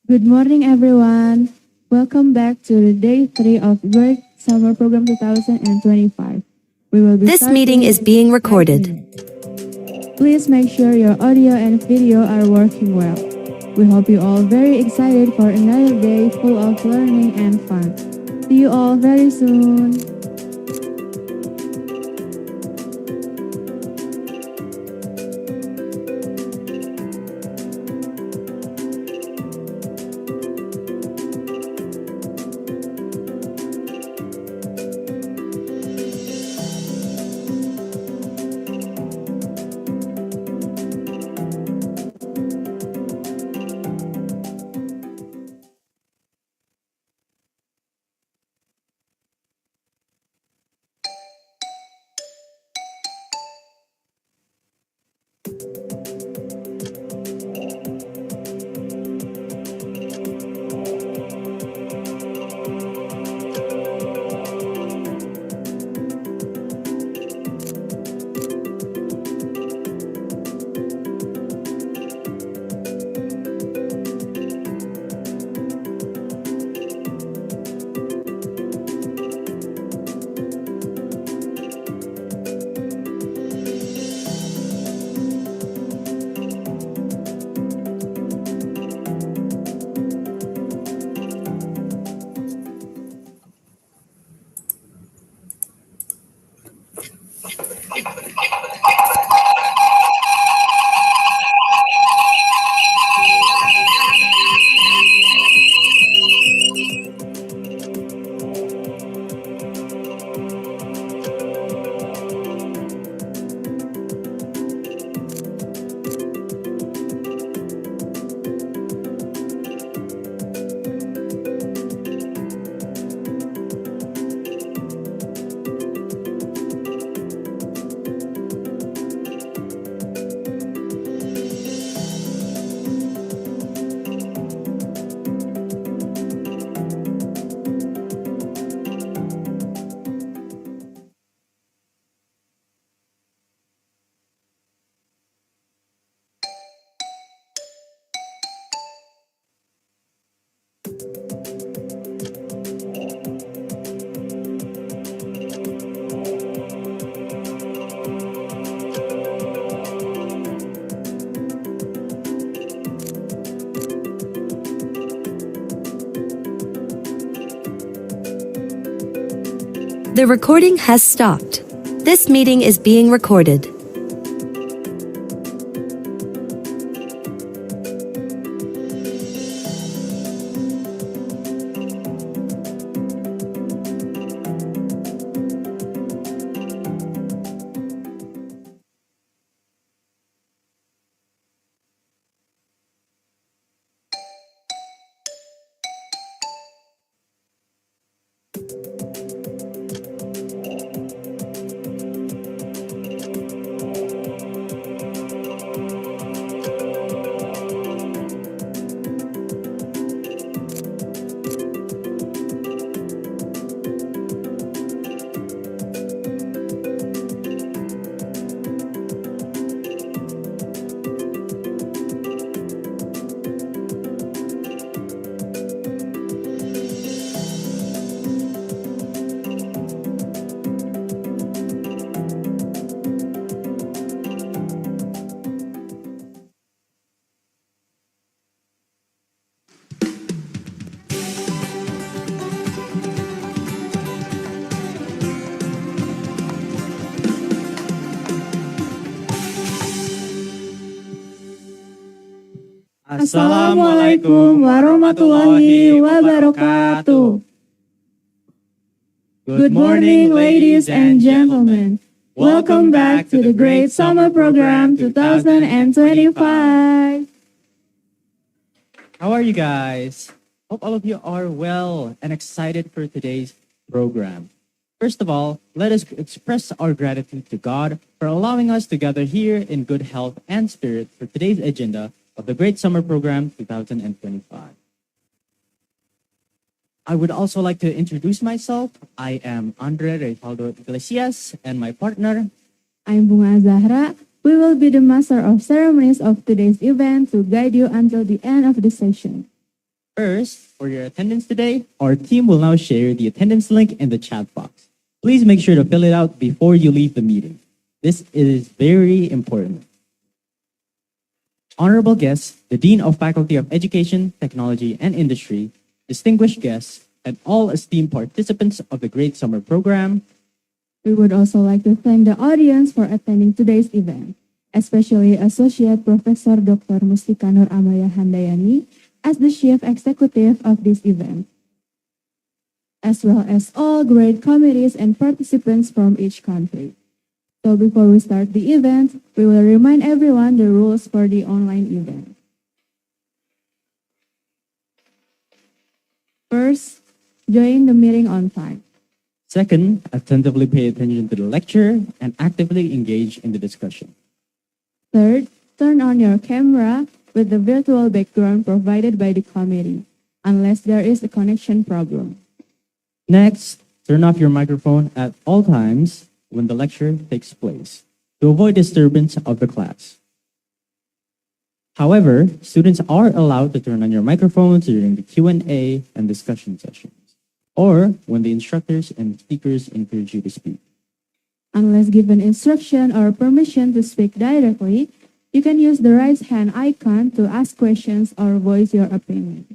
Good morning, everyone. Welcome back to day 3 of Great Summer Program 2025. We will be This meeting is starting being in 5 recorded. minutes. Please make sure your audio and video are working well. We hope you all very excited for another day full of learning and fun. See you all very soon. The recording has stopped. This meeting is being recorded. Assalamualaikum warahmatullahi wabarakatuh. Good morning, ladies and gentlemen. Welcome back to the Great Summer Program 2025. How are you guys? Hope all of you are well and excited for today's program. First of all, let us express our gratitude to God for allowing us to gather here in good health and spirit for today's agenda of the Great Summer Program 2025. I would also like to introduce myself. I am Andre Reifaldo Iglesias and my partner. I'm Bunga Zahra. We will be the master of ceremonies of today's event to guide you until the end of the session. First, for your attendance today, our team will now share the attendance link in the chat box. Please make sure to fill it out before you leave the meeting. This is very important. Honorable guests, the Dean of Faculty of Education, Technology, and Industry, distinguished guests, and all esteemed participants of the Great Summer Program, We would also like to thank the audience for attending today's event, especially Associate Professor Dr. Mustika Nur Amaya Handayani as the Chief Executive of this event, as well as all great committees and participants from each country. So before we start the event, we will remind everyone the rules for the online event. First, join the meeting on time. second, attentively pay attention to the lecture and actively engage in the discussion. Third, turn on your camera with the virtual background provided by the committee, unless there is a connection problem. Next, turn off your microphone at all times when the lecture takes place to avoid disturbance of the class. However, students are allowed to turn on your microphones during the Q&A and discussion sessions, or when the instructors and speakers encourage you to speak. Unless given instruction or permission to speak directly, you can use the raise hand icon to ask questions or voice your opinion.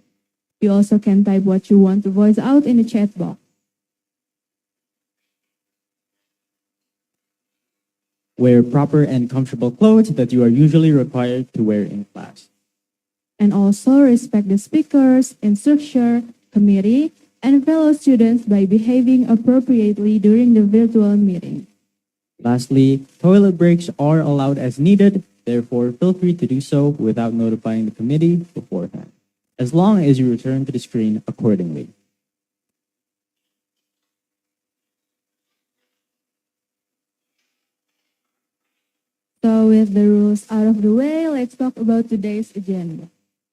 You also can type what you want to voice out in the chat box. Wear proper and comfortable clothes that you are usually required to wear in class. And also respect the speakers, instructor, committee, and fellow students by behaving appropriately during the virtual meeting. Lastly, toilet breaks are allowed as needed, therefore feel free to do so without notifying the committee beforehand, as long as you return to the screen accordingly. So with the rules out of the way, let's talk about today's agenda.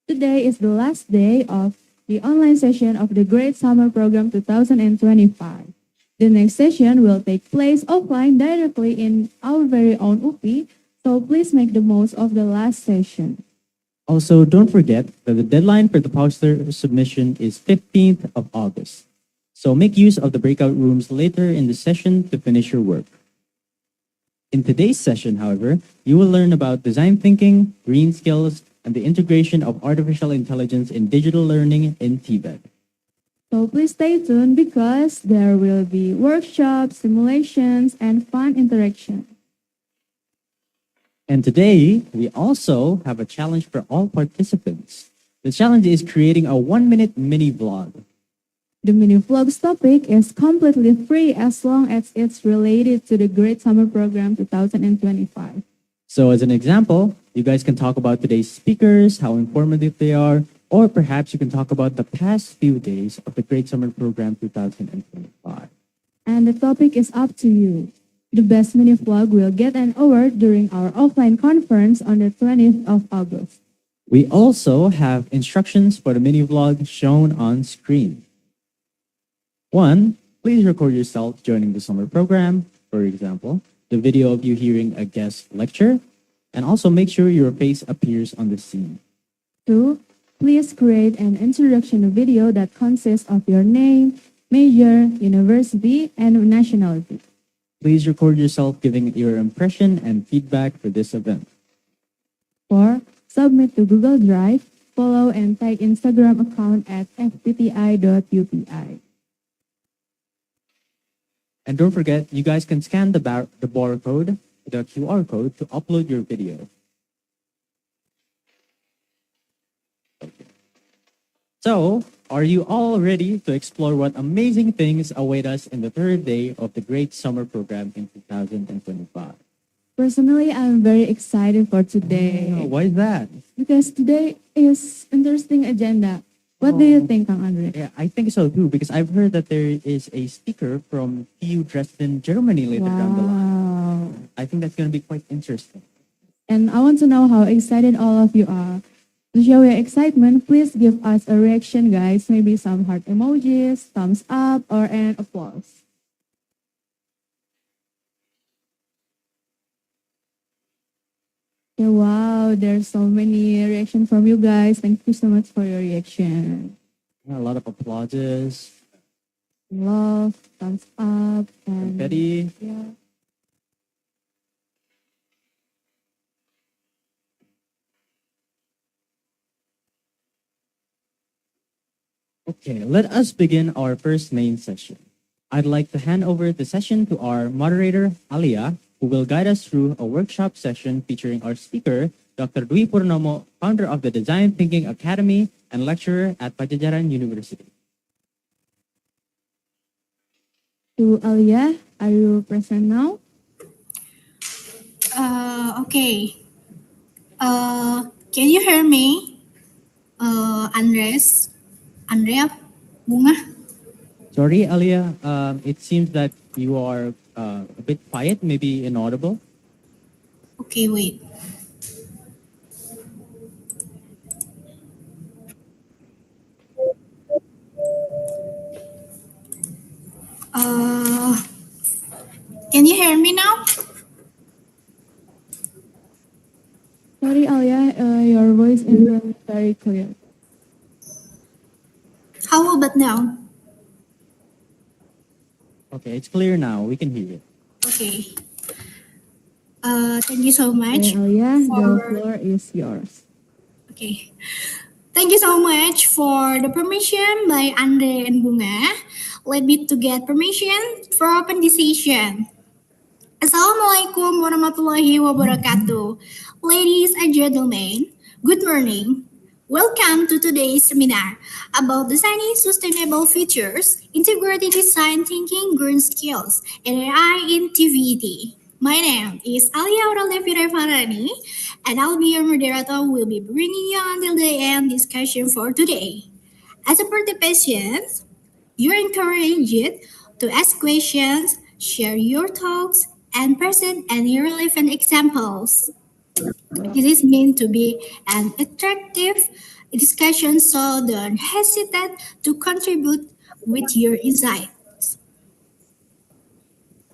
Today is the last day of the online session of the Great Summer Program 2025. The next session will take place offline directly in our very own UPI, so please make the most of the last session. Also, don't forget that the deadline for the poster submission is 15th of August. So make use of the breakout rooms later in the session to finish your work. In today's session, however, you will learn about design thinking, green skills, and the integration of artificial intelligence in digital learning in TVET. So please stay tuned because there will be workshops, simulations, and fun interaction. And today, we also have a challenge for all participants. The challenge is creating a 1-minute mini vlog. The mini vlog's topic is completely free as long as it's related to the Great Summer Program 2025. So as an example, you guys can talk about today's speakers, how informative they are, or perhaps you can talk about the past few days of the Great Summer Program 2025. And the topic is up to you. The best mini vlog will get an award during our offline conference on the 20th of August. We also have instructions for the mini vlog shown on screen. 1, please record yourself joining the summer program, for example, the video of you hearing a guest lecture, and also make sure your face appears on the scene. 2, please create an introduction video that consists of your name, major, university, and nationality. Please record yourself giving your impression and feedback for this event. 4, submit to Google Drive, follow and tag Instagram account at fpti.upi. And don't forget, you guys can scan the barcode, the QR code, to upload your video. Okay. So, are you all ready to explore what amazing things await us in the third day of the Great Summer Program in 2025? Personally, I'm very excited for today Why is that? because today is interesting agenda. What do you think, Kang Andre? Yeah, I think so too, because I've heard that there is a speaker from TU Dresden, Germany later down the line. Wow. I think that's going to be quite interesting. And I want to know how excited all of you are. To show your excitement, please give us a reaction, guys. Maybe some heart emojis, thumbs up, or an applause. Okay, wow, there's so many reactions from you guys. Thank you so much for your reaction. A lot of applauses. Love, thumbs up, and Confetti. yeah. Okay, let us begin our first main session. I'd like to hand over the session to our moderator, Alia, who will guide us through a workshop session featuring our speaker, Dr. Dwi Purnomo, founder of the Design Thinking Academy and lecturer at Pajajaran University. To Alia, are you present now? Okay. Can you hear me? Andrea, Bunga. Sorry, Alia, it seems that you are a bit quiet, maybe inaudible. Okay, wait. Uh, can you hear me now? Sorry, Alia, your voice isn't very clear. How about now? Okay, it's clear now. We can hear you. Okay. Thank you so Okay, much. Alia, the for- floor is yours. Okay. Thank you so much for the permission by Andre and Bunga. Let me to get permission for open decision. Assalamualaikum warahmatullahi wabarakatuh. Ladies and gentlemen, good morning. Welcome to today's seminar about designing sustainable futures, integrated design thinking, green skills, and AI in TVT. My name is Alia Aurelia Farani, and I'll be your moderator. Will be bringing you until the end discussion for today. As a participant, you're encouraged to ask questions, share your thoughts, and present any relevant examples. This is meant to be an attractive discussion, so don't hesitate to contribute with your insights.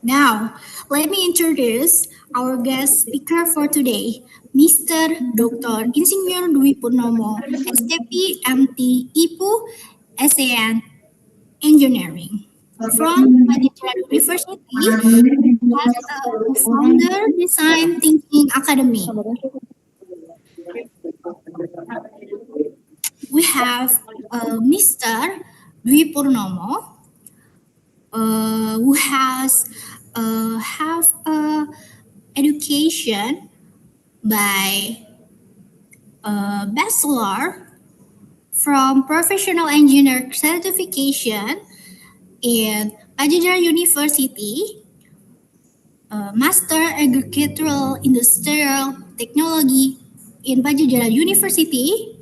Now, let me introduce our guest speaker for today, Mr. Dr. Insinyur Dwi Purnomo, STP MT IPU SAN Engineering from Pajajaran University as a founder Design Thinking Academy. We have Mr. Dwi Purnomo, who has have education by bachelor from professional engineer certification in Pajajaran University, Master Agricultural Industrial Technology in Pajajaran University,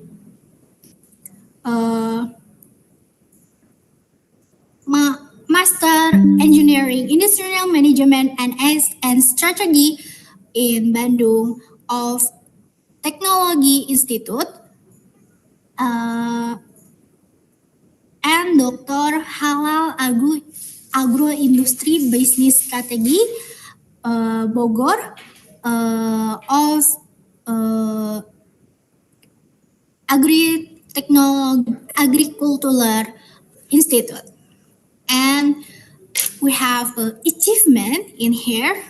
Master Engineering Industrial Management and Strategy in Bandung of Technology Institute, and Dr. Halal Agroindustri Business Strategy, Bogor, of Agricultural Institute. And we have achievement in here.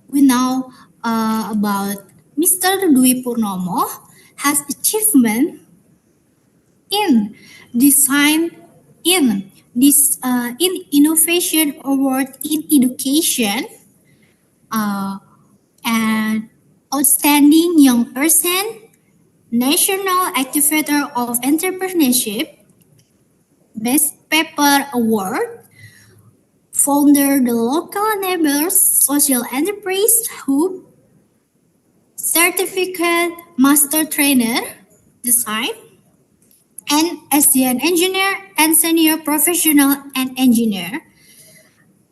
We know about Mr. Dwi Purnomo has achievement in design in this in innovation award in education, and outstanding young person, national activator of entrepreneurship, best paper award, founder the local neighbors social enterprise hub, certificate master trainer design, and ASEAN engineer and senior professional and engineer.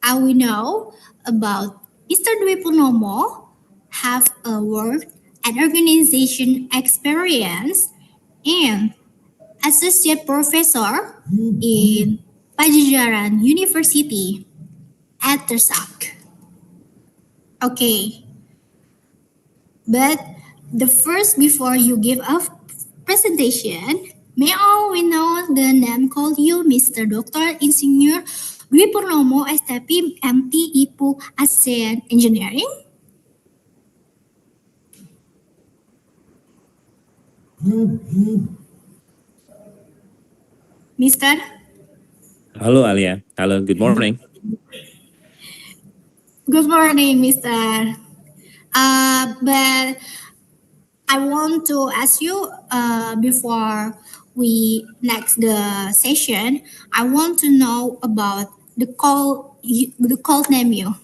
And we know about Mr. Dwi Purnomo have a work and organization experience and associate professor in Pajajaran University at Tersak. Okay, but the first before you give a presentation, May all we know the name called you Mr. Dr. Insinyur Dwi Purnomo STP MT IPU ASEAN Engineering? Mr. Hello, Alia. Hello, good morning. Good morning, Mr. But I want to ask you before we next the session. I want to know about the call name you.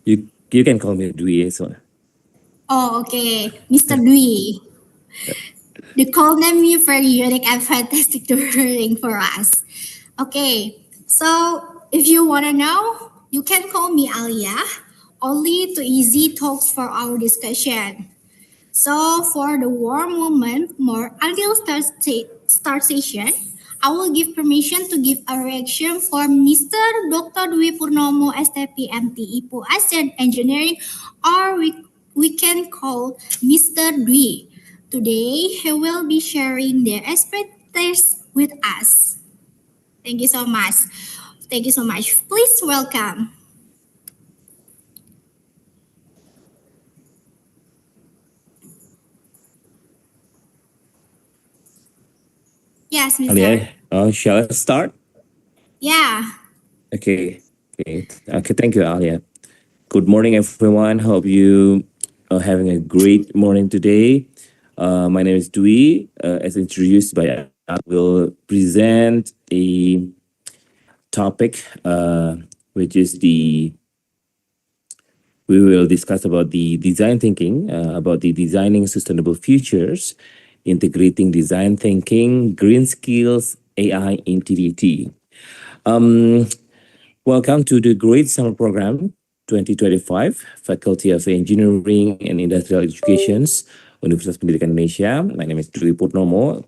You can call me Dwi. So Oh, okay, Mr. Dwi. The call name you very unique and fantastic to hearing for us. Okay, so if you wanna know, you can call me Alia. Only to easy talks for our discussion. So for the warm moment, more until start session, I will give permission to give a reaction for Mr. Dr. Dwi Purnomo STP MT IPU ASEAN Engineering, or we can call Mr. Dwi. Today, he will be sharing their expertise with us. Thank you so much. Thank you so much. Please welcome. Yes, Mr. Alia, shall I start? Yeah. Okay. Thank you, Alia. Good morning, everyone. Hope you are having a great morning today. My name is Dwi. As introduced by, I will present a topic, which is we will discuss about the design thinking, about the designing sustainable futures, integrating design thinking, green skills, AI in TDT. Welcome to the Great Summer Program 2025, Faculty of Engineering and Industrial Educations, Universitas Pendidikan Indonesia. My name is Dwi Purnomo.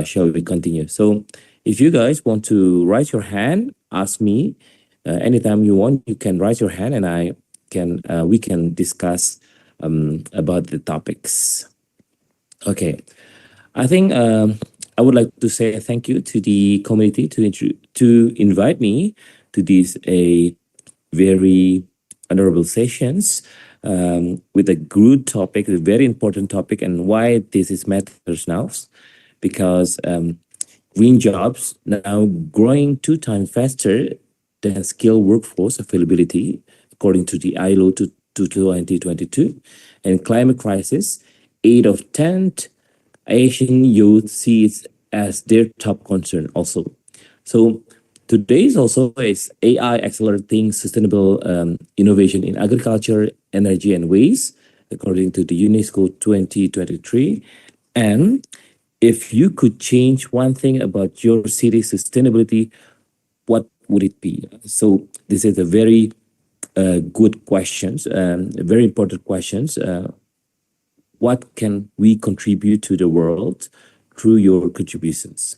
Shall we continue? So if you guys want to raise your hand, ask me anytime you want, you can raise your hand and we can discuss about the topics. Okay, I think I would like to say thank you to the community to invite me to this a very honorable sessions with a good topic, a very important topic, and why this is matters now, because green jobs now growing 2 times faster than skilled workforce availability, according to the ILO to 2022, and climate crisis, 8 of 10 Asian youth see it as their top concern also. So today's also is AI accelerating sustainable innovation in agriculture, energy, and waste, according to the UNESCO 2023. And if you could change one thing about your city's sustainability, what would it be? So this is a very good questions, very important questions. What can we contribute to the world through your contributions?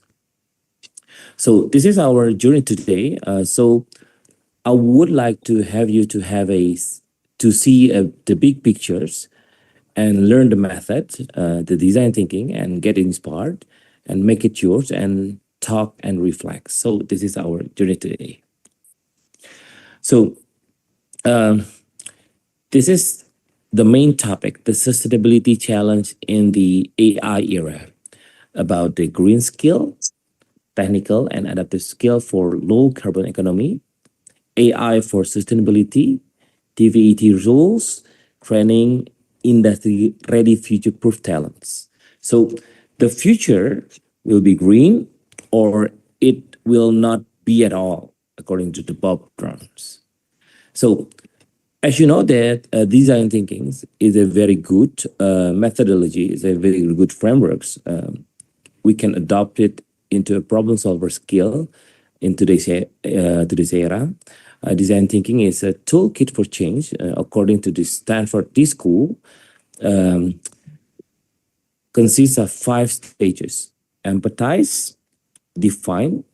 So this is our journey today. So I would like to have you to see the big pictures and learn the method, the design thinking, and get inspired and make it yours and talk and reflect. So this is our journey today. So this is the main topic, the sustainability challenge in the AI era, about the green skill, technical and adaptive skill for low carbon economy, AI for sustainability, TVET rules, training, industry ready future-proof talents. So the future will be green or it will not be at all, according to the Bob Grams. So as you know that design thinking is a very good methodology, is a very good frameworks. We can adopt it into a problem solver skill in today's era. Design thinking is a toolkit for change, according to the Stanford D School, consists of 5 stages: empathize, define,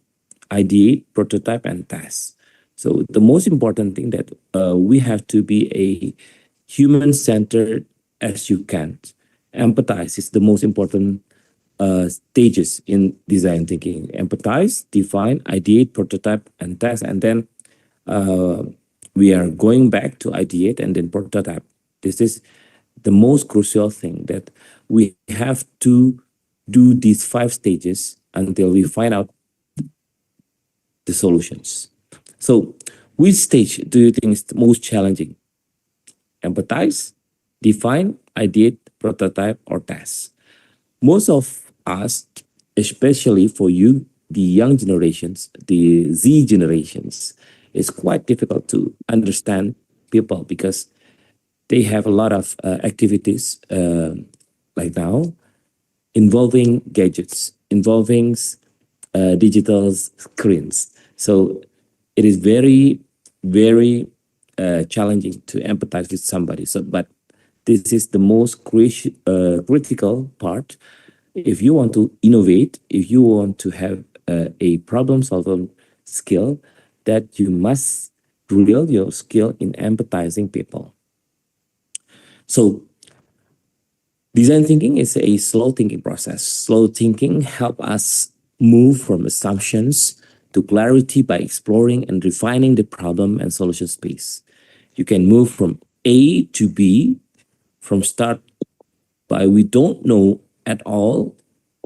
ideate, prototype, and test. So the most important thing that we have to be a human-centered as you can. Empathize is the most important stages in design thinking: empathize, define, ideate, prototype, and test. And then we are going back to ideate and then prototype. This is the most crucial thing, that we have to do these 5 stages until we find out the solutions. So which stage do you think is the most challenging? Empathize, define, ideate, prototype, or test? Most of us, especially for you, the young generations, the Z generations, it's quite difficult to understand people because they have a lot of activities like now involving gadgets, involving digital screens. So it is very, very challenging to empathize with somebody. So, but this is the most critical part. If you want to innovate, if you want to have a problem-solving skill, that you must drill your skill in empathizing people. So design thinking is a slow thinking process. Slow thinking helps us move from assumptions to clarity by exploring and refining the problem and solution space. You can move from A to B from start by we don't know at all.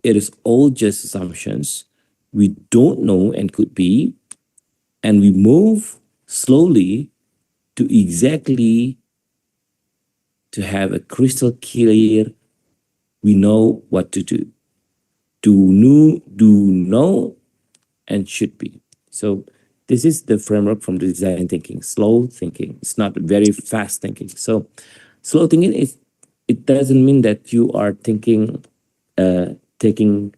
It is all just assumptions. We don't know and could be. And we move slowly to exactly to have a crystal clear, we know what to do. Do know, and should be. So this is the framework from the design thinking, slow thinking. It's not very fast thinking. So slow thinking is, it doesn't mean that you are thinking, taking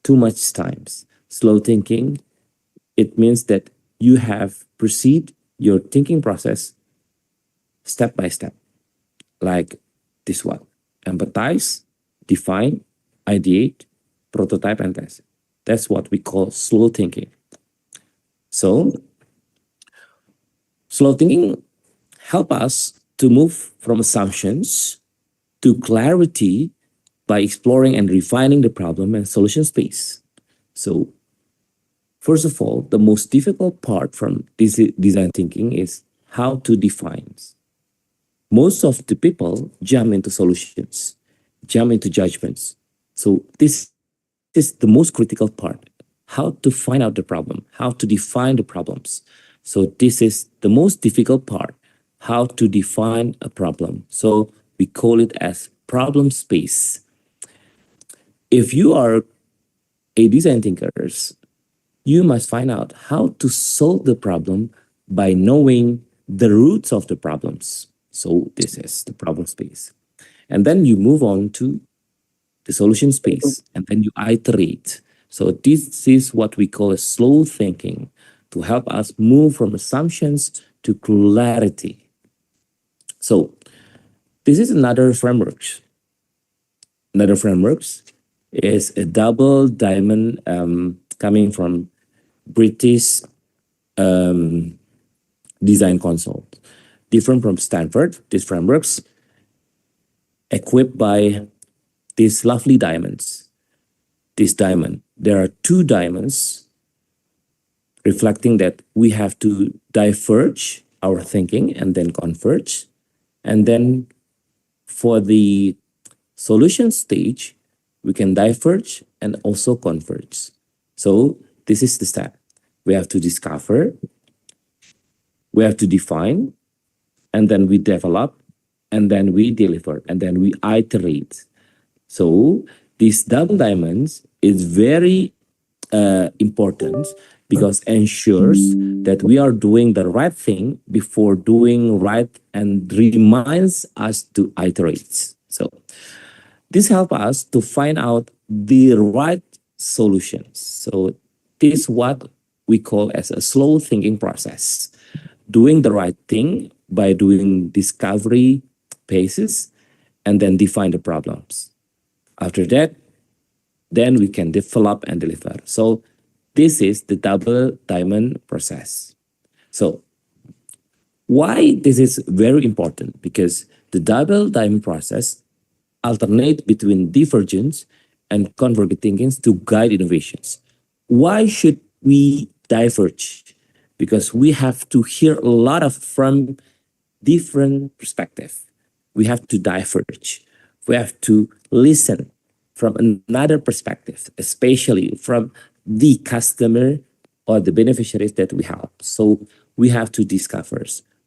too much time. Slow thinking, it means that you have proceed your thinking process step by step, like this one: empathize, define, ideate, prototype, and test. That's what we call slow thinking. So slow thinking help us to move from assumptions to clarity by exploring and refining the problem and solution space. So first of all, the most difficult part from this design thinking is how to define. Most of the people jump into solutions, jump into judgments. So this is the most critical part: how to find out the problem, how to define the problems. So this is the most difficult part: how to define a problem. So we call it as problem space. If you are a design thinker, you must find out how to solve the problem by knowing the roots of the problems. So this is the problem space. And then you move on to the solution space, and then you iterate. So this is what we call a slow thinking, to help us move from assumptions to clarity. So this is another framework. Another framework is a double diamond coming from British design consult. Different from Stanford, these frameworks equipped by these lovely diamonds. This diamond, there are 2 diamonds reflecting that we have to diverge our thinking and then converge. And then for the solution stage, we can diverge and also converge. So this is the step. We have to discover, we have to define, and then we develop, and then we deliver, and then we iterate. So these double diamonds is very important because ensures that we are doing the right thing before doing right, and reminds us to iterate. So this helps us to find out the right solutions. So this is what we call as a slow thinking process. Doing the right thing by doing discovery phases and then define the problems. After that, then we can develop and deliver. So this is the double diamond process. So why this is very important? Because the double diamond process alternate between divergence and convergent thinking to guide innovations. Why should we diverge? Because we have to hear a lot of from different perspective. We have to diverge. We have to listen from another perspective, especially from the customer or the beneficiaries that we help. So we have to discover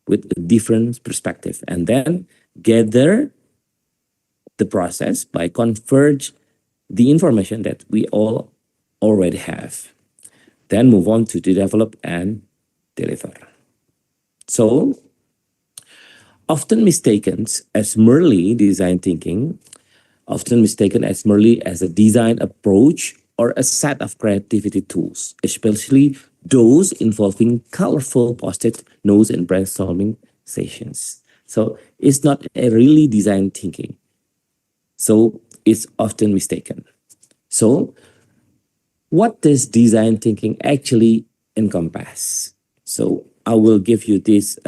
with a different perspective and then gather the process by converge the information that we all already have. Then move on to develop and deliver. So often mistaken as merely design thinking, often mistaken as merely as a design approach or a set of creativity tools, especially those involving colorful post-it notes and brainstorming sessions. So it's not a really design thinking. So it's often mistaken. So what does design thinking actually encompass? So I will give you this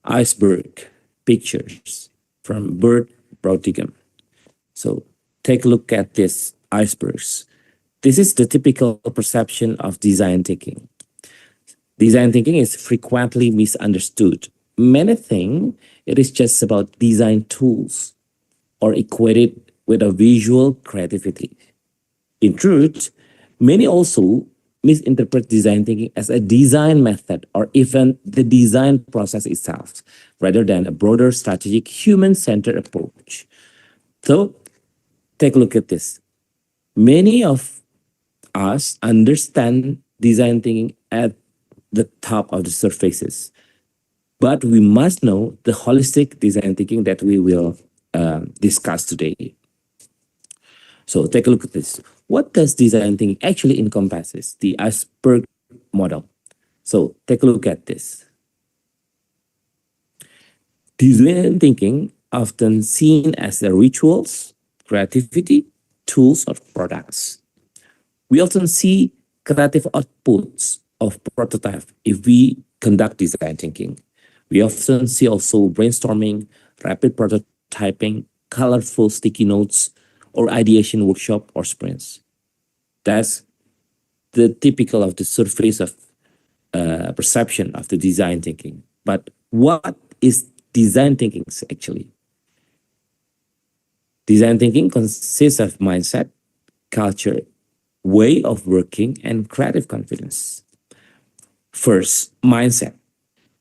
iceberg pictures from Bert Broughtigam. So take a look at this icebergs. This is the typical perception of design thinking. Design thinking is frequently misunderstood. Many think it is just about design tools or equated with a visual creativity. In truth, many also misinterpret design thinking as a design method or even the design process itself, rather than a broader strategic human-centered approach. So take a look at this. Many of us understand design thinking at the top of the surfaces, but we must know the holistic design thinking that we will discuss today. So take a look at this. What does design thinking actually encompasses? The iceberg model. So take a look at this. Design thinking often seen as the rituals, creativity, tools, or products. We often see creative outputs of prototype if we conduct design thinking. We often see also brainstorming, rapid prototyping, colorful sticky notes, or ideation workshop or sprints. That's the typical of the surface of perception of the design thinking. But what is design thinking actually? Design thinking consists of mindset, culture, way of working, and creative confidence. First, mindset.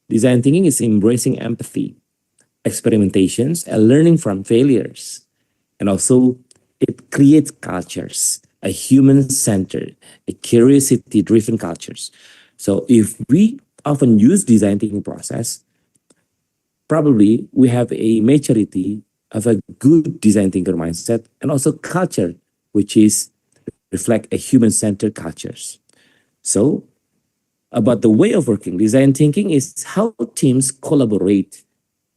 Design thinking is embracing empathy, experimentations, and learning from failures. And also, it creates cultures, a human-centered, a curiosity-driven cultures. So if we often use design thinking process, probably we have a maturity of a good design thinker mindset and also culture, which is reflect a human-centered cultures. So about the way of working, design thinking is how teams collaborate,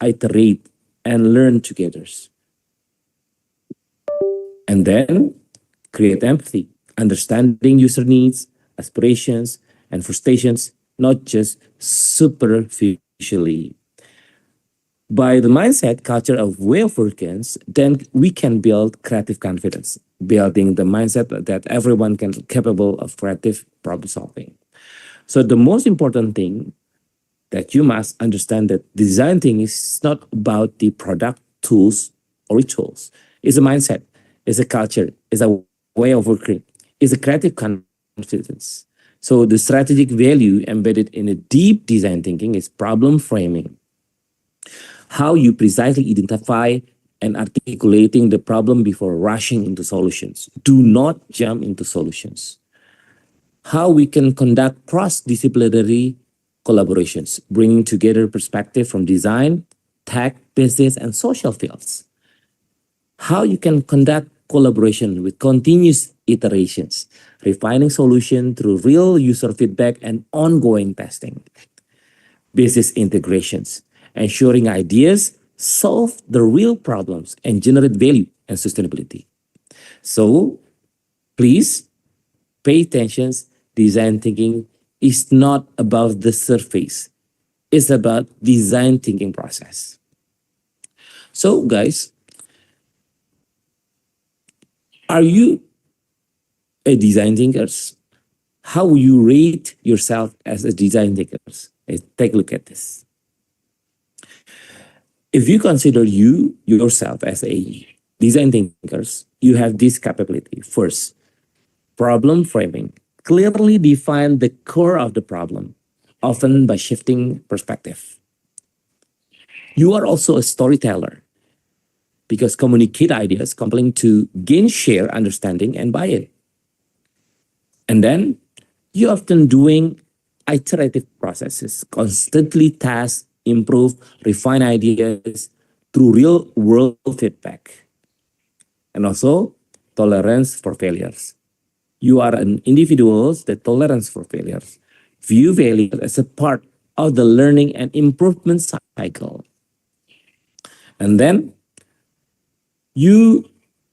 iterate, and learn together. And then create empathy, understanding user needs, aspirations, and frustrations, not just superficially. By the mindset, culture of way of working, then we can build creative confidence, building the mindset that everyone can capable of creative problem solving. So the most important thing that you must understand that design thinking is not about the product, tools, or rituals. It's a mindset, it's a culture, it's a way of working, it's a creative confidence. So the strategic value embedded in a deep design thinking is problem framing. How you precisely identify and articulating the problem before rushing into solutions. Do not jump into solutions. How we can conduct cross-disciplinary collaborations, bringing together perspective from design, tech, business, and social fields. How you can conduct collaboration with continuous iterations, refining solution through real user feedback and ongoing testing. Business integrations, ensuring ideas solve the real problems and generate value and sustainability. So please pay attention. Design thinking is not about the surface. It's about design thinking process. So guys, Are you a design thinker? How will you rate yourself as a design thinker? Take a look at this. If you consider yourself as a design thinker, you have this capability. First, problem framing. Clearly define the core of the problem, often by shifting perspective. You are also a storyteller because communicate ideas compelling to gain share understanding and buy-in. And then you often doing iterative processes, constantly test, improve, refine ideas through real world feedback. And also tolerance for failures. You are an individual that tolerance for failures. View failure as a part of the learning and improvement cycle. And then you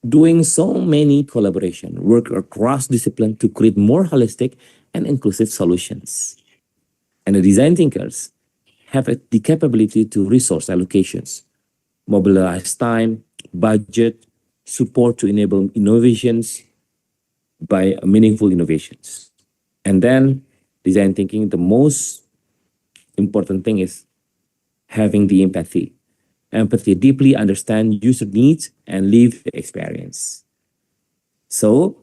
doing so many collaboration, work across discipline to create more holistic and inclusive solutions. And the design thinkers have the capability to resource allocations, mobilize time, budget, support to enable innovations by meaningful innovations. And then design thinking, the most important thing is having the empathy. Empathy, deeply understand user needs and live experience. So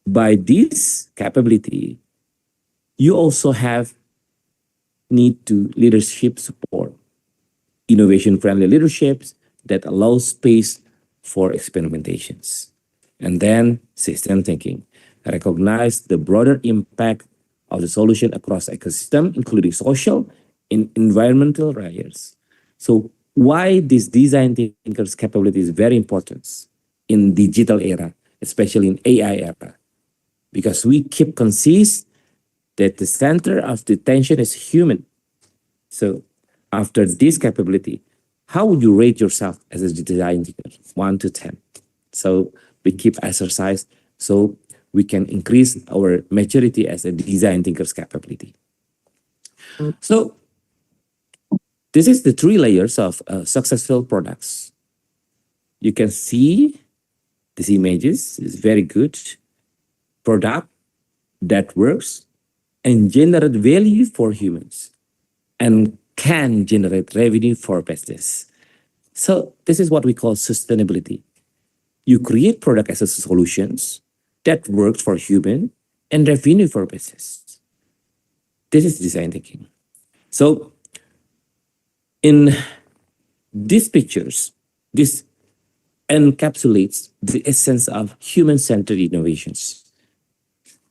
by this capability, you also have need to leadership support, innovation-friendly leaderships that allow space for experimentations. And then system thinking, recognize the broader impact of the solution across ecosystem, including social and environmental layers. So why this design thinkers capability is very important in digital era, especially in AI era, because we keep consist that the center of the attention is human. So after this capability, how would you rate yourself as a design thinker? 1 to 10. So we keep exercise so we can increase our maturity as a design thinker's capability. So this is the 3 layers of successful products. You can see these images is very good. Product that works and generate value for humans and can generate revenue for business. So this is what we call sustainability. You create product as a solutions that works for human and revenue for business. This is design thinking. So in these pictures, this encapsulates the essence of human-centered innovations.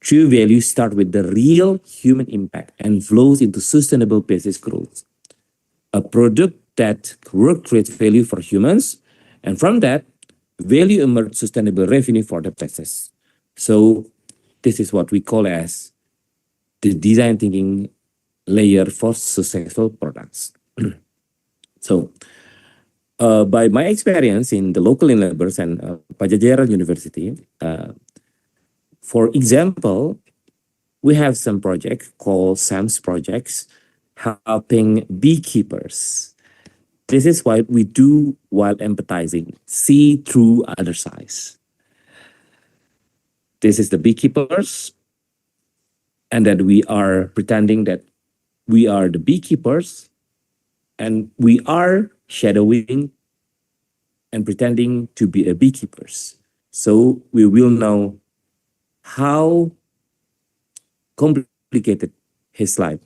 True values start with the real human impact and flows into sustainable business growth. A product that works creates value for humans, and from that, value emerges sustainable revenue for the business. So this is what we call as the design thinking layer for successful products. So by my experience in the local enablement and Pajajaran University, for example, we have some project called SAMS projects helping beekeepers. This is what we do while empathizing, see through others' eyes. This is the beekeepers, and that we are pretending that we are the beekeepers, and we are shadowing and pretending to be a beekeepers. So we will know how complicated his life,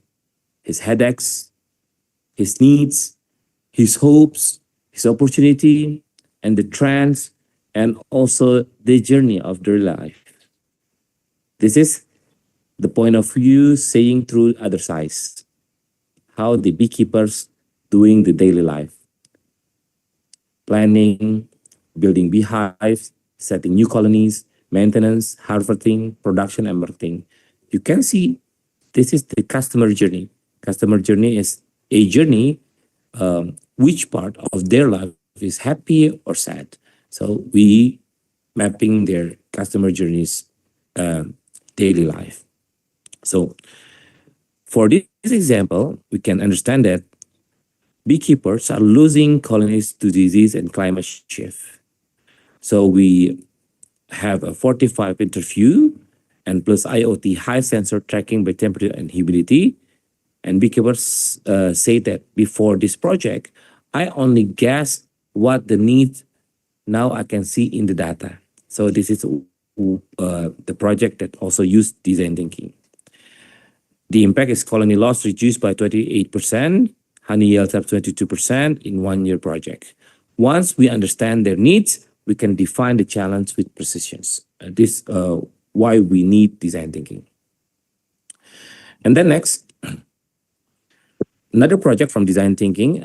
his headaches, his needs, his hopes, his opportunity, and the trends, and also the journey of their life. This is the point of view saying through other eyes, how the beekeepers doing the daily life, planning, building beehives, setting new colonies, maintenance, harvesting, production, and marketing. You can see this is the customer journey. Customer journey is a journey which part of their life is happy or sad. So we mapping their customer journeys daily life. So for this example, we can understand that beekeepers are losing colonies to disease and climate shift. So we have a 45 interview and plus IoT high sensor tracking by temperature and humidity. And beekeepers say that before this project, I only guessed what the needs now I can see in the data. So this is the project that also used design thinking. The impact is colony loss reduced by 28%, honey yields up 22% in 1 year project. Once we understand their needs, we can define the challenge with precision. This why we need design thinking. And then next, another project from design thinking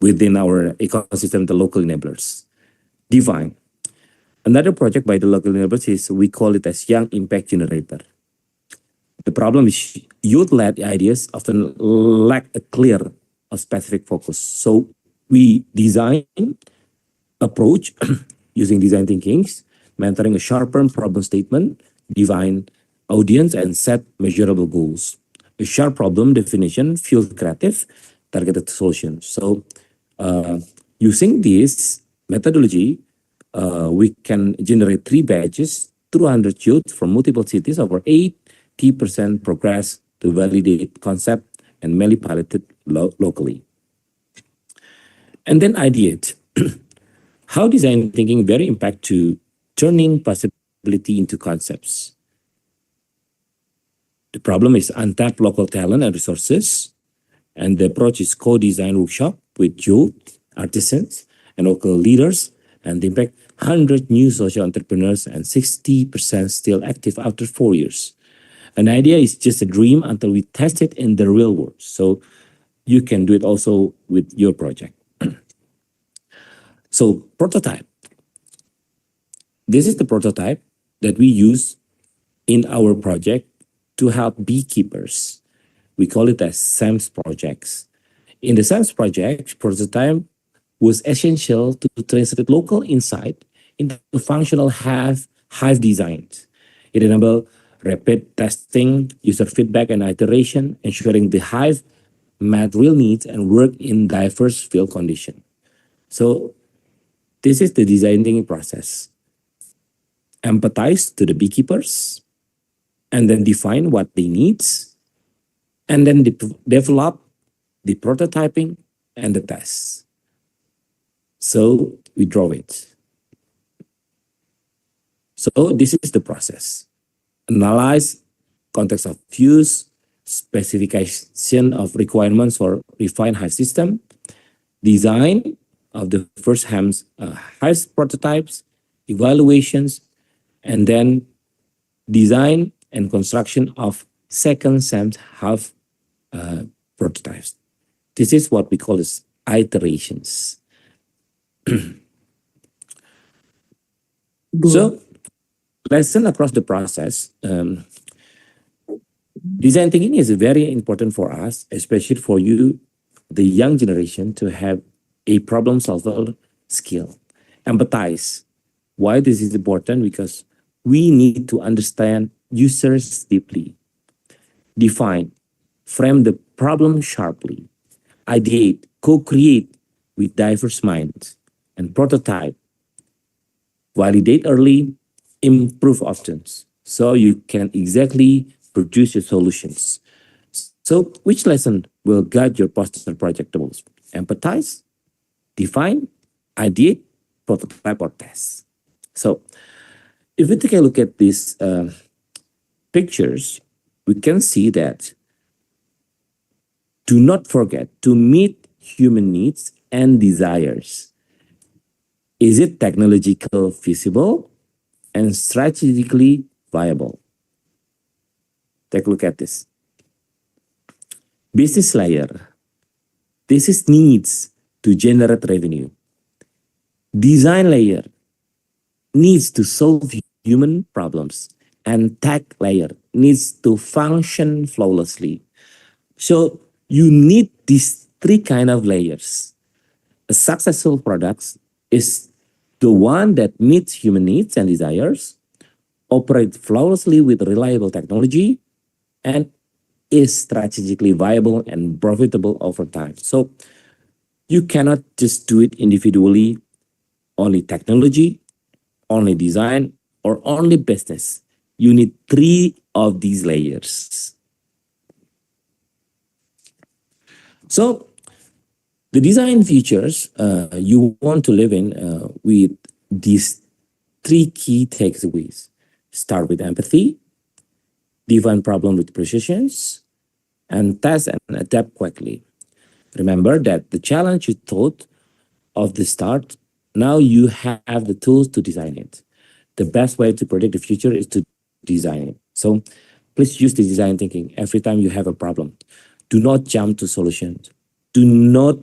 within our ecosystem, the local enablers. Divine. Another project by the local enablers is, we call it as Young Impact Generator. The problem is youth-led ideas often lack a clear or specific focus. So we design approach using design thinking, mentoring a sharper problem statement, define audience, and set measurable goals. A sharp problem definition, fuel creative, targeted solutions. So using this methodology, we can generate 3 batches, 200 youth from multiple cities, over 80% progress to validate concept and mainly piloted locally. And then ideate. How design thinking very impact to turning possibility into concepts. The problem is untapped local talent and resources, and the approach is co-design workshop with youth, artisans, and local leaders, and the impact 100 new social entrepreneurs and 60% still active after 4 years. An idea is just a dream until we test it in the real world. So you can do it also with your project. So prototype. This is the prototype that we use in our project to help beekeepers. We call it as SAMS projects. In the SAMS project, prototype was essential to translate local insight into functional hive designs. It enabled rapid testing, user feedback, and iteration, ensuring the hive met real needs and worked in diverse field conditions. So this is the design thinking process. Empathize to the beekeepers, and then define what they need, and then develop the prototyping and the tests. So we draw it. So this is the process. Analyze context of use, specification of requirements for refined hive system, design of the first hive prototypes, evaluations, and then design and construction of second SAMS hive prototypes. This is what we call as iterations. So, lesson across the process. Design thinking is very important for us, especially for you, the young generation, to have a problem solver skill. Empathize. Why this is important? Because we need to understand users deeply. Define. Frame the problem sharply. Ideate. Co-create with diverse minds. And prototype. Validate early. Improve often. So you can exactly produce your solutions. So which lesson will guide your poster project the most? Empathize, define, ideate, prototype, or test. So if we take a look at these pictures, we can see that do not forget to meet human needs and desires. Is it technologically feasible and strategically viable? Take a look at this. Business layer. This is needs to generate revenue. Design layer needs to solve human problems. And tech layer needs to function flawlessly. So you need these 3 kind of layers. A successful product is the one that meets human needs and desires, operates flawlessly with reliable technology, and is strategically viable and profitable over time. So you cannot just do it individually, only technology, only design, or only business. You need 3 of these layers. So the design features you want to live in with these 3 key takeaways. Start with empathy, define problem with precision, and test and adapt quickly. Remember that the challenge you thought of the start, now you have the tools to design it. The best way to predict the future is to design it. So please use the design thinking every time you have a problem. Do not jump to solutions. Do not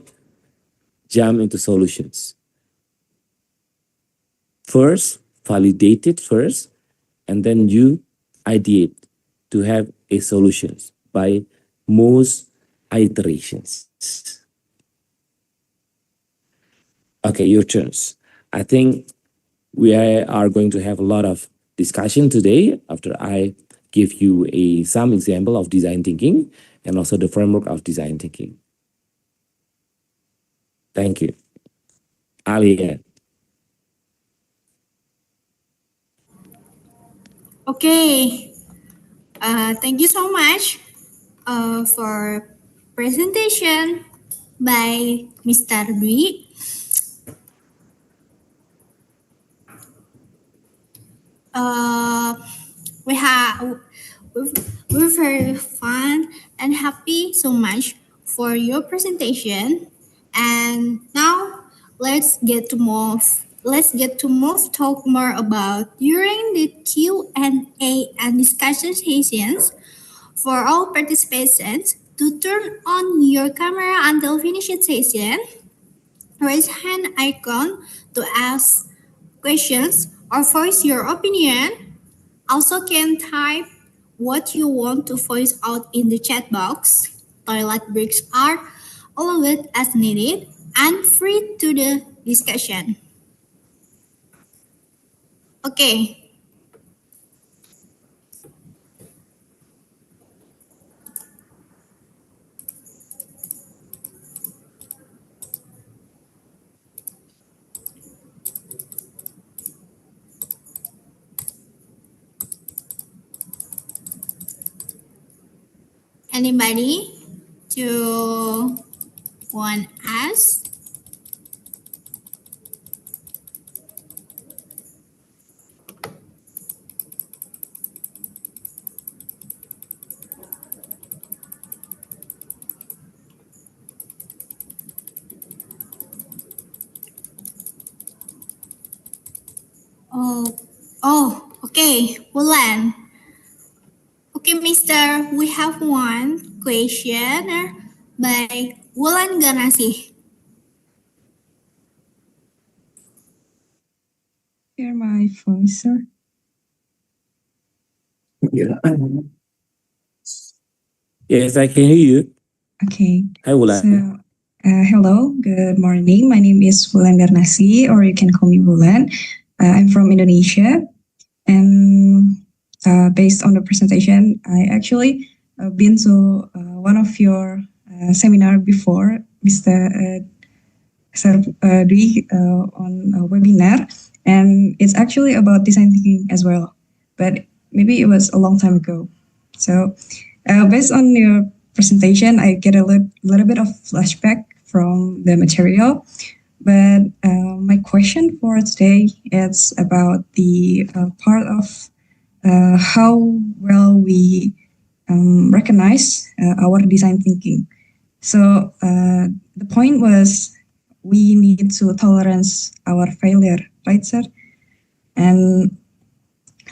jump into solutions. First, validate it first, and then you ideate to have a solution by most iterations. Okay, your turns. I think we are going to have a lot of discussion today after I give you some example of design thinking and also the framework of design thinking. Thank you. Alia. Okay. Thank you so much for presentation by Mr. Dwi. We have we're very fun and happy so much for your presentation. And now let's talk more about during the Q&A and discussion sessions for all participants to turn on your camera until finishing session. Raise hand icon to ask questions or voice your opinion. Also can type what you want to voice out in the chat box. Toilet breaks are allowed as needed and free to the discussion. Okay. Anybody to want ask? Okay, Wulan. Okay, Mister, we have one question by Wulan Ganasi. Hear my voice, sir? Yes, I can hear you. Okay. Hi, Wulan. So, hello, good morning. My name is Wulan Garnasi, or you can call me Wulan. I'm from Indonesia, and based on the presentation, I actually been to one of your seminar before, Mr. Dwi, on a webinar, and it's actually about design thinking as well, but maybe it was a long time ago. So, based on your presentation, I get a little bit of flashback from the material. But my question for today is about the part of how well we recognize our design thinking. So the point was we need to tolerance our failure, right, sir? And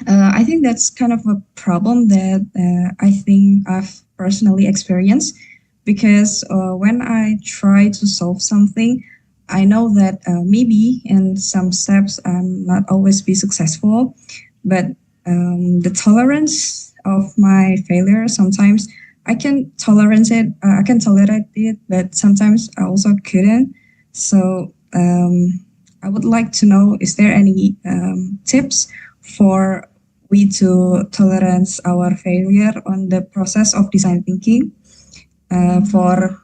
I think that's kind of a problem that I think I've personally experienced, because when I try to solve something, I know that maybe in some steps I'm not always be successful, but the tolerance of my failure, sometimes I can tolerate it, but sometimes I also couldn't. So I would like to know, is there any tips for we to tolerance our failure on the process of design thinking, for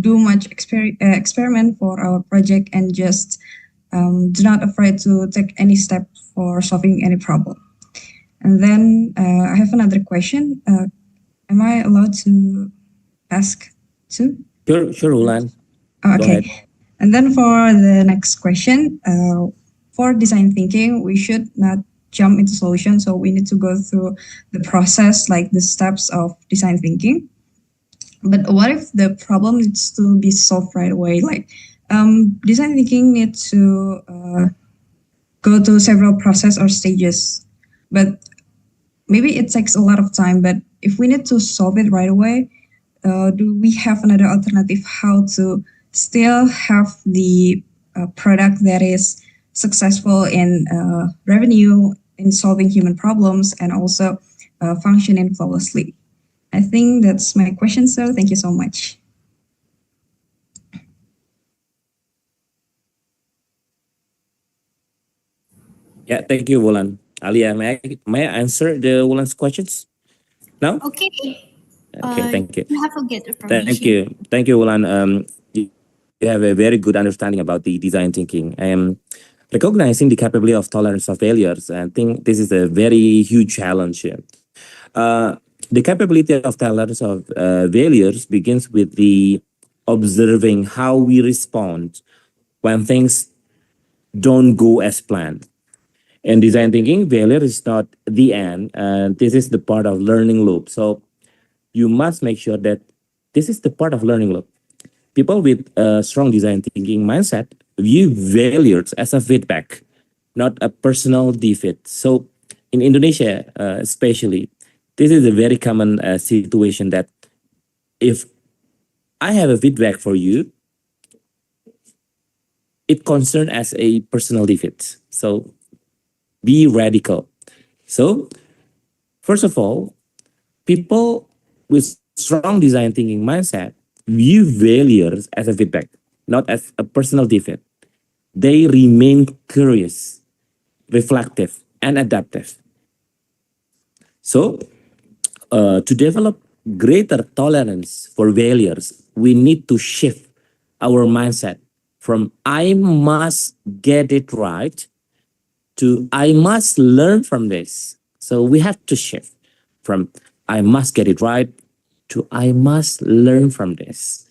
do much experiment for our project and just do not afraid to take any step for solving any problem. And then I have another question. Am I allowed to ask too? Sure, Wulan. Oh, Go okay. ahead. And then for the next question, for design thinking, we should not jump into solution. So we need to go through the process, like the steps of design thinking. But what if the problem needs to be solved right away? Like design thinking needs to go to several process or stages, but maybe it takes a lot of time. But if we need to solve it right away, do we have another alternative how to still have the product that is successful in revenue, in solving human problems, and also functioning flawlessly? I think that's my question, sir. Thank you so much. Yeah, thank you, Wulan. Alia, may I answer the Wulan's questions now? Okay. Okay, thank you. You have a good Thank you, Wulan. You have a very good understanding about the design thinking. Recognizing the capability of tolerance of failures, I think this is a very huge challenge here. The capability of tolerance of failures begins with the observing how we respond when things don't go as planned. In design thinking, failure is not the end, and this is the part of learning loop. So you must make sure that this is the part of learning loop. People with a strong design thinking mindset view failures as a feedback, not a personal defeat. So in Indonesia, especially, this is a very common situation that if I have a feedback for you, it concerns as a personal defeat. So be radical. So first of all, people with strong design thinking mindset view failures as a feedback, not as a personal defeat. They remain curious, reflective, and adaptive. So to develop greater tolerance for failures, we need to shift our mindset from I must get it right to I must learn from this. So we have to shift from I must get it right to I must learn from this.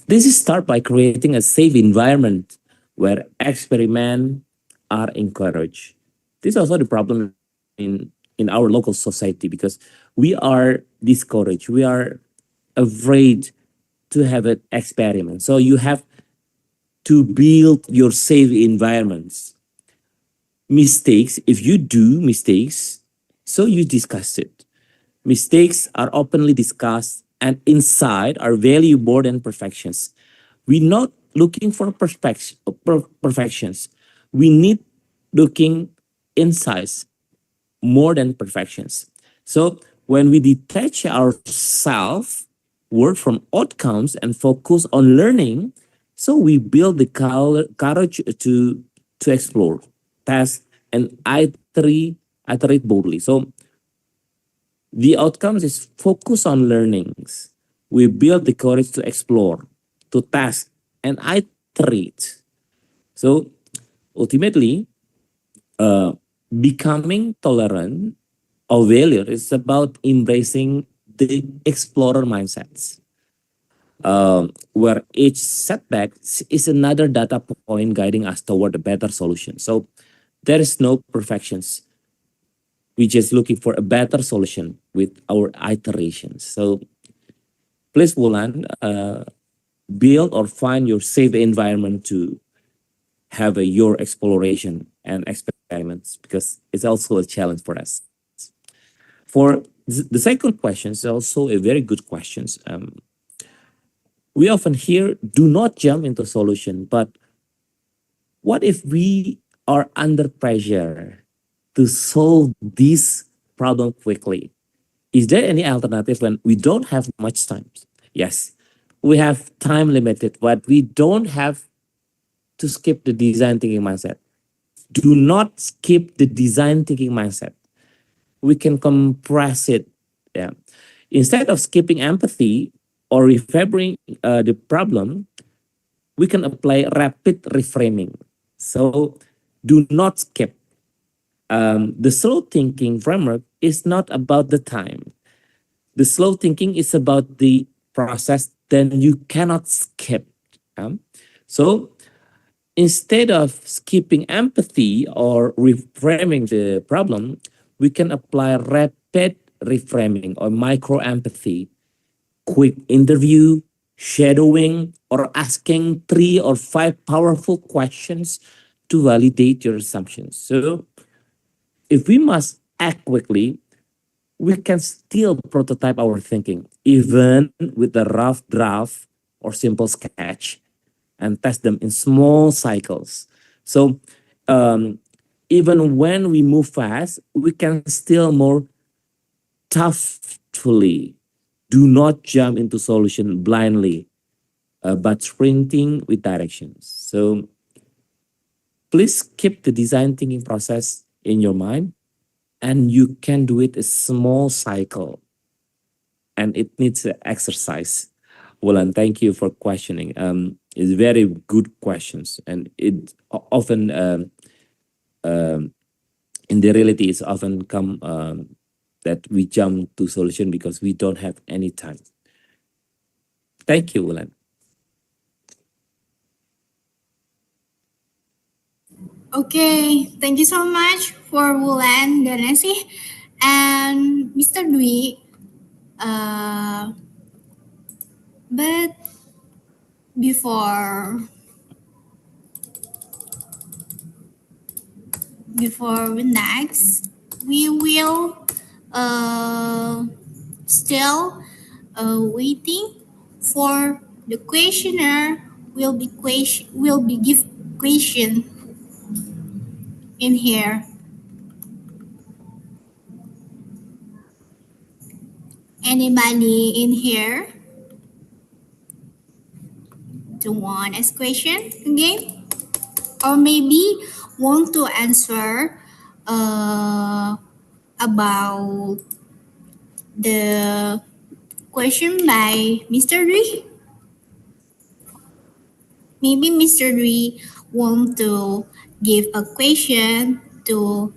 This is start by creating a safe environment where experiments are encouraged. This is also the problem in our local society because we are discouraged. We are afraid to have an experiment. So you have to build your safe environments. Mistakes, if you do mistakes, so you discuss it. Mistakes are openly discussed and inside are value more than perfections. We're not looking for perfections. We need looking insights more than perfections. So when we detach our self-worth from outcomes and focus on learning, so we build the courage to explore, test, and iterate boldly. So the outcomes is focus on learnings. We build the courage to explore, to test, and iterate. So ultimately, becoming tolerant of failure is about embracing the explorer mindsets, where each setback is another data point guiding us toward a better solution. So there is no perfections. We're just looking for a better solution with our iterations. So please, Wulan, build or find your safe environment to have your exploration and experiments because it's also a challenge for us. For the second question is also a very good question. We often hear, do not jump into solution, but what if we are under pressure to solve this problem quickly? Is there any alternative when we don't have much time? Yes, we have time limited, but we don't have to skip the design thinking mindset. Do not skip the design thinking mindset. We can compress it. Yeah. Instead of skipping empathy or reframing the problem, we can apply rapid reframing. So do not skip. The slow thinking framework is not about the time. The slow thinking is about the process, then you cannot skip. So instead of skipping empathy or reframing the problem, we can apply rapid reframing or micro empathy, quick interview, shadowing, or asking 3 or 5 powerful questions to validate your assumptions. So if we must act quickly, we can still prototype our thinking, even with a rough draft or simple sketch, and test them in small cycles. So even when we move fast, we can still more thoughtfully. Do not jump into solution blindly, but sprinting with directions. So please keep the design thinking process in your mind, and you can do it a small cycle, and it needs exercise. Wulan, thank you for questioning. It's very good questions, and it often in the reality it's often come that we jump to solution because we don't have any time. Thank you, Wulan. Okay, thank you so much for Wulan, Ganesi, and Mr. Dwi. Uh, but before we next, we will still waiting for the questioner will be give question in here. Anybody in here to want ask question again, or maybe want to answer about the question by Mr. Dwi? Maybe Mr. Dwi want to give a question to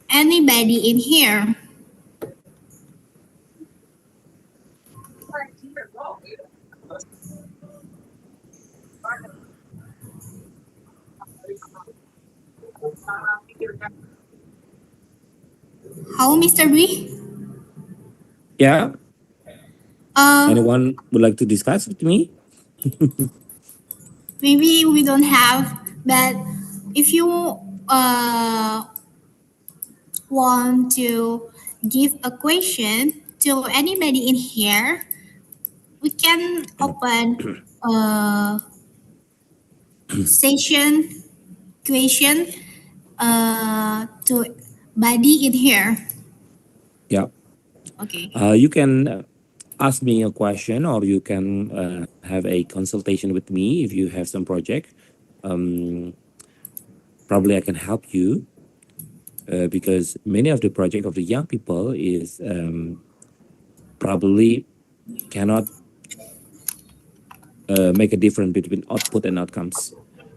anybody in here. How, Mr. Dwi? Yeah, Uh, anyone would like to discuss with me? maybe we don't have, but if you want to give a question to anybody in here, we can open a session question to body in here. Yeah. Okay. You can ask me a question, or you can have a consultation with me if you have some project. Probably I can help you because many of the project of the young people is probably cannot make a difference between output and outcomes.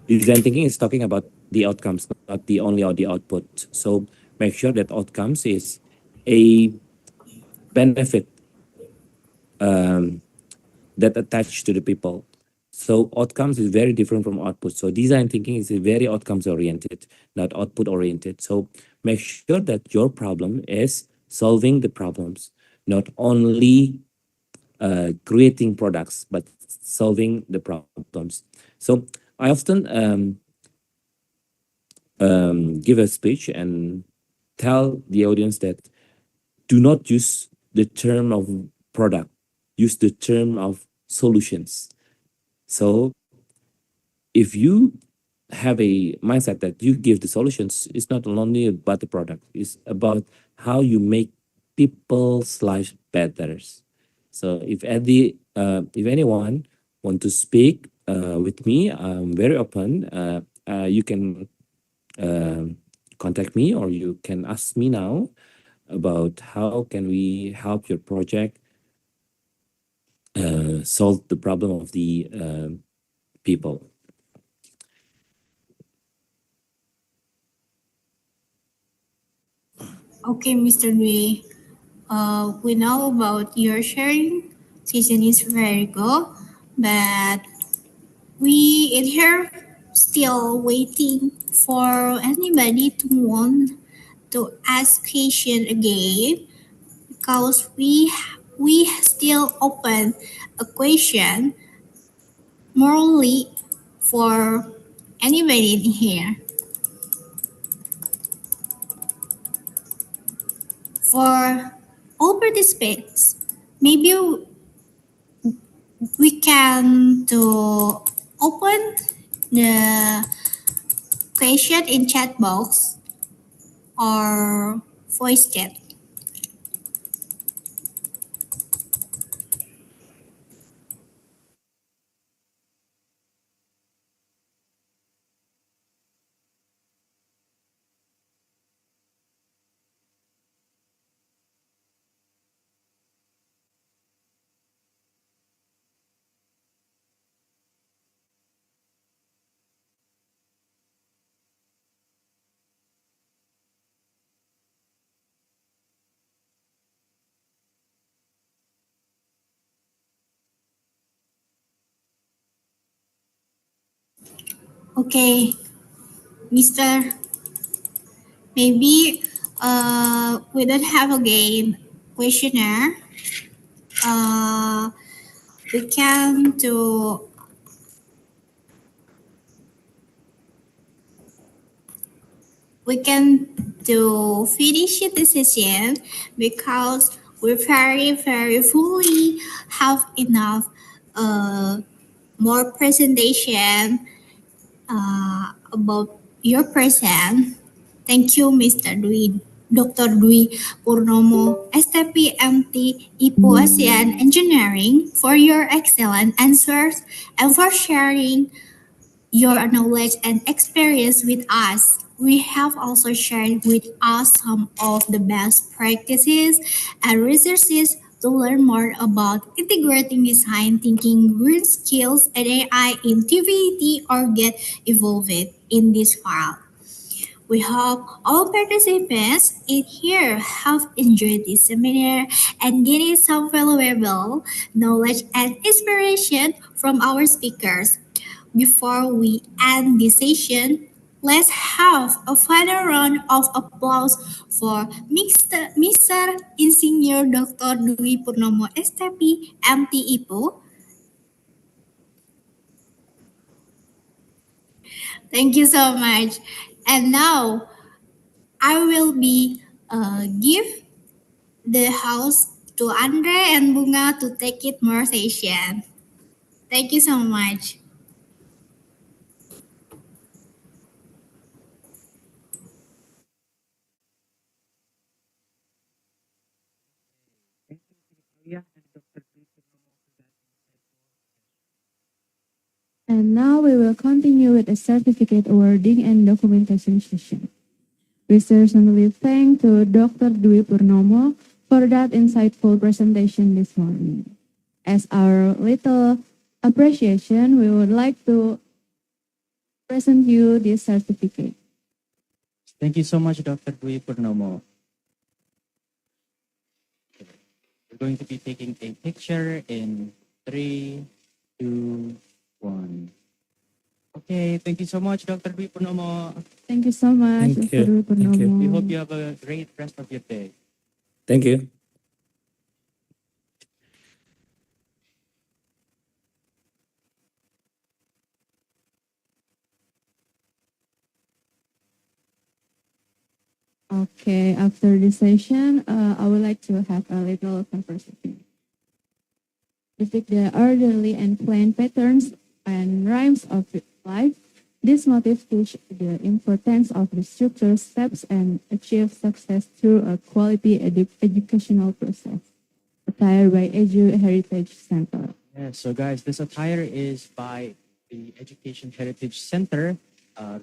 Design thinking is talking about the outcomes, not the only or the output. So make sure that outcomes is a benefit that attach to the people. So outcomes is very different from output. So design thinking is very outcomes oriented, not output oriented. So make sure that your problem is solving the problems, not only creating products, but solving the problems. So I often give a speech and tell the audience that do not use the term of product, use the term of solutions. So if you have a mindset that you give the solutions, it's not only about the product, it's about how you make people's lives better. So if anyone want to speak with me, I'm very open. You can contact me, or you can ask me now about how can we help your project solve the problem of the people. Okay, Mr. Dwi. We know about your sharing session is very good, but we in here still waiting for anybody to want to ask question again because we still open a question morally for anybody in here. For all participants, maybe we can to open the question in chat box or voice chat. Okay, Mr. Maybe we don't have again questionnaire. Uh, we can to we can to finish the session because we very fully have enough more presentation about your person. Thank you, Mr. Dwi, Dr. Dwi Purnomo, STPMT IPO ASEAN Engineering, for your excellent answers and for sharing your knowledge and experience with us. We have also shared with us some of the best practices and resources to learn more about integrating design thinking, green skills, and AI in TVT or get involved in this file. We hope all participants in here have enjoyed this seminar and getting some valuable knowledge and inspiration from our speakers. Before we end this session, let's have a final round of applause for Mr. Insinyur Dr. Dwi Purnomo STP MT IPO. Thank you so much. And now I will be give the house to Andre and Bunga to take it more session. Thank you so much. And now we will continue with the certificate awarding and documentation session. We sincerely thank to Dr. Dwi Purnomo for that insightful presentation this morning. As our little appreciation, we would like to present you this certificate. Thank you so much, Dr. Dwi Purnomo. We're going to be taking a picture in 3, 2, 1. Okay, thank you so much, Dr. Dwi Purnomo. Thank you so much, Thank Dr. Dwi you. Thank you. Purnomo. We hope you have a great rest of your day. Thank you. Okay, after this session, I would like to have a little conversation. Depict the orderly and planned patterns and rhymes of life. This motif teach the importance of the structured steps and achieve success through a quality educational process. Attire by Edu Heritage Center. Yeah, so guys, this attire is by the Education Heritage Center.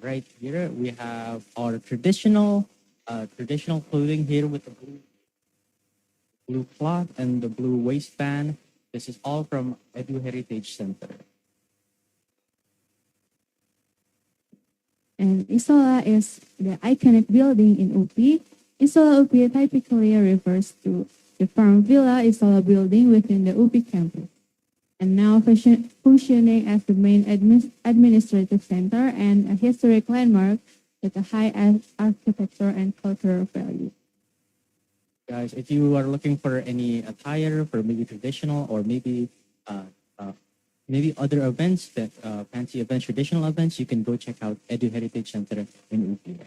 Right here, we have our traditional clothing here with the blue cloth and the blue waistband. This is all from Edu Heritage Center. And Isola is the iconic building in UP. Isola UPI typically refers to the farm villa Isola building within the UPI campus, and now functioning as the main administrative center and a historic landmark with a high architecture and cultural value. Guys, if you are looking for any attire for maybe traditional or uh, uh, maybe other events that fancy events, traditional events, you can go check out Edu Heritage Center in UP.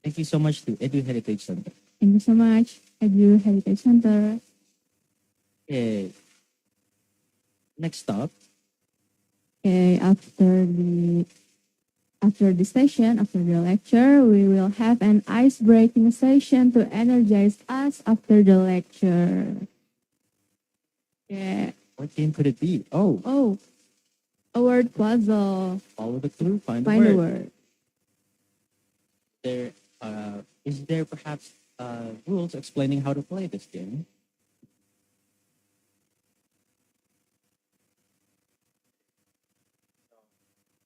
Thank you so much to Edu Heritage Center. Thank you so much, Edu Heritage Center. Okay. Next up, Okay, after the session, after the lecture, we will have an ice-breaking session to energize us after the lecture. Yeah. what game could it be? Oh, Oh, a word puzzle. follow the clue, find Find the a word. word. Is there perhaps rules explaining how to play this game?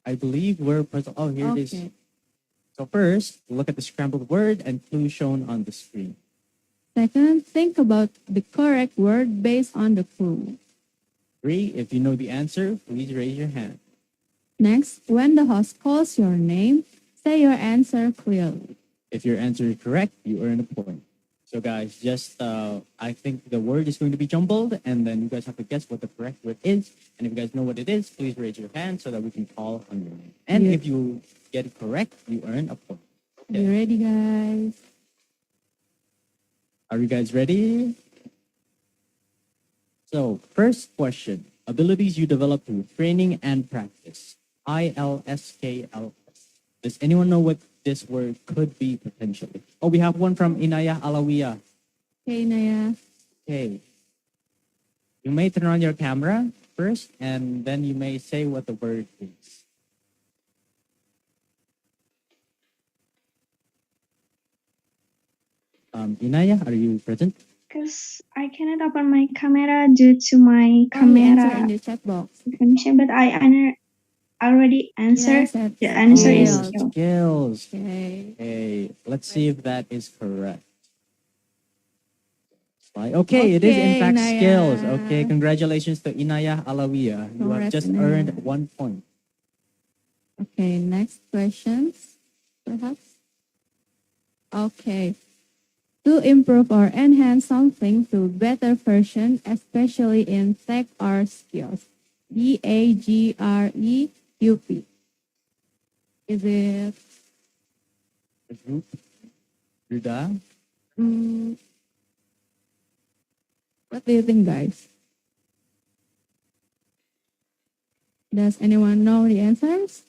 I believe we're present. Oh, here it is. Okay. So first, look at the scrambled word and clue shown on the screen. Second, think about the correct word based on the clue. 3, if you know the answer, please raise your hand. Next, when the host calls your name, say your answer clearly. If your answer is correct, you earn a point. So guys, just I think the word is going to be jumbled, and then you guys have to guess what the correct word is. And if you guys know what it is, please raise your hand so that we can call on your name. And Yeah. if you get it correct, you earn a point. Are you ready, guys? Are you guys ready? So, first question. Abilities you develop through training and practice. ILSKLS. Does anyone know what this word could be potentially? Oh, we have one from Inaya Alawiya. Okay, Naya. Okay. You may turn on your camera first, and then you may say what the word is. Inaya, are you present? Because I cannot open my camera due to my Oh, you answer camera in the chat box. information, but already answered. Yes, The that's answer is skills. skill. Skills. Okay. Okay, let's see if that is correct. Okay, it is in Okay, fact Inaya. skills. Okay, congratulations to Inaya Alawiya. You have Congrats, just Inaya. earned 1 point. Okay, next questions, perhaps? Okay. To improve or enhance something to better version, especially in tech or skills. DAGREUP. Is it The group, Ruda. mm, what do you think, guys? Does anyone know the answers?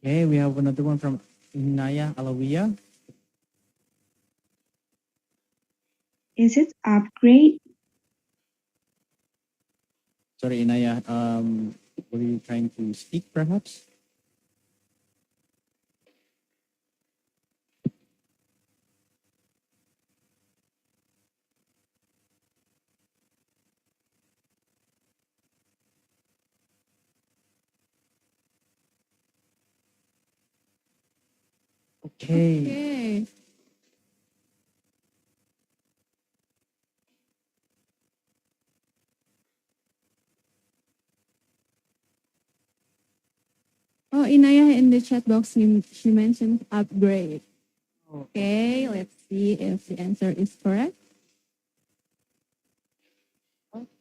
Okay, we have another one from Inaya Alawiya. Is it upgrade? Sorry, Inaya. Were you trying to speak perhaps? Okay. Okay. Oh, Inaya in the chat box, she mentioned upgrade. Okay, let's see if the answer is correct.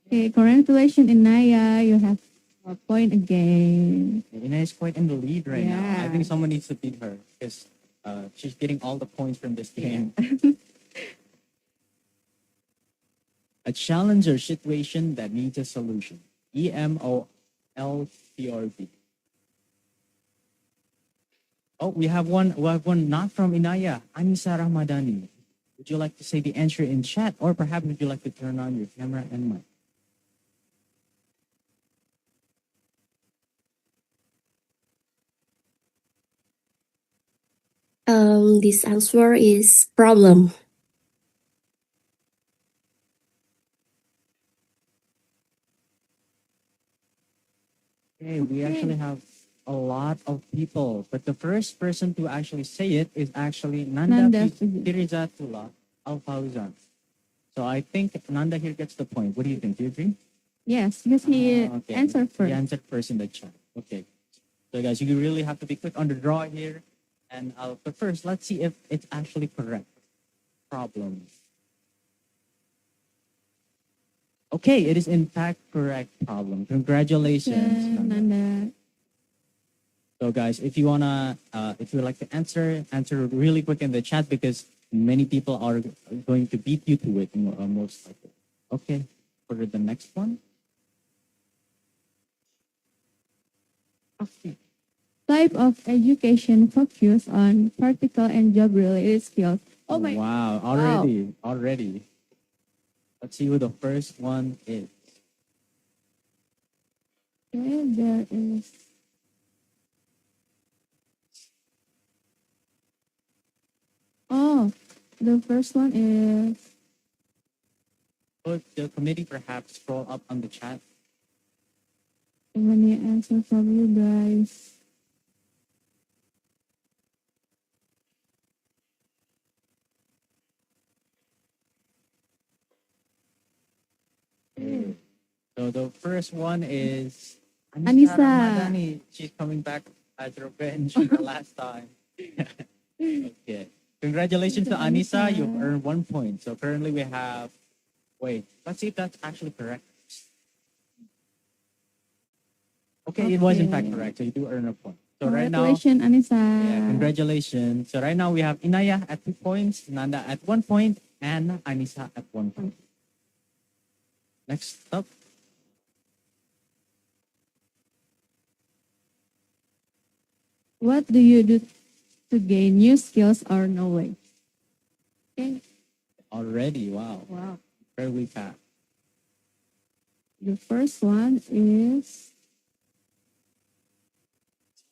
Okay, congratulations, Inaya. You have a point again. Inaya is quite in the lead right now. I Yeah. think someone needs to beat her because she's getting all the points from this game. A challenge or situation that needs a solution. EMOLTRB. Oh, we have one not from Inaya. Anisa Ramadani. Would you like to say the answer in chat, or perhaps would you like to turn on your camera and mic? This answer is problem. Okay, we actually have a lot of people, but the first person to actually say it is actually Nanda Nanda Firizatullah Al-Fawzan. So I think Nanda here gets the point. What do you think? Do you agree? Yes, because he Okay. answered He first. answered first in the chat. Okay. So guys, you really have to be quick on the draw here. And but first, let's see if it's actually correct. Problem. Okay, it is in fact correct problem. Congratulations. Yeah, Nanda. So guys, if you wanna, if you would like to answer really quick in the chat because many people are going to beat you to it most likely. Okay, for the next one. Okay. Type of education focus on practical and job related skills. Oh my. Wow! Already. Let's see who the first one is. Okay, there is. Oh, the first one is. Could the committee perhaps scroll up on the chat? How many answers from you guys? So the first one is Anissa. Ramadhani. She's coming back as revenge for the last time. Okay. Congratulations to Anissa. Anissa. You've earned 1 point. So currently we have. Wait, let's see if that's actually correct. Okay, it was in fact Okay. correct. So you do earn a point. So right now, Congratulations, Anissa. yeah, congratulations. So right now we have Inaya at 2 points, Nanda at 1 point, and Anissa at 1 point. Next up. What do you do to gain new skills or knowledge? Okay. Already, wow. Wow. Very fast. The first one is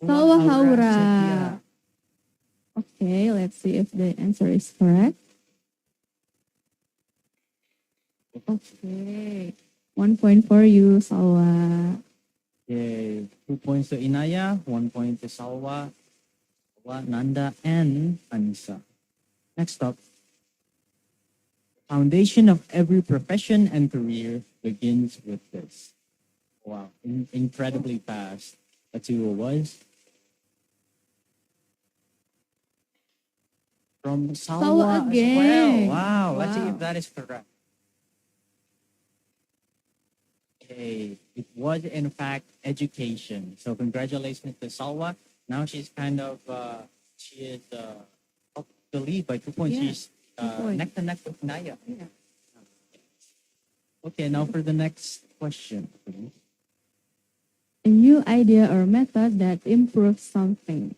Salwa Haura. Okay, let's see if the answer is correct. Okay. 1 point for you, Salwa. Yay. 2 points to Inaya, 1 point to Salwa, Nanda, and Anissa. Next up. Foundation of every profession and career begins with this. Wow. Incredibly fast. Let's see who it was. From Salwa Salwa as well. again. Wow. Let's see Wow. if that is correct. Okay. It was in fact education. So congratulations to Salwa. Now she's kind of she is up the lead by 2 points. Yeah, She's 2 points. neck to neck with Naya. Yeah. Okay, now for the next question. A new idea or method that improves something.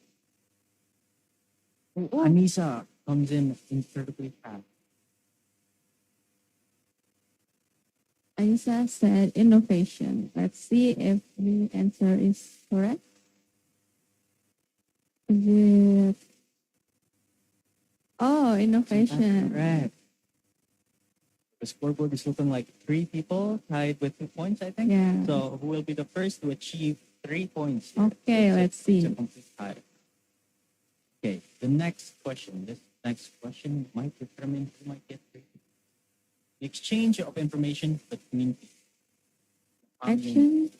Anissa comes in incredibly fast. Anissa said innovation. Let's see if the answer is correct. Is it? Oh, innovation. Correct. The scoreboard is looking like 3 people tied with 2 points, I think. Yeah. So who will be the first to achieve 3 points? here? Okay, let's It's see. a complete tie. Okay, the next question. This next question might determine who might get 3. The exchange of information between people. Action.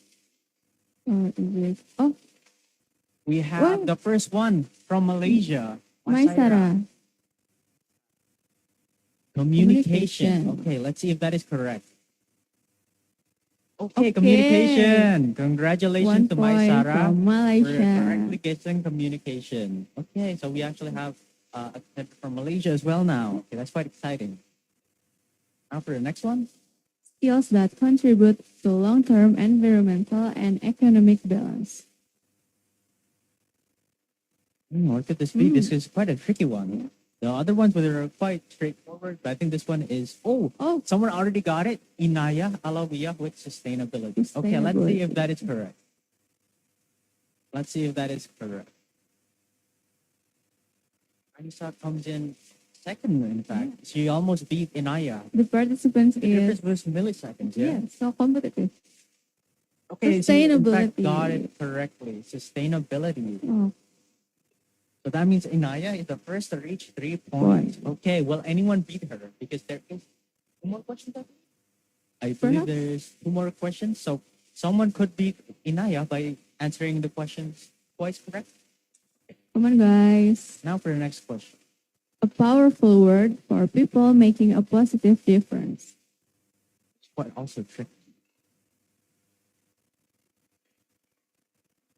Or is it? Oh, We have What? the first one from Malaysia. Maisara. Communication. Communication. Okay, let's see if that is correct. Okay, Okay. communication. 1 Congratulations to point Maisara from for Malaysia. correctly guessing communication. Okay, so we actually have a contestant from Malaysia as well now. Okay, that's quite exciting. Now for the next one. Skills that contribute to long-term environmental and economic balance. What could this be? This is quite a tricky one. The other ones were quite straightforward, but I think this one is, Oh, someone already got it. Inaya Alawiyah with sustainability. Okay, let's see if that is correct. Let's see if that is correct. Anissa comes in second, in fact. She almost beat Inaya. the participants The is difference was milliseconds, yeah? so competitive. Okay, so you in fact Sustainability. got it correctly. Sustainability. Oh, So that means Inaya is the first to reach 3 points. Okay, will anyone beat her? Because there is two more questions. I believe Perhaps. there's two more questions. So someone could beat Inaya by answering the questions twice correct. come on, guys. Now for the next question. A powerful word for people making a positive difference. It's quite also tricky.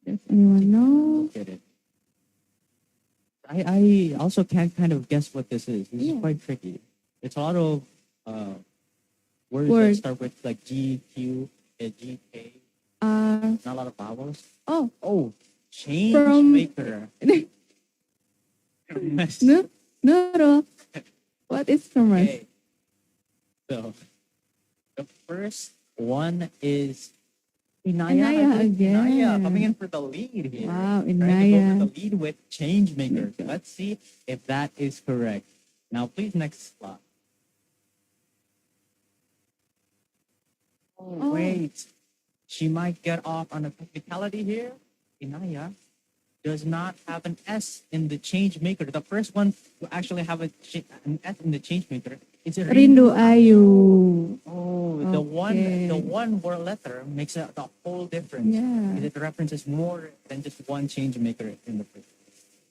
Does anyone know? Get it. I also can't kind of guess what this is. This is Yeah. quite tricky. It's a lot of words that Word. start with like G, Q, G, K. Uh, Not a lot of vowels. oh, Oh, change From- maker. no, no. What is commerce? Okay. So the first one is Inaya. Inaya I think again. Inaya coming in for the lead here. Wow, Trying to go Inaya. for the lead with change maker. Let's see if that is correct. Now, please, next slide. Oh. Wait. She might get off on a technicality here. Inaya does not have an S in the change maker. The first one to actually have an S in the change maker is Rindu Ayu. Oh, Okay. the one word letter makes the whole difference. Yeah. It references more than just one change maker in the first.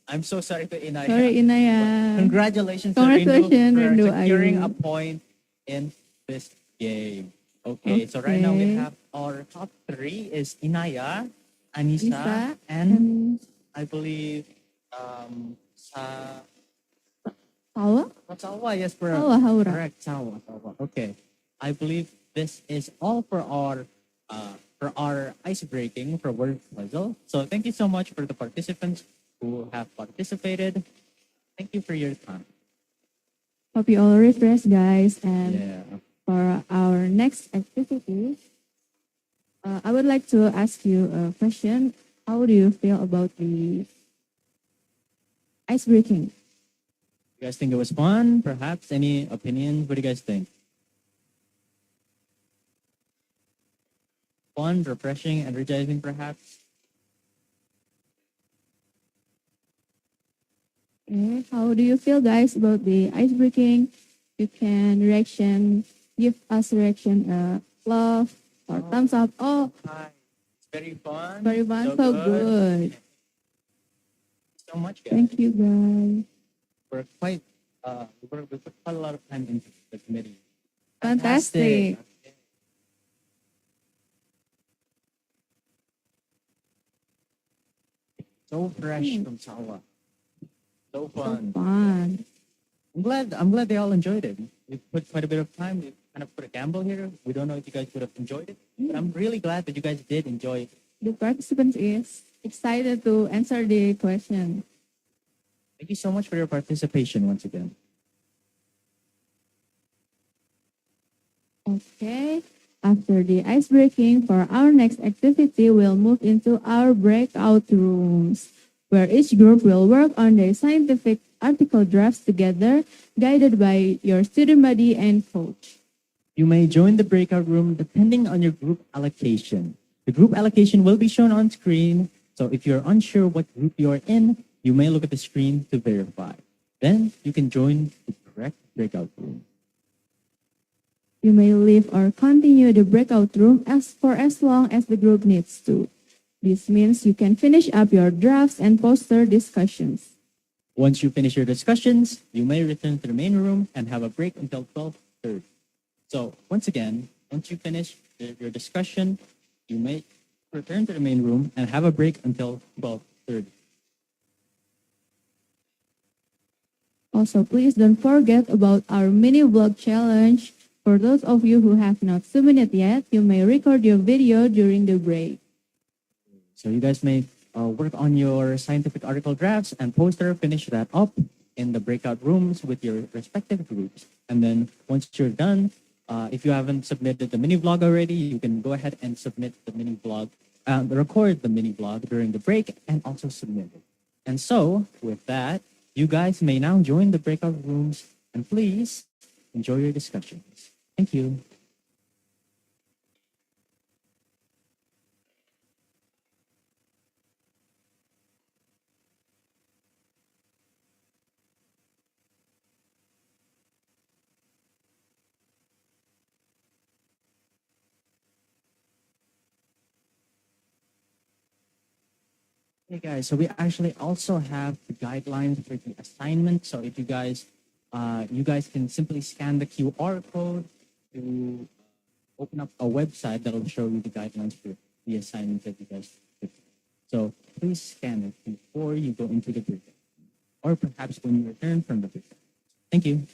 I'm so sorry to Inaya. Sorry, Inaya. Congratulations, Congratulations, to Rindu, Rindu for securing Ayu. a point in this game. Okay, so right now we Okay. have our top three is Inaya, Anissa, Isa and and I believe Sawa? Sawa. Yes, for Sawa, Haura. correct. Sawa. Okay, I believe this is all for our ice breaking for word puzzle. So thank you so much for the participants who have participated. Thank you for your time. Hope you all refresh, guys. And Yeah. for our next activity, I would like to ask you a question. How do you feel about the ice breaking? You guys think it was fun? Perhaps any opinions? What do you guys think? Fun, refreshing, energizing, perhaps? Okay. How do you feel, guys, about the ice breaking? You can give us reaction, love or thumbs up. Oh, Hi. It's very fun. very fun, so good. So much, guys. Thank you, guys. We're quite, we put quite a lot of time into the committee. Fantastic. So fresh from Sawa. So So fun. fun. I'm glad they all enjoyed it. We put quite a bit of time. We kind of put a gamble here. We don't know if you guys would have enjoyed it, but I'm really glad that you guys did enjoy it. The participants is excited to answer the question. Thank you so much for your participation once again. Okay. After the ice breaking, for our next activity, we'll move into our breakout rooms, where each group will work on their scientific article drafts together, guided by your student buddy and coach. You may join the breakout room depending on your group allocation. The group allocation will be shown on screen, so if you're unsure what group you're in, you may look at the screen to verify. Then you can join the correct breakout room. You may leave or continue the breakout room for as long as the group needs to. This means you can finish up your drafts and poster discussions. Once you finish your discussions, you may return to the main room and have a break until 12:30. So once again, once you finish your discussion, you may return to the main room and have a break until 12:30. Also, please don't forget about our mini vlog challenge. For those of you who have not submitted yet, you may record your video during the break. So you guys may work on your scientific article drafts and poster, finish that up in the breakout rooms with your respective groups. And then once you're done, if you haven't submitted the mini vlog already, you can go ahead and submit the mini vlog, record the mini vlog during the break and also submit it. And so with that, you guys may now join the breakout rooms and please enjoy your discussions. Thank you. Okay, guys. So we actually also have the guidelines for the assignment. So if you guys can simply scan the QR code to open up a website that'll show you the guidelines for the assignment that you guys did. So please scan it before you go into the briefing, or perhaps when you return from the briefing. Thank you.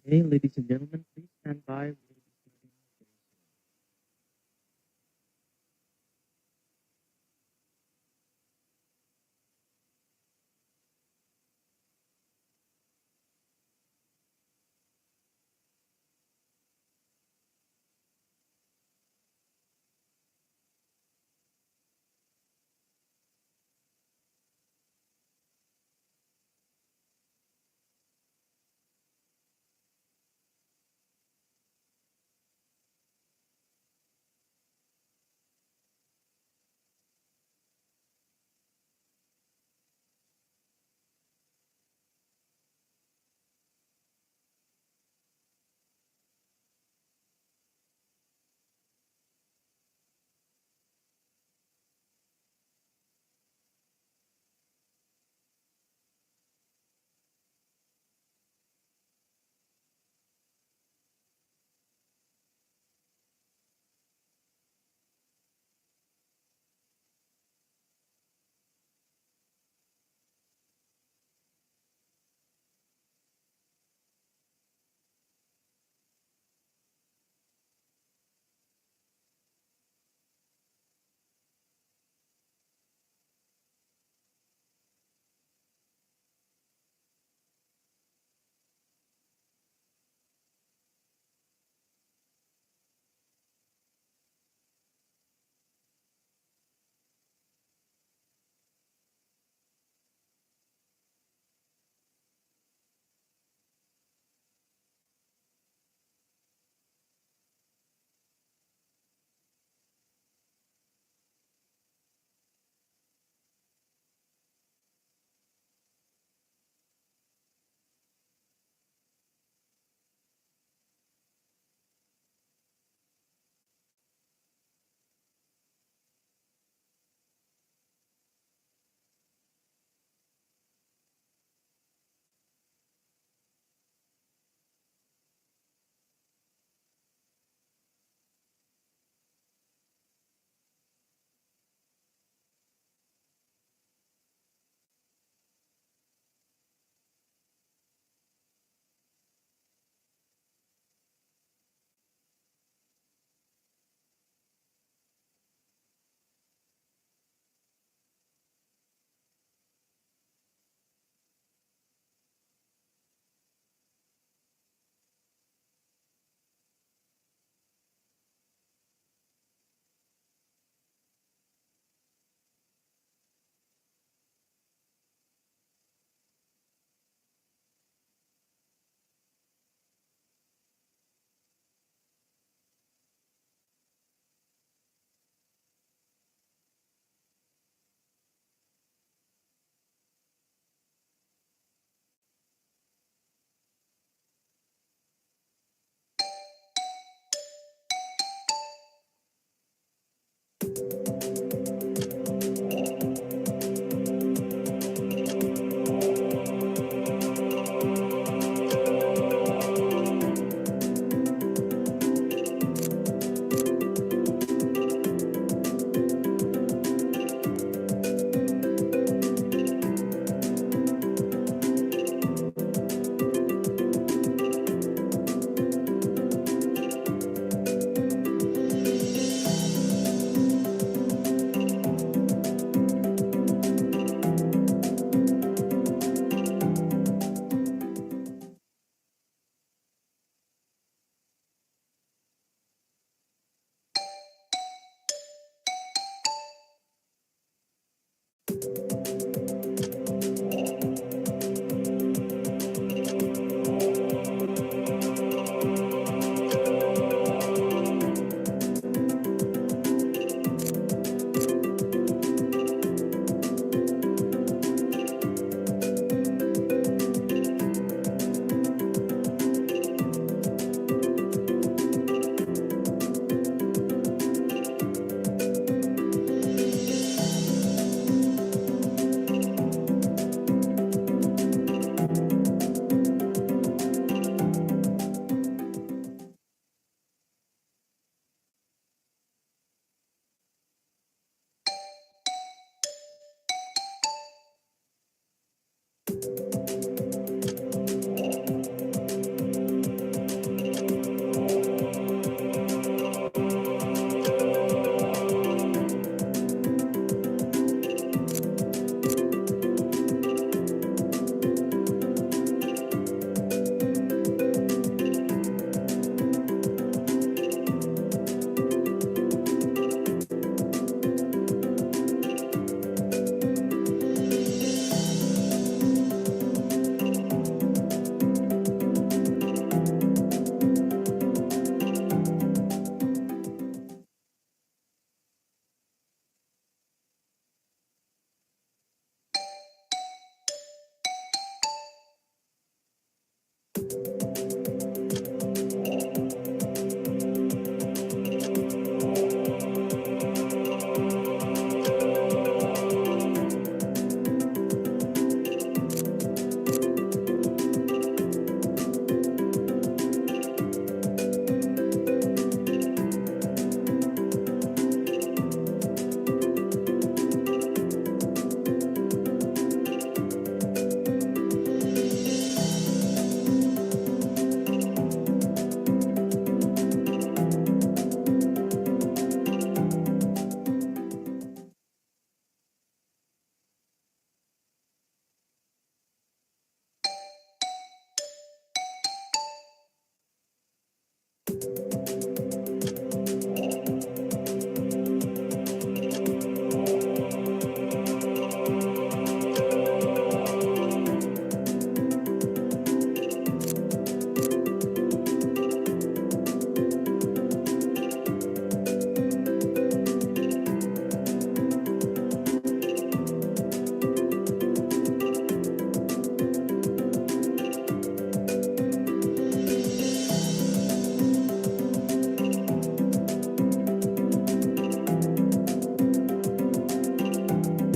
Okay, ladies and gentlemen, please stand by. We'll be starting very soon.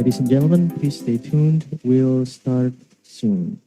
Ladies and gentlemen, please stay tuned. We'll start soon.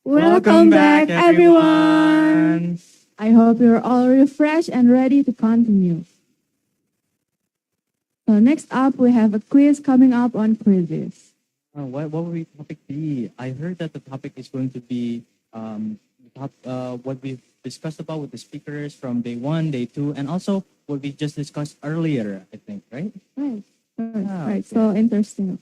Welcome back, everyone. I hope you're all refreshed and ready to continue. So next up, we have a quiz coming up on quizzes. What will the topic be? I heard that the topic is going to be what we've discussed about with the speakers from day 1, day 2, and also what we just discussed earlier, I think, right? Right. Ah, Right. okay. So interesting.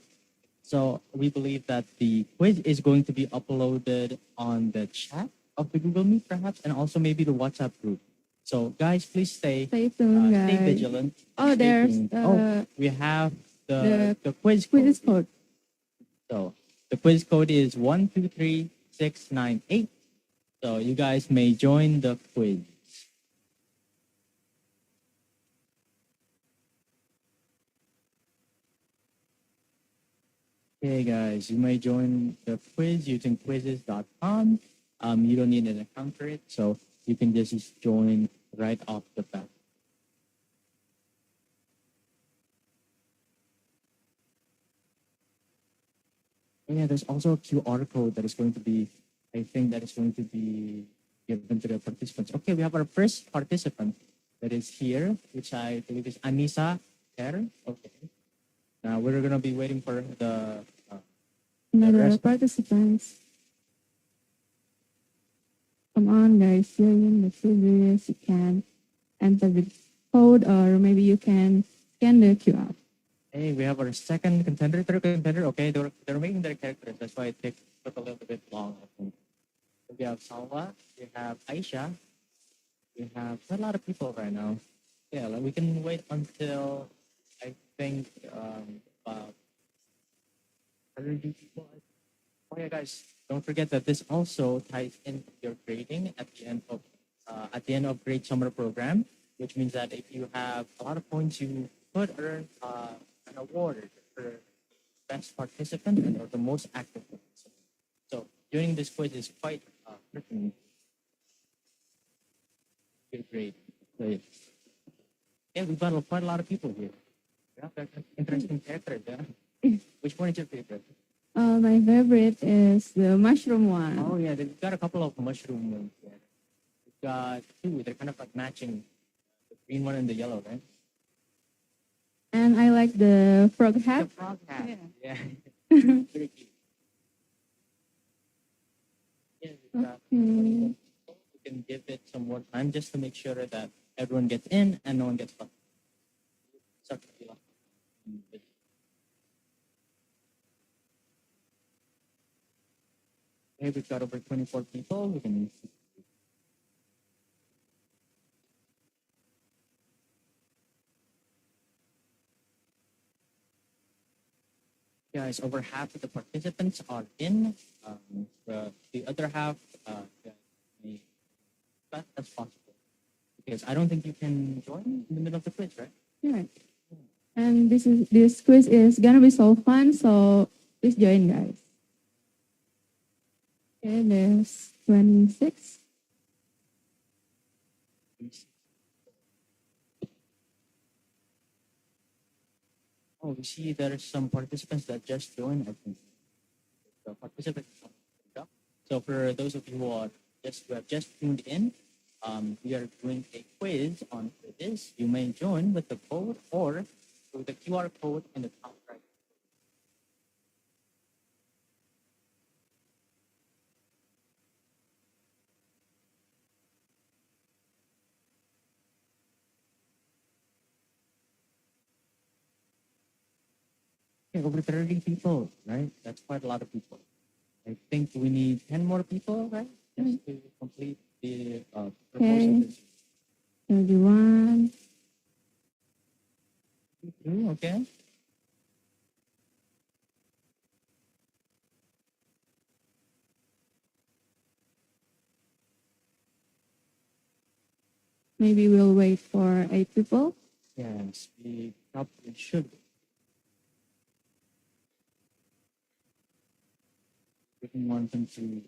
So we believe that the quiz is going to be uploaded on the chat of the Google Meet, perhaps, and also maybe the WhatsApp group. So guys, please stay Stay tuned, guys. stay vigilant. Oh, Stay there's tuned. We have the quiz quiz code. code. So the quiz code is 123698. So you guys may join the quiz. Okay, guys, you may join the quiz using quizzes.com. You don't need an account for it, so you can just join right off the bat. Yeah, there's also a QR code that is going to be, I think that is going to be given to the participants. Okay, we have our first participant that is here, which I believe is Anissa Ter. Okay. Now we're going to be waiting for the Another rest- participants. Come on, guys. You're in the quizzes. You can enter the code, or maybe you can scan the QR. Hey, we have our second contender, third contender. Okay, they're making their characters. That's why it took a little bit long, I think. So we have Salwa, we have Aisha, we have a lot of people right now. Yeah, like we can wait until I think about 30 people. Oh yeah, guys, don't forget that this also ties into your grading at the end of grade summer program, which means that if you have a lot of points, you could earn an award for best participant or the most active participant. So joining this quiz is quite pertinent. Good grade. So, yeah, we've got quite a lot of people here. We have interesting characters. Yeah? Which one is your favorite? My favorite is the mushroom one. Oh yeah, we've got a couple of mushroom ones. Yeah. We've got two. They're kind of like matching the green one and the yellow, right? And I like the frog The hat. frog hat. Yeah. Yeah. Very cute. Yeah, we've got, Okay. we can give it some more time just to make sure that everyone gets in and no one gets left. Such a lot. Okay, we've got over 24 people. We can. Guys, over half of the participants are in. The other half, yeah, as fast as possible. You Because I don't think you can join in the middle of the quiz, right? Yeah. And this quiz is gonna be so fun, so please join, guys. Okay, there's 26. Oh, we see there's some participants that just joined, I think. So participants. So for those of you who have just tuned in, we are doing a quiz on this. You may join with the code or with the QR code in the top right. Okay, over 30 people, right? That's quite a lot of people. I think we need 10 more people, right? Just to complete the proposal. 31. Okay. Maybe we'll wait for 8 people. Yes, we probably should. We don't want them to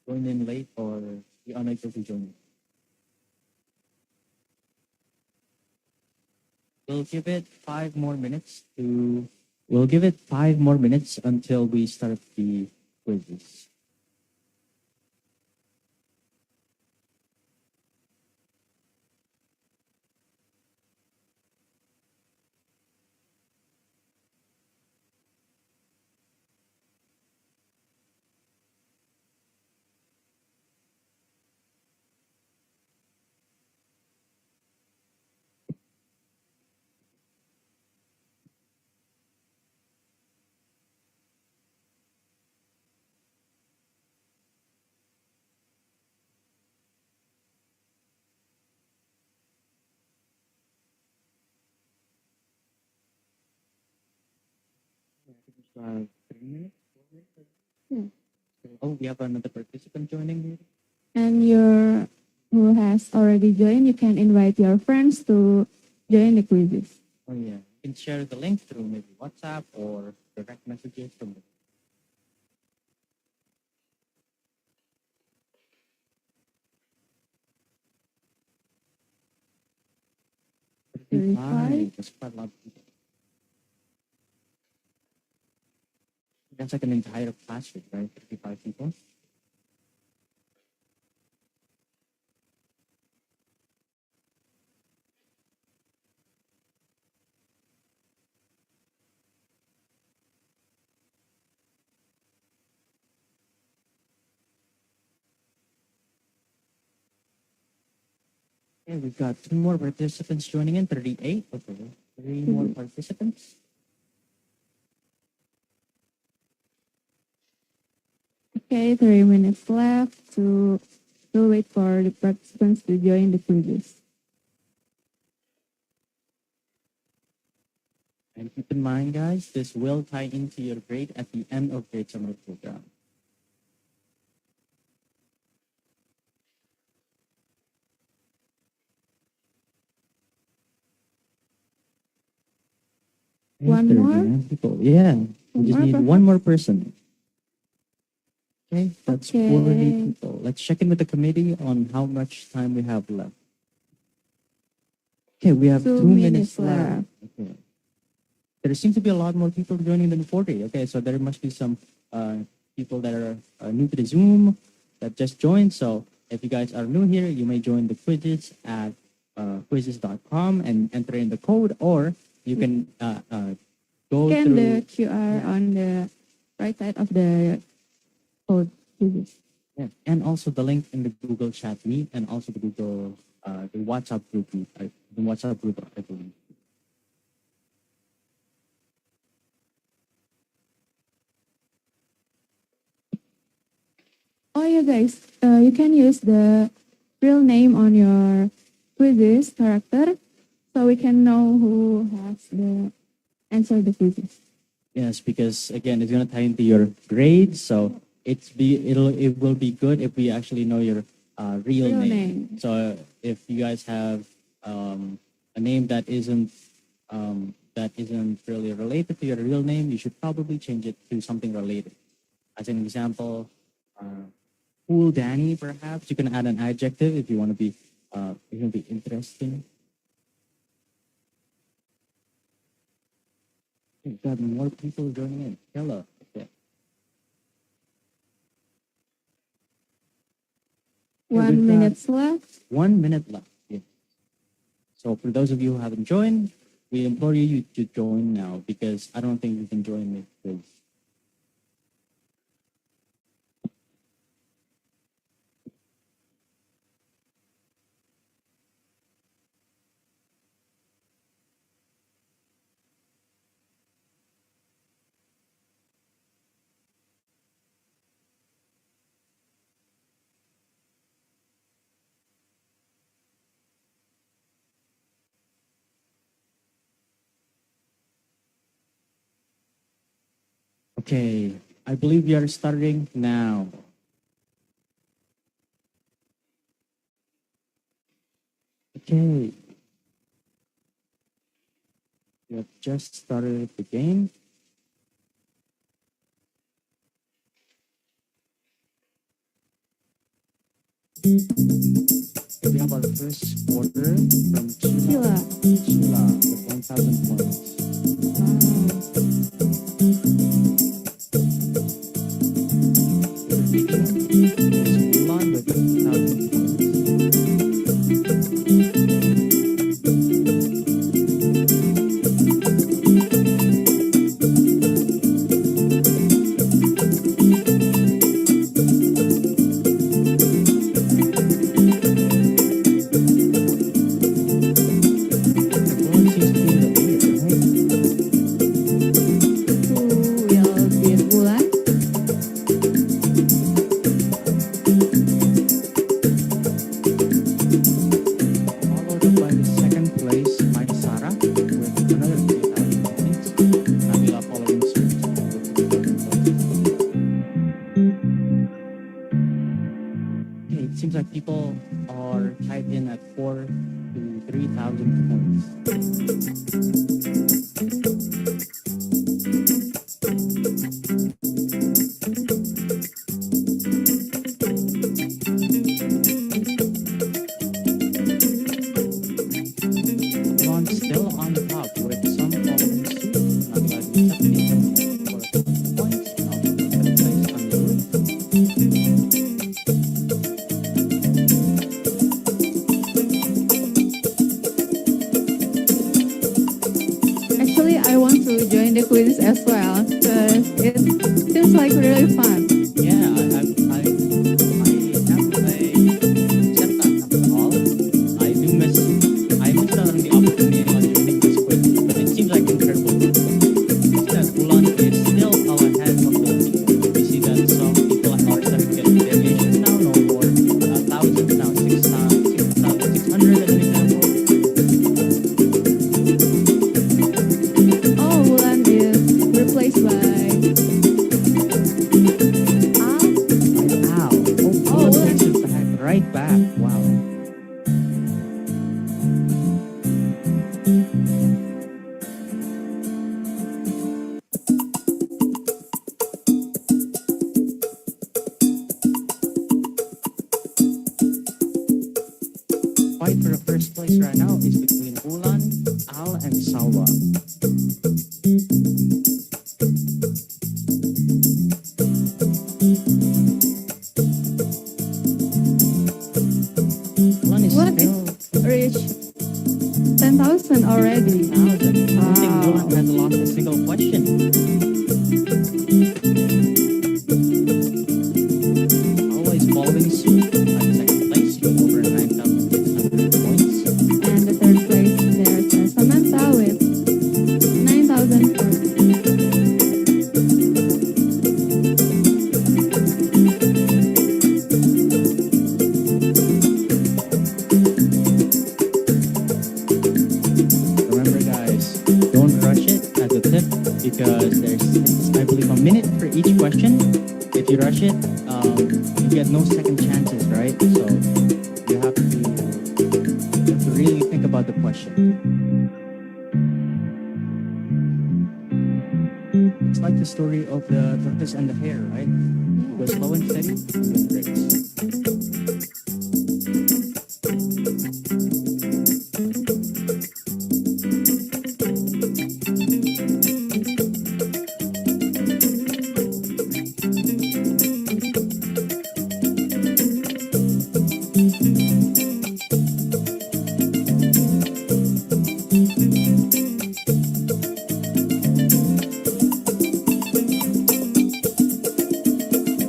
join in late or be unable to join. We'll give it 5 more minutes until we start the quizzes. Uh, 3 minutes? 4 minutes? Yeah. Oh, we have another participant joining here. And who has already joined, you can invite your friends to join the quizzes. Oh yeah, you can share the link through maybe WhatsApp or direct messages from the 35. That's quite a lot of people. That's like an entire classroom, right? 35 people. Okay, we've got 2 more participants joining in, 38. Okay, 3 more participants. Okay, 3 minutes left to wait for the participants to join the quizzes. And keep in mind, guys, this will tie into your grade at the end of grade summer program. One more? People. Yeah, we just need one more person. Okay, that's Okay. 40 people. Let's check in with the committee on how much time we have left. Okay, we have 2 2 minutes minutes left. Okay. There seems to be a lot more people joining than 40. Okay, so there must be some people that are new to the Zoom that just joined. So if you guys are new here, you may join the quizzes at quizzes.com and enter in the code, or you can go Scan through the QR on the right side of the code quizzes. yeah, and also the link in the Google Chat Meet and also the the WhatsApp group, I believe. Oh, yeah, guys, you can use the real name on your quizzes character so we can know who has the answer the quizzes. Yes, because again, it's gonna tie into your grades, so it will be good if we actually know your real Real name. name. So if you guys have a name that isn't really related to your real name, you should probably change it to something related. As an example, cool Danny, perhaps you can add an adjective if you want to be interesting. We've got more people joining in. Hello. Okay. 1 minute left. 1 minute left. Yeah. So for those of you who haven't joined, we implore you to join now because I don't think you can join me. Because okay, I believe we are starting now. Okay. We have just started the game. We have our first order from Sheila. Sheila with 1,000 points. Ulan with 1,000 points. Everyone seems to be in the lead, right? Who will beat Bulan? Followed up by the second place, Mike Sara with another 3,000 points. Nabila following suit with 3,000 points. Okay, it seems like people are tied in at 4 to 3,000 points. Ulan still on top with some following suit. Nabila with 17 points. Now third place on the roof. Actually, I want to join the quiz as well because it seems like really fun. Yeah, I am a Senta after all. I missed out on the opportunity on joining this quiz, but it seems like incredible. That Ulan is still ahead of the team. We see that some people are starting to get variations now, no more thousands, now 6,600 as an example. Oh, Bulan is replaced by Ow. Oh, Oh, Ulan takes it back, right back. Wow. Fight for the first place right now is between Ulan, Al, and Salwa. Ulan is What? still reached 10,000 already. 1,000. I don't think Wow. Ulan has lost a single question. Always following suit at second place with over 9,600 points. And the third place, there's Samantha with 9,000 points. Remember, guys, don't rush it as a tip because it's, I believe, a minute for each question. If you rush it, you get no second chances, right? So you have to really think about the question. It's like the story of the tortoise and the hare, right? You go slow and steady, you win the race.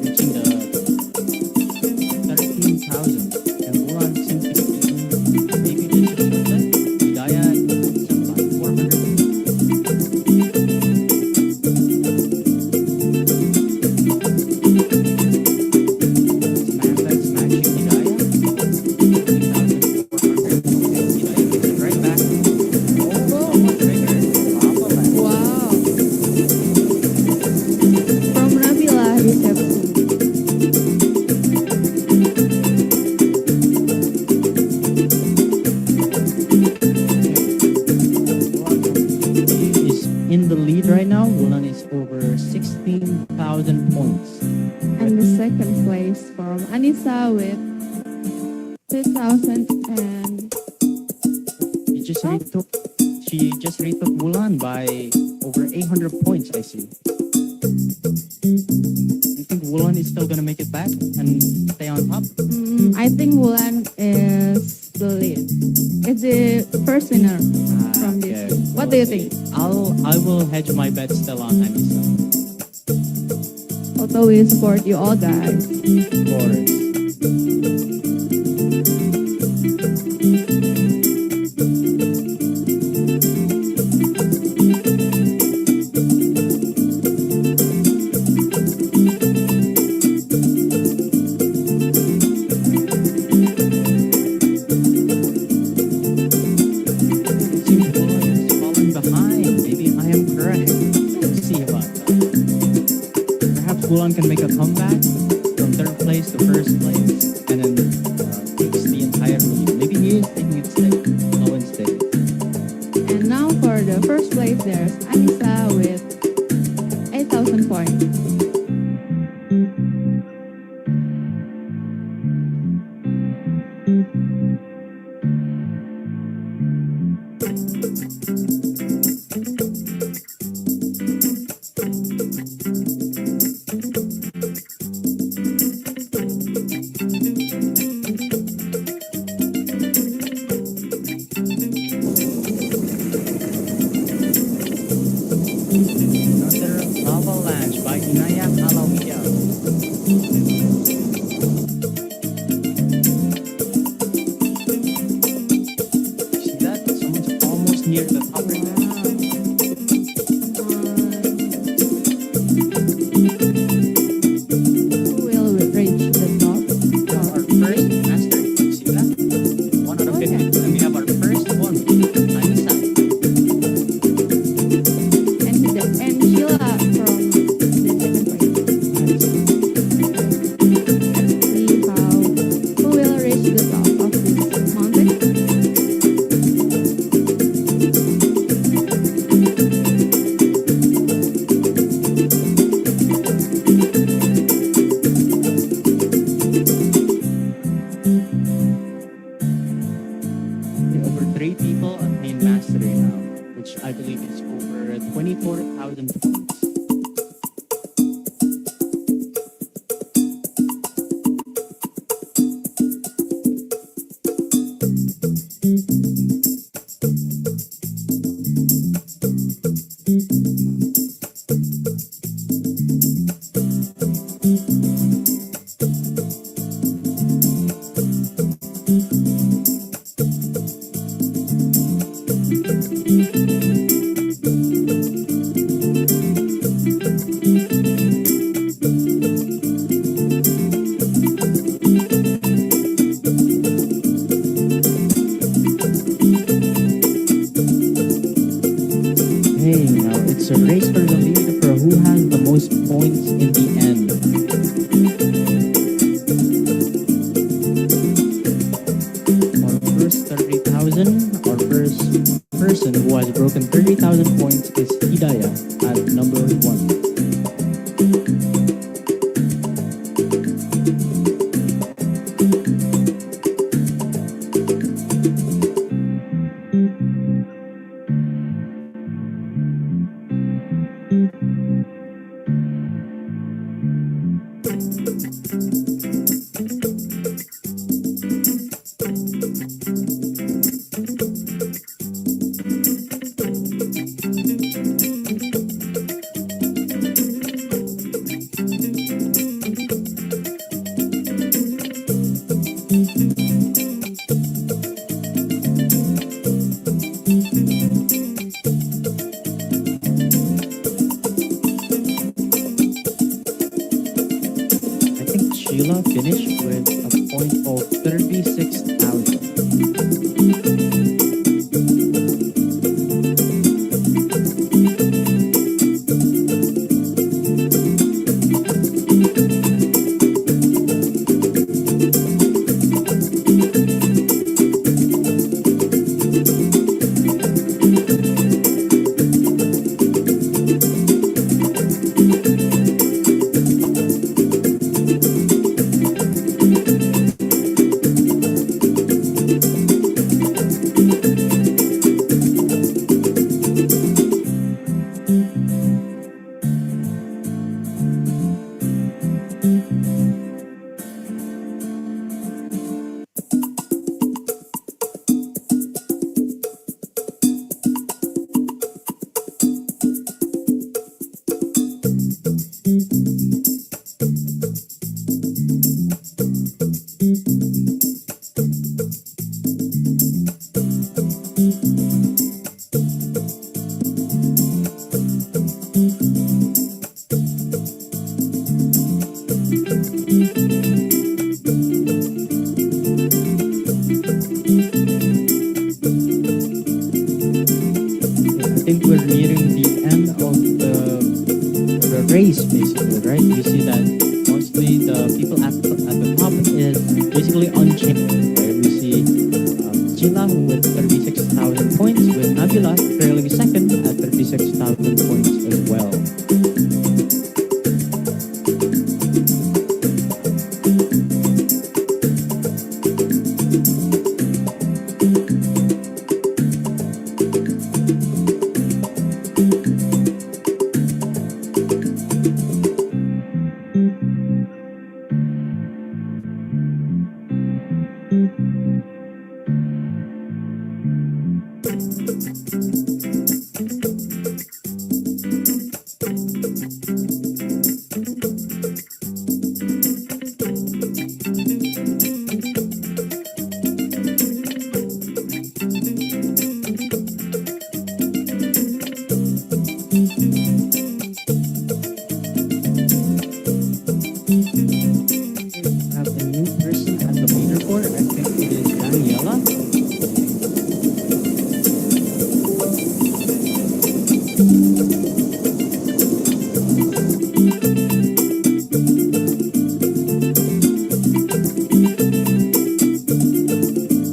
Reaching the 13,000. And Wuhan seems to be maybe this is the Hidayah some like 400. Samantha smashing Hidayah. 13,400. Hidayah gets it right back. Oh, one trigger. Lava Land. Wow. From Nabila Reception. Is in the lead right now. Wulan is over 16,000 points. And the second place from Anissa with 2,000 and She just retook Wulan by over 800 points, I see. You think Wulan is still gonna make it back and stay on top? I think Wulan is the lead. It's the first winner from this. Okay. What do you think? I will hedge my bet still on Anissa. Although we support you all guys. Of course. It seems Wulan is falling behind. Maybe I am correct. Let's see about that. Perhaps Wulan can make a comeback from third place to first place and then takes the entire lead. Maybe he is taking it slow and steady. And now for the first place, there's Anissa with 8,000 points. Another avalanche by Inaya Alawiyah. See that? Someone's almost near the top right there. Who will reach the top? Our first master. See that? 1 out of 50. And we have our first one. Anissa. And Sheila from the second place. Let's see who will reach the top of this mountain. Over 3 people obtained mastery now, which I believe is over 24,000 points. 30,000. Our first person who has broken 30,000 points is Hidayah at number 1. I think Sheila finished with a point of 36,000. I think we're nearing the end of the race, basically, right? We see that mostly the people at the top is basically unchanged, right? We see Sheila with 36,000 points, with Nabila trailing second at 36,000 points as well. Have a new person at the leaderboard. I think it is Daniela.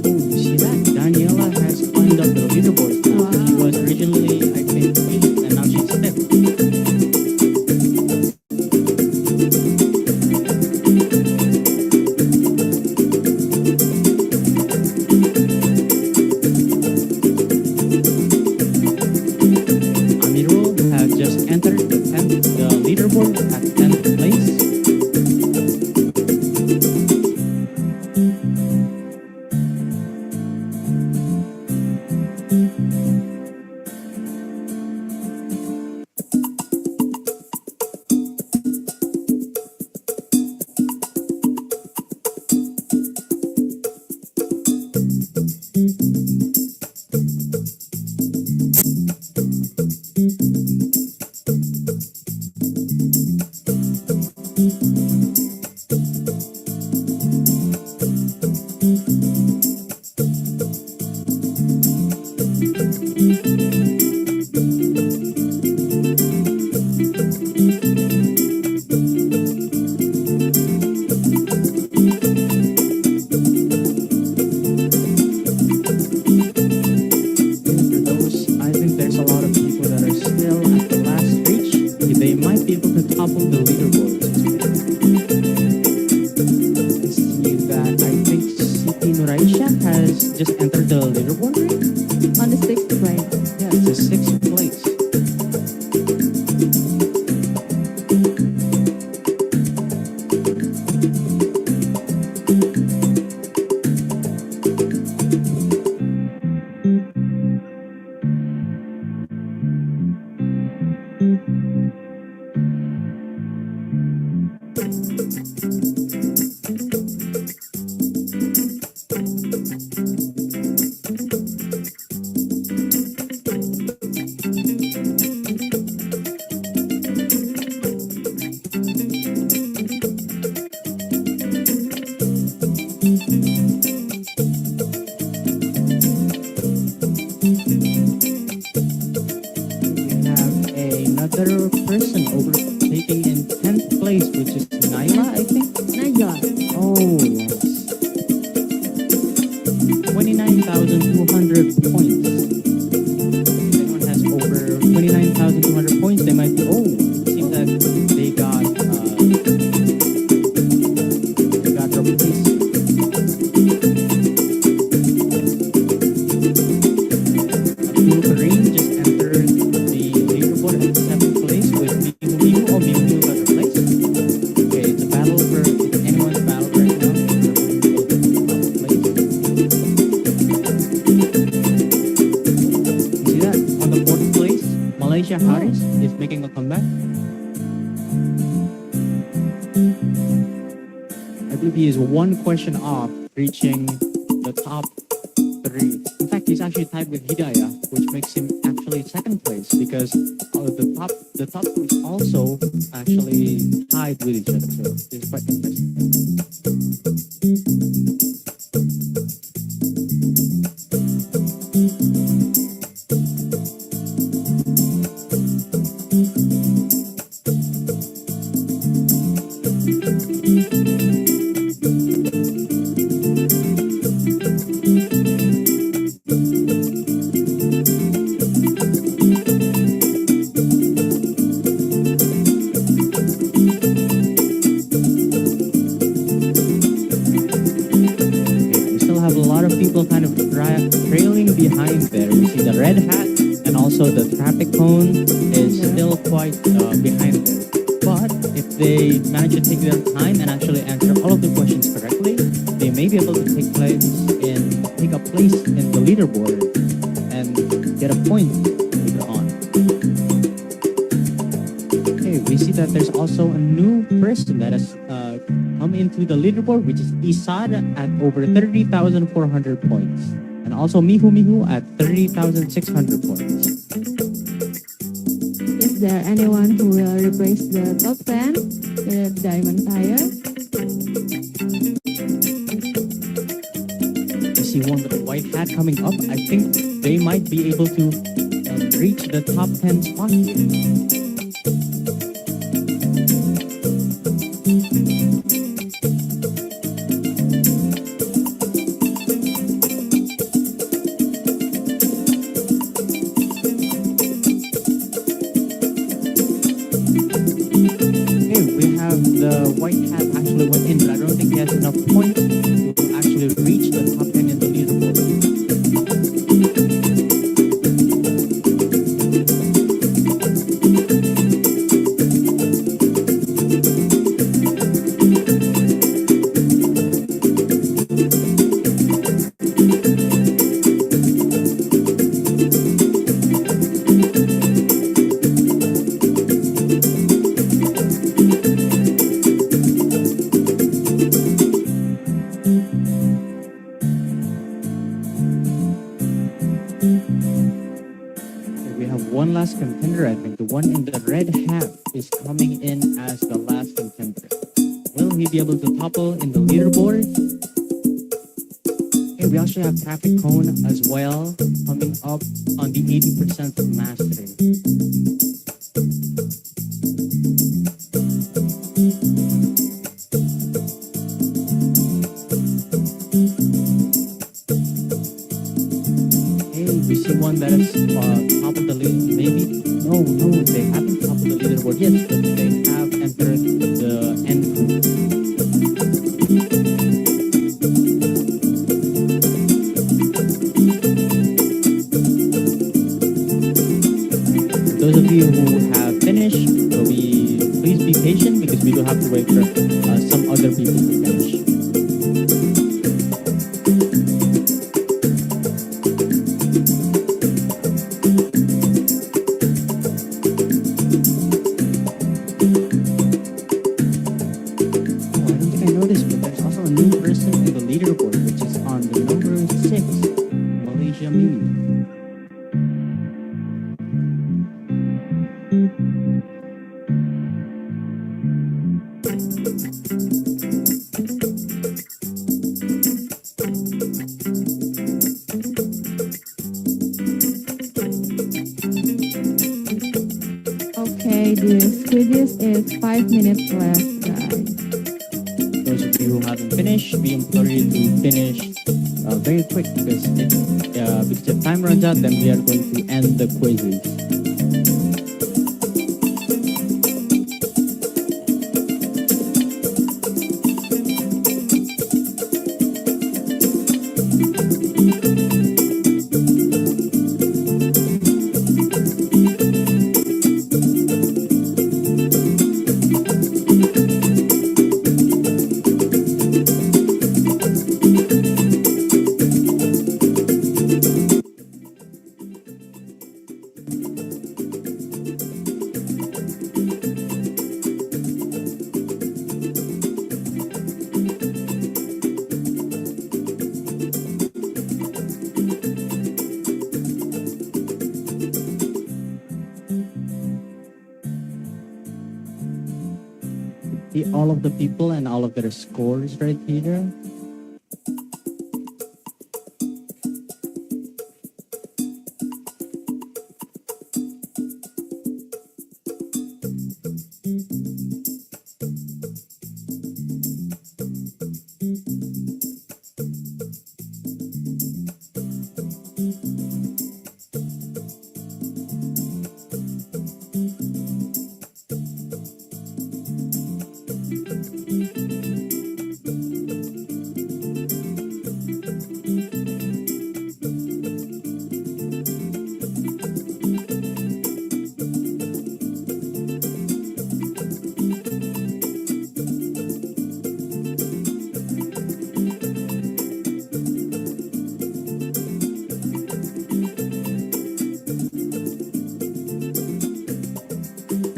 Oh, you see that? Daniela has climbed up the leaderboard. She was originally, I think, 8th, and now she's 5th. just entered the leaderboard? On the sixth place. Yeah, it's the sixth place. We have another person overtaking in 10th place, which is Naila, I think. Najwa. Oh, yes. 29,200 points. If anyone has over 29,200 points, they might be, oh, it seems that they got replaced. Abdul Kareem just entered the leaderboard at 7th place with Miu Miu. Oh, Miu Miu got replaced. Okay, it's a battle for, it's anyone's battle right now. See that? On the 4th place, Malaysia Haris is making a comeback. I believe he is one question off reaching the top 3. In fact, he's actually tied with Hidayah, which makes him actually 2nd place because the top 2 is also actually tied with each other. So it's quite interesting. We still have a lot of people kind of trailing behind there. We see the red hat and also the traffic cone is still quite behind there. But if they manage to take their time and actually answer all of the questions correctly, they may be able to take a place in the leaderboard and get a point later on. Okay, we see that there's also a new person that has come into the leaderboard, which is Isad at over 30,400 points. And also Mihu Mihu at 30,600 points. Is there anyone who will replace the top 10, the Diamond Tire? We see one with a white hat coming up. I think they might be able to reach the top 10 spot here. We have the white hat actually went in, but I don't think he has enough points to actually reach the top 10 in the leaderboard. We have one last contender, I think. The one in the red hat is coming in as the last contender. Will he be able to topple in the leaderboard? Okay, we also have Traffic Cone as well, coming up on the 80% of mastery. We see one that is top of the lead. Maybe no, they haven't top of the leaderboard yet, but they have entered the end group. of you who have finished, so please be patient because we do have to wait for some other people to finish. Oh, I don't think I noticed, but there's also a new person in the leaderboard, which is on the number 6, Malaysia Mimi. Okay, this quiz is 5 minutes left, guys. Those of you who haven't finished, we implore you to finish very quick because if time runs out, then we are going to end the quizzes. See all of the people and all of their scores right here.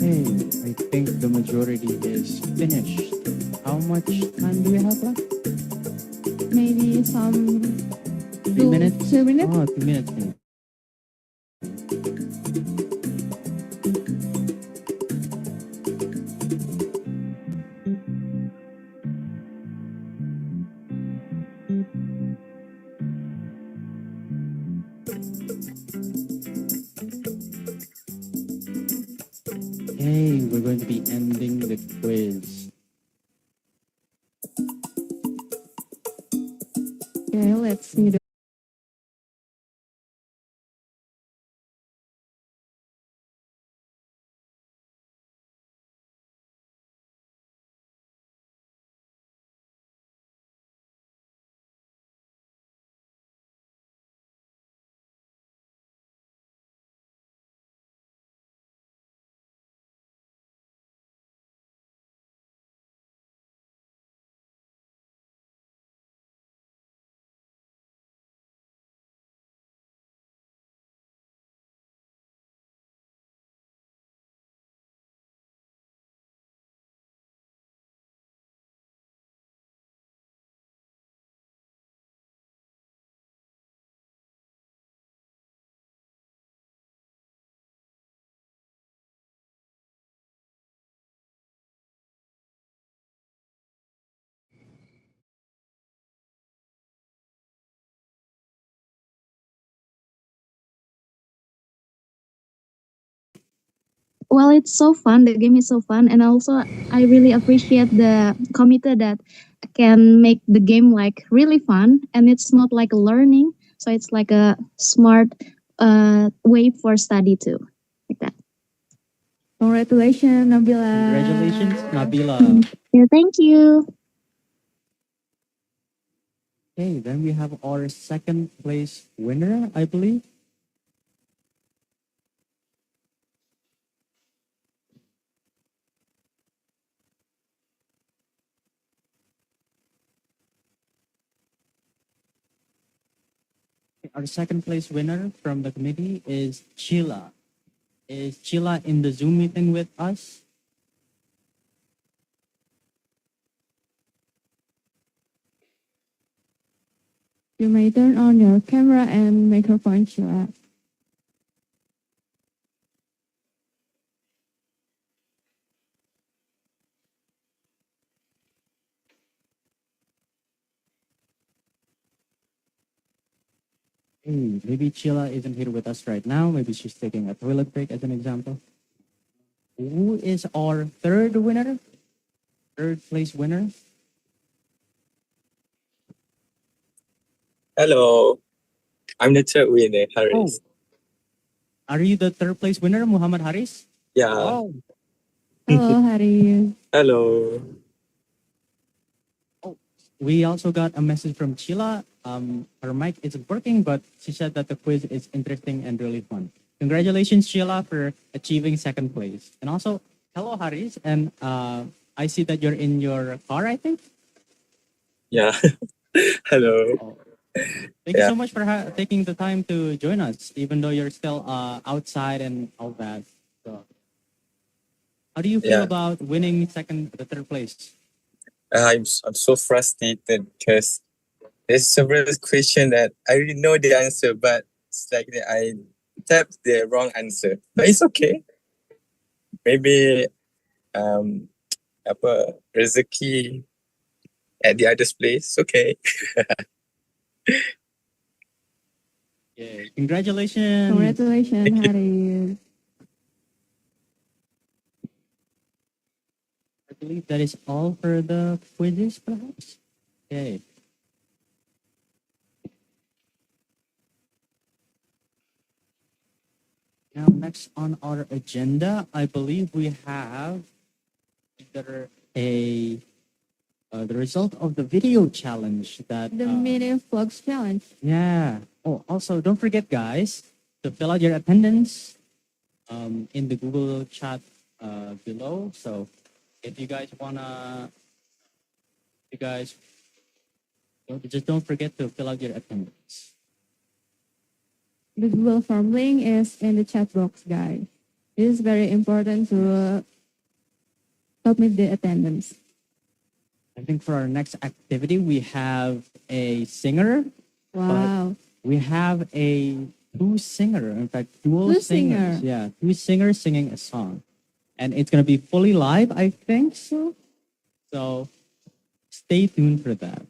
Okay, I think the majority is finished. How much time do we have left? Maybe some 3 minutes? 2 minutes. Oh, 2 minutes. Maybe. Okay, we're going to be ending the quiz. Okay, let's see the Well, it's so fun. The game is so fun, and also I really appreciate the committee that can make the game like really fun, and it's not like learning, so it's like a smart way for study too, like that. congratulations, Nabila. Congratulations, Nabila. Yeah, thank you. Okay, then we have our second place winner, I believe. Our second place winner from the committee is Sheila. Is Sheila in the Zoom meeting with us? You may turn on your camera and microphone, Sheila. Hey, maybe Sheila isn't here with us right now. Maybe she's taking a toilet break as an example. Who is our third winner? Third place winner? Hello, I'm the third winner, Haris. Are you the third place winner, Muhammad Haris? Yeah, Oh, Hello, Haris. hello. we also got a message from Sheila. Her mic isn't working, but she said that the quiz is interesting and really fun. Congratulations, Sheila, for achieving second place. And also, hello, Haris. And I see that you're in your car, I think. Yeah, hello. Oh. Thank you Yeah. so much for taking the time to join us, even though you're still outside and all that. So, how do you feel Yeah. about winning the third place? I'm so frustrated because there's several questions that I already know the answer, but it's like that I tapped the wrong answer. But it's okay. Maybe apa rezeki at the other place. Okay. Yeah. Congratulations. Congratulations, Thank you. Haris. I believe that is all for the quizzes, perhaps. Okay. Now, next on our agenda, I believe we have either the result of the video challenge that The mini vlogs challenge. yeah. Oh, also don't forget, guys, to fill out your attendance in the Google chat below. So if you guys just don't forget to fill out your attendance. The Google form link is in the chat box, guys. It is very important to submit the attendance. I think for our next activity, we have a singer. Wow. We have two singer, in fact, dual Two singers. singer. Yeah, two singers singing a song. And it's going to be fully live, I think so. So stay tuned for that.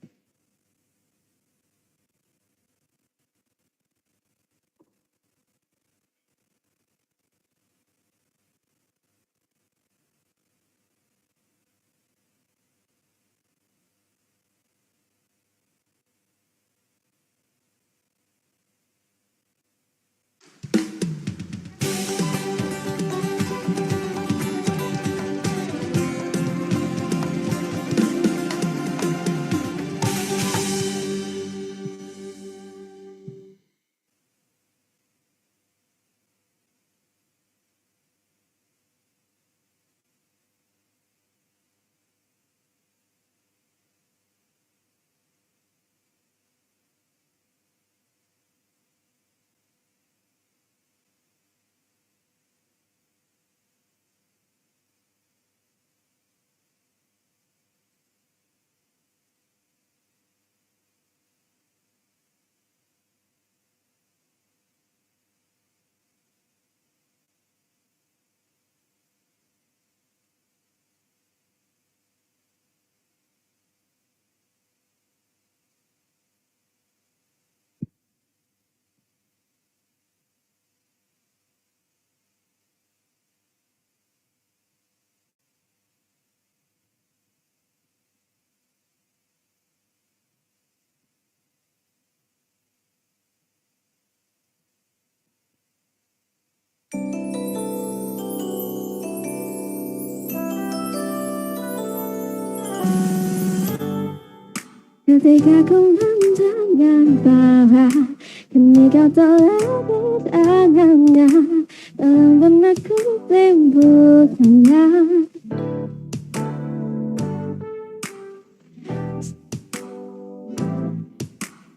Ketika ku jangan bahwa kini kau tak lagi dengannya dalam benakku timbukannya.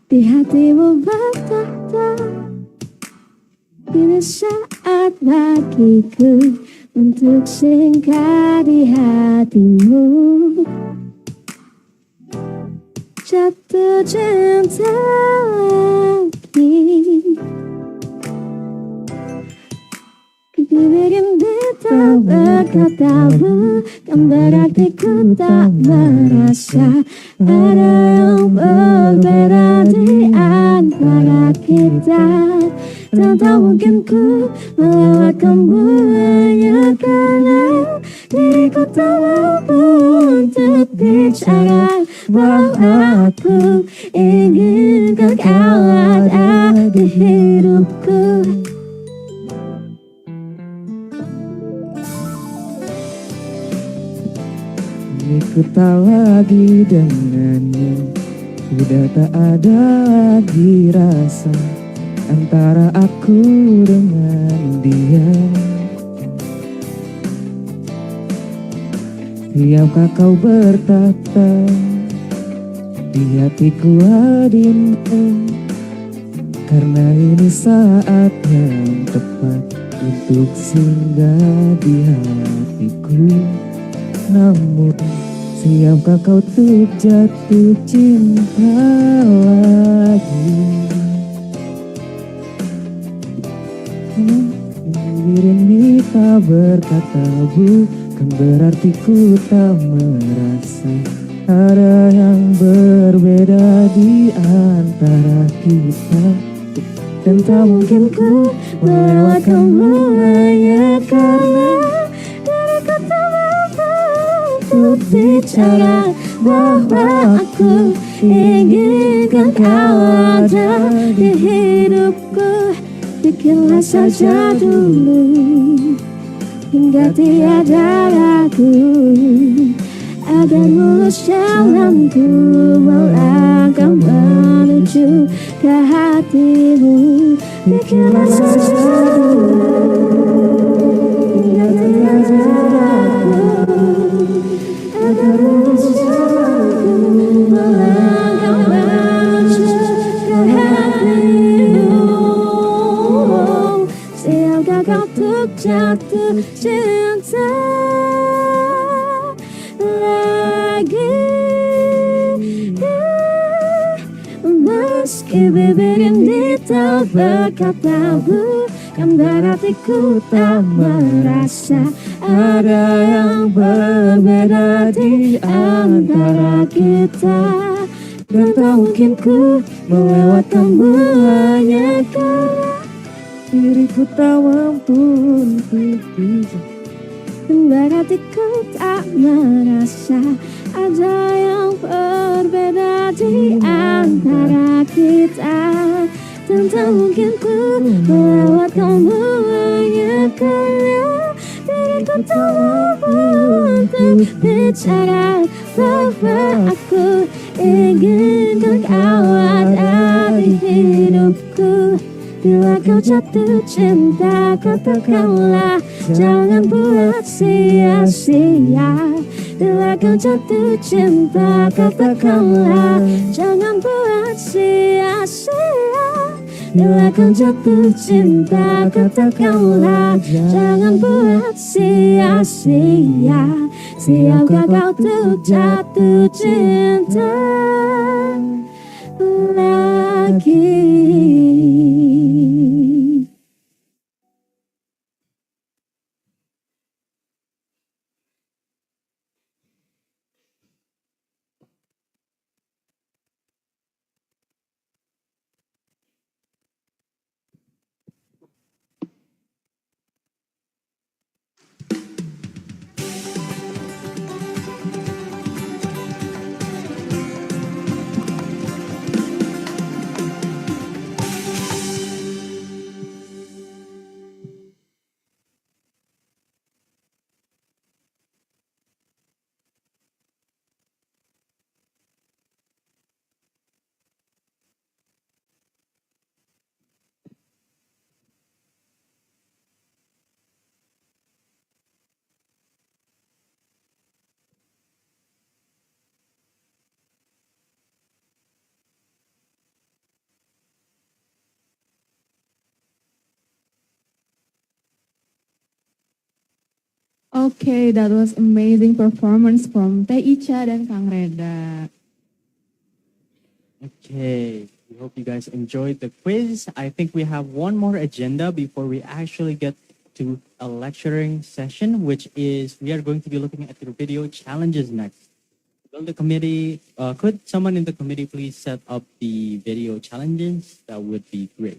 Di hatimu betah kita. Kini saat bagiku untuk singgah di hatimu. Jatuh cinta lagi. Bikin kita berkata bukan berarti ku tak merasa ada yang berbeda di antara kita. Dan tak mungkin ku melewatkanmu hanya karena diriku tak mampu untuk bicara bahwa aku inginkan kau ada di hidupku. Ku tak lagi dengannya, sudah tak ada lagi rasa antara aku dengan dia. Siapkah kau bertata di hatiku adinda? Karena ini saat yang tepat untuk singgah di hatiku. Namun siapkah kau untuk jatuh cinta lagi? Diri ini tak berkata bukan berarti ku tak merasa ada yang berbeda di antara kita. Dan tak mungkin ku melewatkanmu hanya karena diriku tak mampu untuk bicara bahwa aku inginkan kau ada di hidupku. Bikinlah saja dulu hingga tiada ragu, agar mulus jalanku melangkah menuju ke hatimu. Bikinlah saja dulu hingga tiada ragu, agar mulus jalanku melangkah menuju ke hatimu. Siapkah kau untuk jatuh cinta lagi? Meski bibir ini tak berkata bukan berarti ku tak merasa ada yang berbeda di antara kita. Dan tak mungkin ku melewatkanmu hanya karena diriku tak mampu untuk bisa. Dan berarti ku tak merasa ada yang berbeda di antara kita. Dan tak mungkin ku melewatkanmu hanya karena diriku tak mampu untuk bicara bahwa aku inginkan kau ada di hidupku. Bila kau jatuh cinta, katakanlah, jangan buat sia-sia. Bila kau jatuh cinta, katakanlah, jangan buat sia-sia. Bila kau jatuh cinta, katakanlah, jangan buat sia-sia. Siapkah kau untuk jatuh cinta lagi? Okay, that was amazing performance from Teh Icha dan Kang Reda. Okay, we hope you guys enjoyed the quiz. I think we have one more agenda before we actually get to a lecturing session, which is we are going to be looking at your video challenges next. Will the committee, could someone in the committee please set up the video challenges? That would be great.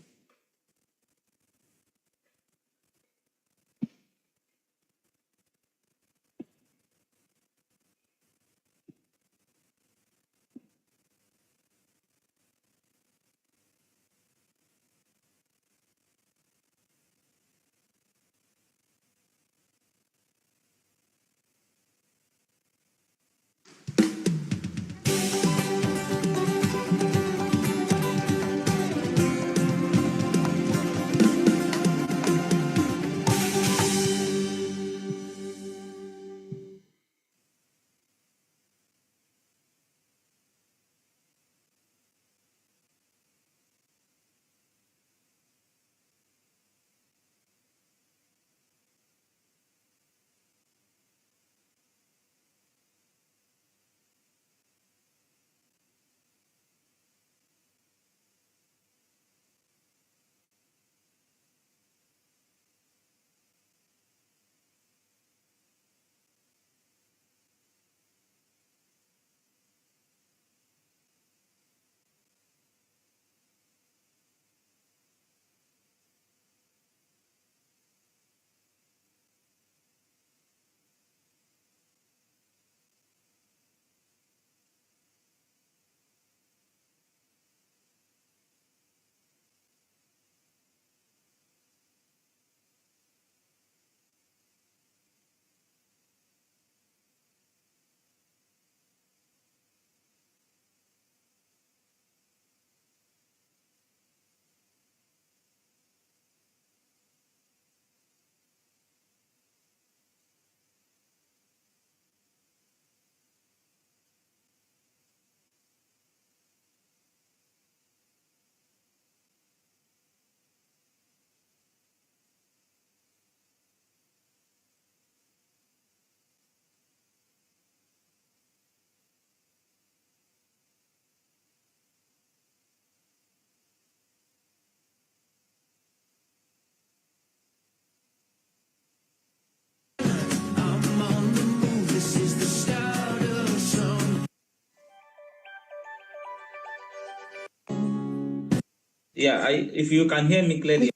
Yeah, if you can hear me clearly.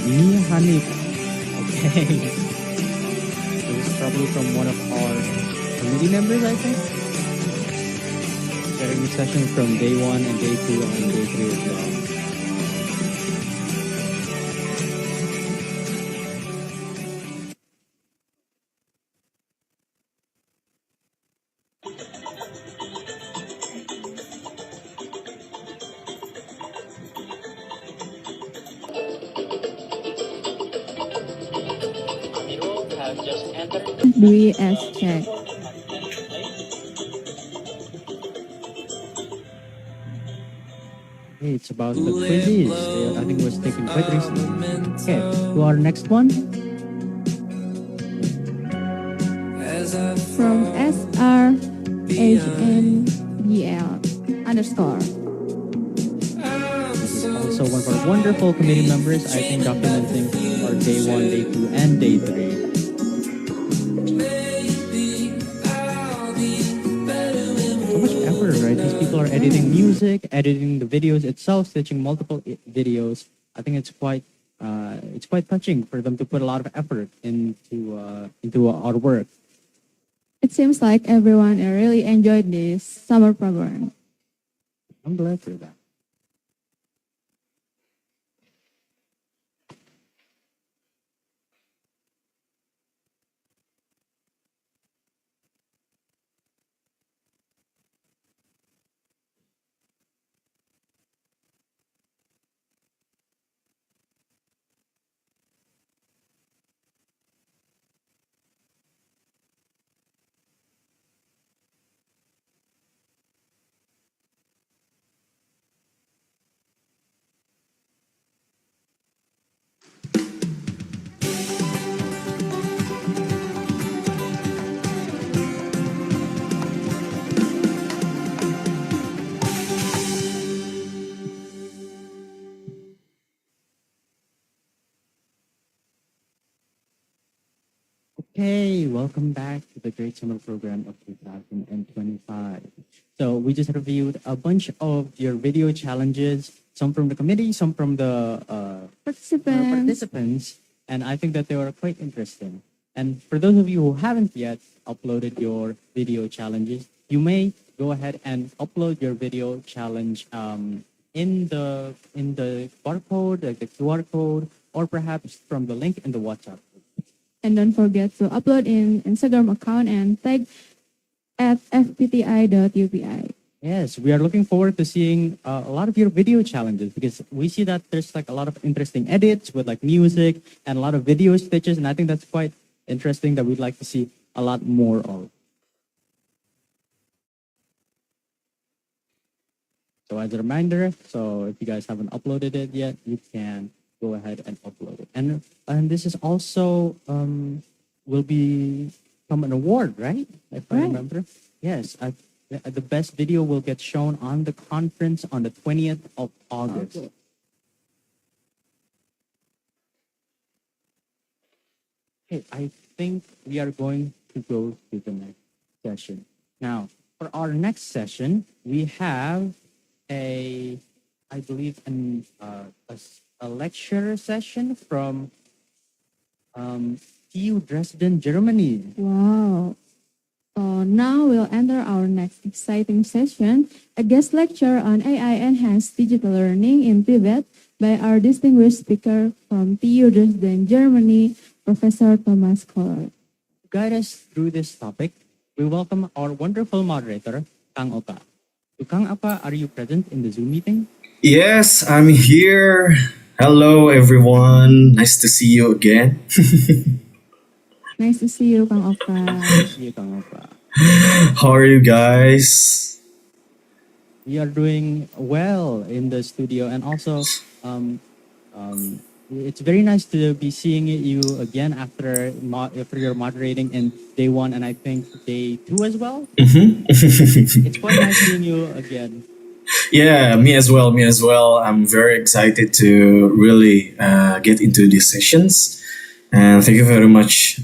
Me, Hanif. Okay. It was probably from one of our committee members, I think. Sharing the session from day 1 and day 2 and day 3 as well. Dwi SC. Hey, it's about the quizzes. I think it was taken quite recently. Okay, to our next one. From SRHNGL underscore. This is also one of our wonderful committee members, I think, documenting our day 1, day 2, and day 3. So much effort, right? These people are editing music, editing the videos itself, stitching multiple videos. I think it's quite touching for them to put a lot of effort into our work. It seems like everyone really enjoyed this summer program. I'm glad for that. Hey, welcome back to the Great Summer Program of 2025. So we just reviewed a bunch of your video challenges, some from the committee, some from the participants, and I think that they were quite interesting. And for those of you who haven't yet uploaded your video challenges, you may go ahead and upload your video challenge in the barcode, like the QR code, or perhaps from the link in the WhatsApp. And don't forget to upload in Instagram account and tag at fpti.upi. Yes, we are looking forward to seeing a lot of your video challenges because we see that there's like a lot of interesting edits with like music and a lot of video stitches, and I think that's quite interesting that we'd like to see a lot more of. So as a reminder, so if you guys haven't uploaded it yet, you can go ahead and upload it. And this is also will become an award, right? If I remember. Yes, the best video will get shown on the conference on the 20th of August. Okay. Okay, I think we are going to go to the next session. Now, for our next session, we have I believe, a lecture session from TU Dresden, Germany. Wow. So now we'll enter our next exciting session, a guest lecture on AI enhanced digital learning in Tibet by our distinguished speaker from TU Dresden, Germany, Professor Thomas Koller. To guide us through this topic, we welcome our wonderful moderator, Kang Oka. So Kang Oka, are you present in the Zoom meeting? Yes, I'm here. Hello, everyone. Nice to see you again. Nice to see you, Kang Oka. Nice to see you, Kang Oka. How are you guys? We are doing well in the studio, and also it's very nice to be seeing you again after you're moderating in day 1 and I think day 2 as well. It's quite nice seeing you again. Yeah, me as well. Me as well. I'm very excited to really get into these sessions. And thank you very much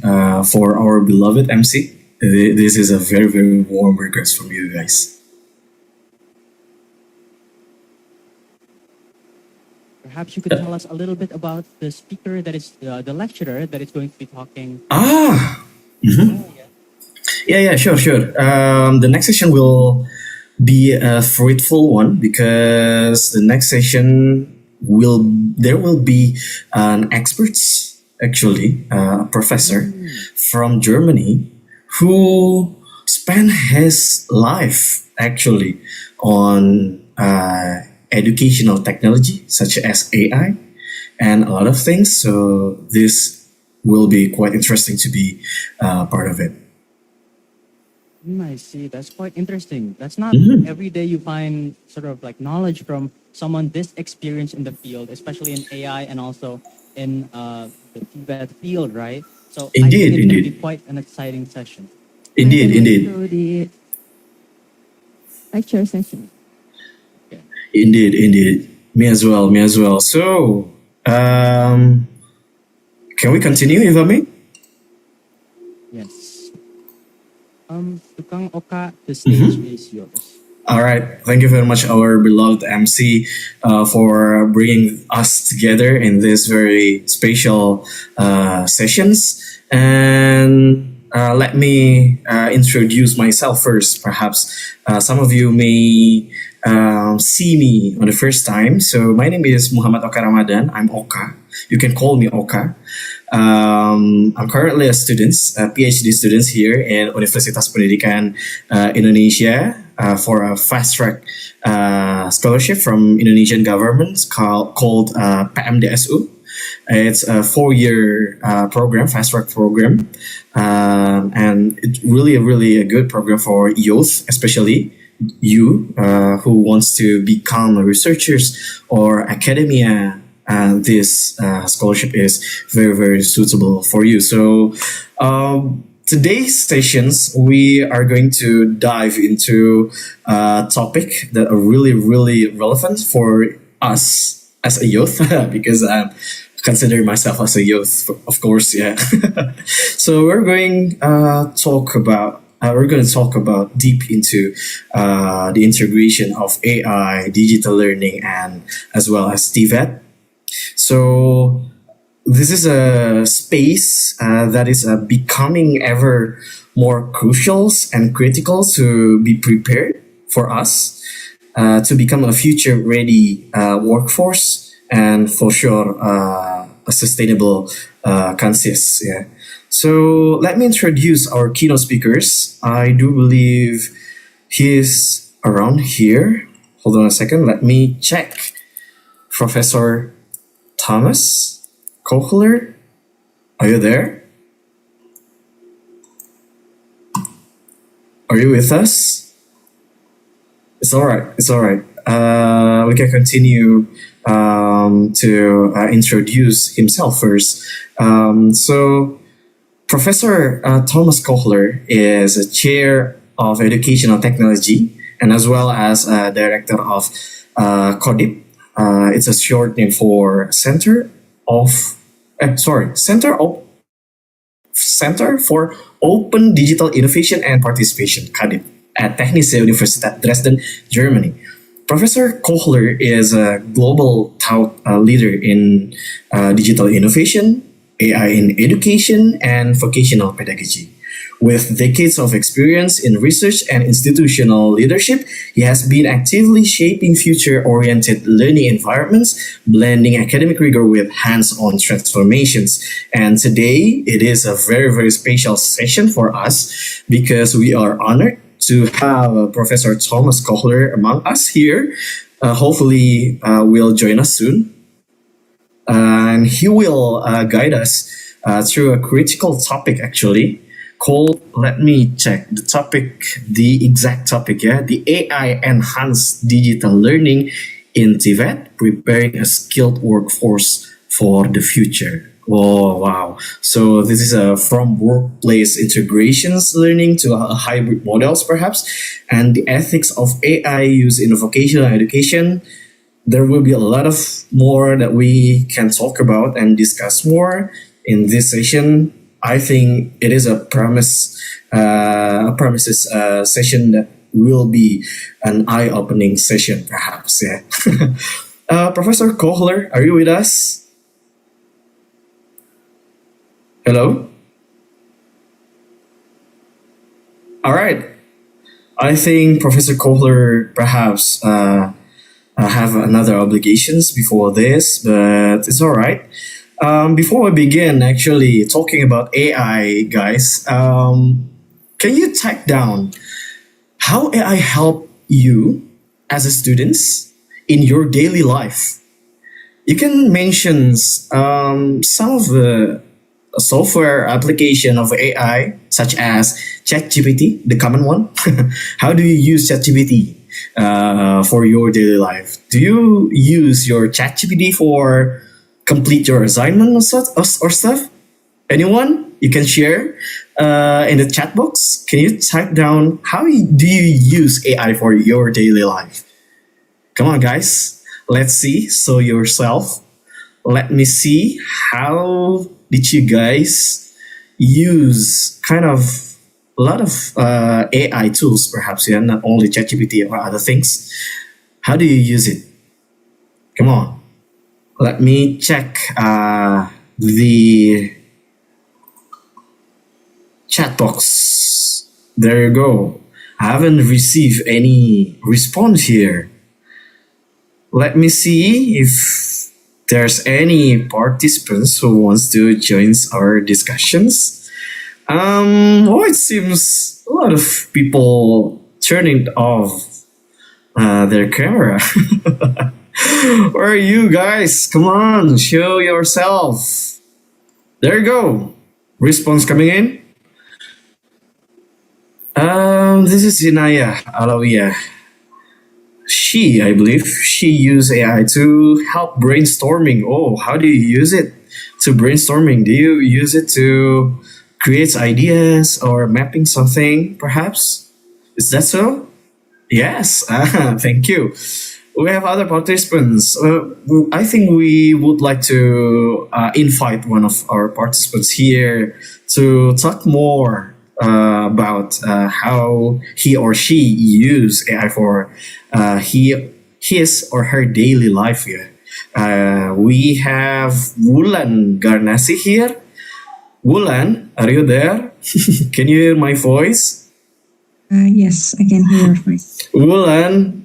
for our beloved MC. This is a very, very warm request from you guys. Perhaps you could tell us a little bit about the speaker that is the lecturer that is going to be talking. Yeah, sure. The next session will be a fruitful one because the next session there will be an experts, actually, a professor from Germany who spent his life actually on educational technology such as AI and a lot of things. So this will be quite interesting to be part of it. I see. That's quite interesting. That's not every day you find sort of like knowledge from someone this experienced in the field, especially in AI and also in the Tibet field, right? So I think it's going to be quite an exciting session. Indeed. To the lecture session. Indeed. Me as well. So, can we continue, if I may? Yes. Kang Oka, the stage is yours. All right. Thank you very much, our beloved MC, for bringing us together in this very special sessions. And let me introduce myself first. Perhaps some of you may see me on the first time. So my name is Muhammad Oka Ramadan. I'm Oka. You can call me Oka. I'm currently a PhD student here in Universitas Pendidikan Indonesia for a fast track scholarship from Indonesian government called PMDSU. It's a 4-year program, fast track program, and it's really a good program for youth, especially you who wants to become researchers or academia. This scholarship is very suitable for you. So today's sessions, we are going to dive into a topic that are really relevant for us as a youth because I'm consider myself as a youth, of course. Yeah. So we're going to talk about deep into the integration of AI, digital learning, and as well as TVET. So this is a space that is becoming ever more crucial and critical to be prepared for us to become a future ready workforce, and for sure a sustainable conscious. Yeah. So let me introduce our keynote speakers. I do believe he is around here. Hold on a second. Let me check. Professor Thomas Kochler, are you there? Are you with us? It's all right. It's all right. We can continue to introduce himself first. So Professor Thomas Kochler is a chair of educational technology and as well as director of CODIP. It's a short name for Center for Open Digital Innovation and Participation, CODIP, at Technische Universität Dresden, Germany. Professor Kochler is a global thought leader in digital innovation, AI in education, and vocational pedagogy. With decades of experience in research and institutional leadership, he has been actively shaping future-oriented learning environments, blending academic rigor with hands-on transformations. And today, it is a very, very special session for us because we are honored to have Professor Thomas Kochler among us here. Hopefully, will join us soon. And he will guide us through a critical topic, actually, called, let me check the exact topic, yeah, the AI enhanced digital learning in TVET, preparing a skilled workforce for the future. Oh, wow. So this is from workplace integrations learning to hybrid models, perhaps, and the ethics of AI use in vocational education. There will be a lot of more that we can talk about and discuss more in this session. I think it is a premises session that will be an eye-opening session, perhaps. Yeah. Professor Kochler, are you with us? Hello? All right. I think Professor Kochler perhaps have another obligations before this, but it's all right. Before we begin, actually talking about AI, guys, can you type down how AI help you as a student in your daily life? You can mention some of the software application of AI, such as ChatGPT, the common one. How do you use ChatGPT for your daily life? Do you use your ChatGPT for complete your assignment or stuff? Anyone? You can share in the chat box. Can you type down how do you use AI for your daily life? Come on, guys. Let's see. So yourself. Let me see. How did you guys use kind of a lot of AI tools, perhaps, yeah, not only ChatGPT or other things? How do you use it? Come on. Let me check the chat box. There you go. I haven't received any response here. Let me see if there's any participants who wants to join our discussions. It seems a lot of people turning off their camera. Where are you guys? Come on, show yourself. There you go. Response coming in. This is Inaya Alawiyah. I believe she used AI to help brainstorming. Oh, how do you use it to brainstorming? Do you use it to create ideas or mapping something, perhaps? Is that so? Yes. Thank you. we have other participants. I think we would like to invite one of our participants here to talk more about how he or she use AI for his or her daily life here. We have Wulan Garnasi here. Wulan, are you there? Can you hear my voice? Yes, I can hear your voice. Wulan,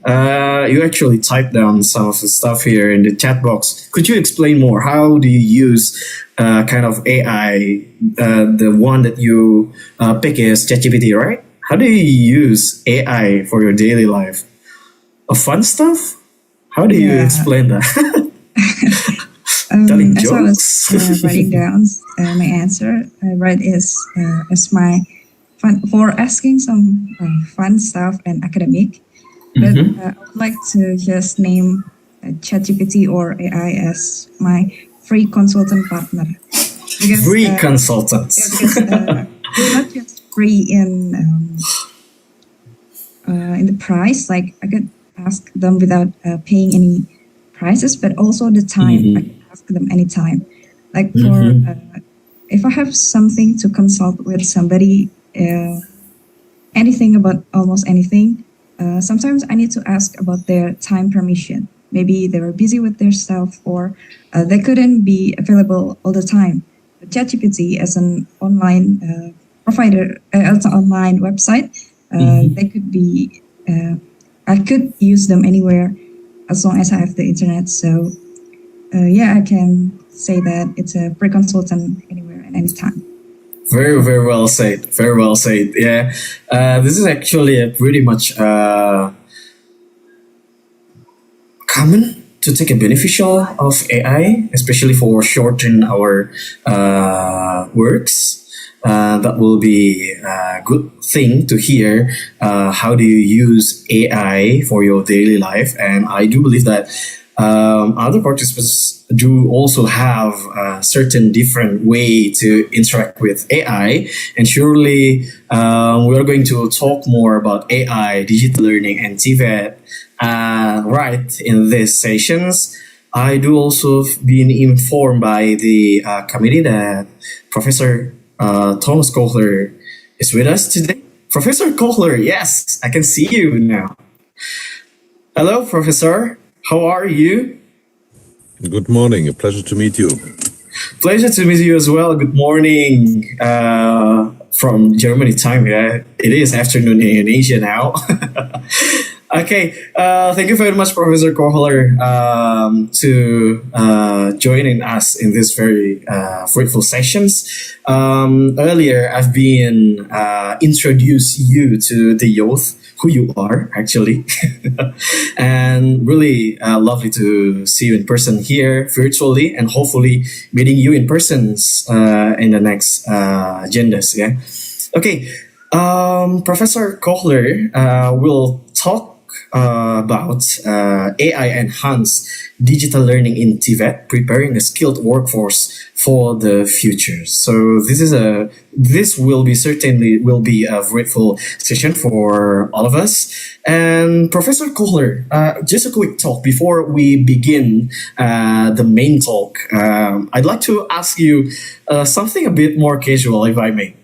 you actually typed down some of the stuff here in the chat box. Could you explain more? How do you use kind of AI? The one that you pick is ChatGPT, right? How do you use AI for your daily life? Fun stuff? How do you explain that? Telling as I was jokes? writing down my answer, I write is as my fun for asking some fun stuff and academic. But I would like to just name ChatGPT or AI as my free consultant partner. Because, Free consultants. because they're not just free in the price. Like I could ask them without paying any prices, but also the time. I can ask them anytime. Like for if I have something to consult with somebody, anything about almost anything, sometimes I need to ask about their time permission. Maybe they were busy with their stuff or they couldn't be available all the time. But ChatGPT as an online provider, as an online website, they could be, I could use them anywhere as long as I have the internet. So I can say that it's a free consultant anywhere and anytime. Very, very well said. Very well said. Yeah. This is actually a pretty much common to take a beneficial of AI, especially for shorten our works. That will be a good thing to hear. How do you use AI for your daily life? And I do believe that other participants do also have a certain different way to interact with AI. And surely we are going to talk more about AI, digital learning, and TVET right in these sessions. I do also been informed by the committee that Professor Thomas Kohler is with us today. Professor Kohler, yes, I can see you now. Hello, Professor. How are you? Good morning. A pleasure to meet you. Pleasure to meet you as well. Good morning from Germany time. Yeah, it is afternoon in Asia now. Okay, thank you very much, Professor Kohler, to joining us in this very fruitful sessions. Earlier, I've been introduced you to the youth, who you are actually, and really lovely to see you in person here virtually, and hopefully meeting you in persons in the next agendas. Yeah. Okay. Professor Kohler will talk about AI enhanced digital learning in TVET, preparing a skilled workforce for the future. So this will be certainly a grateful session for all of us. And Professor Kohler, just a quick talk before we begin the main talk. I'd like to ask you something a bit more casual, if I may.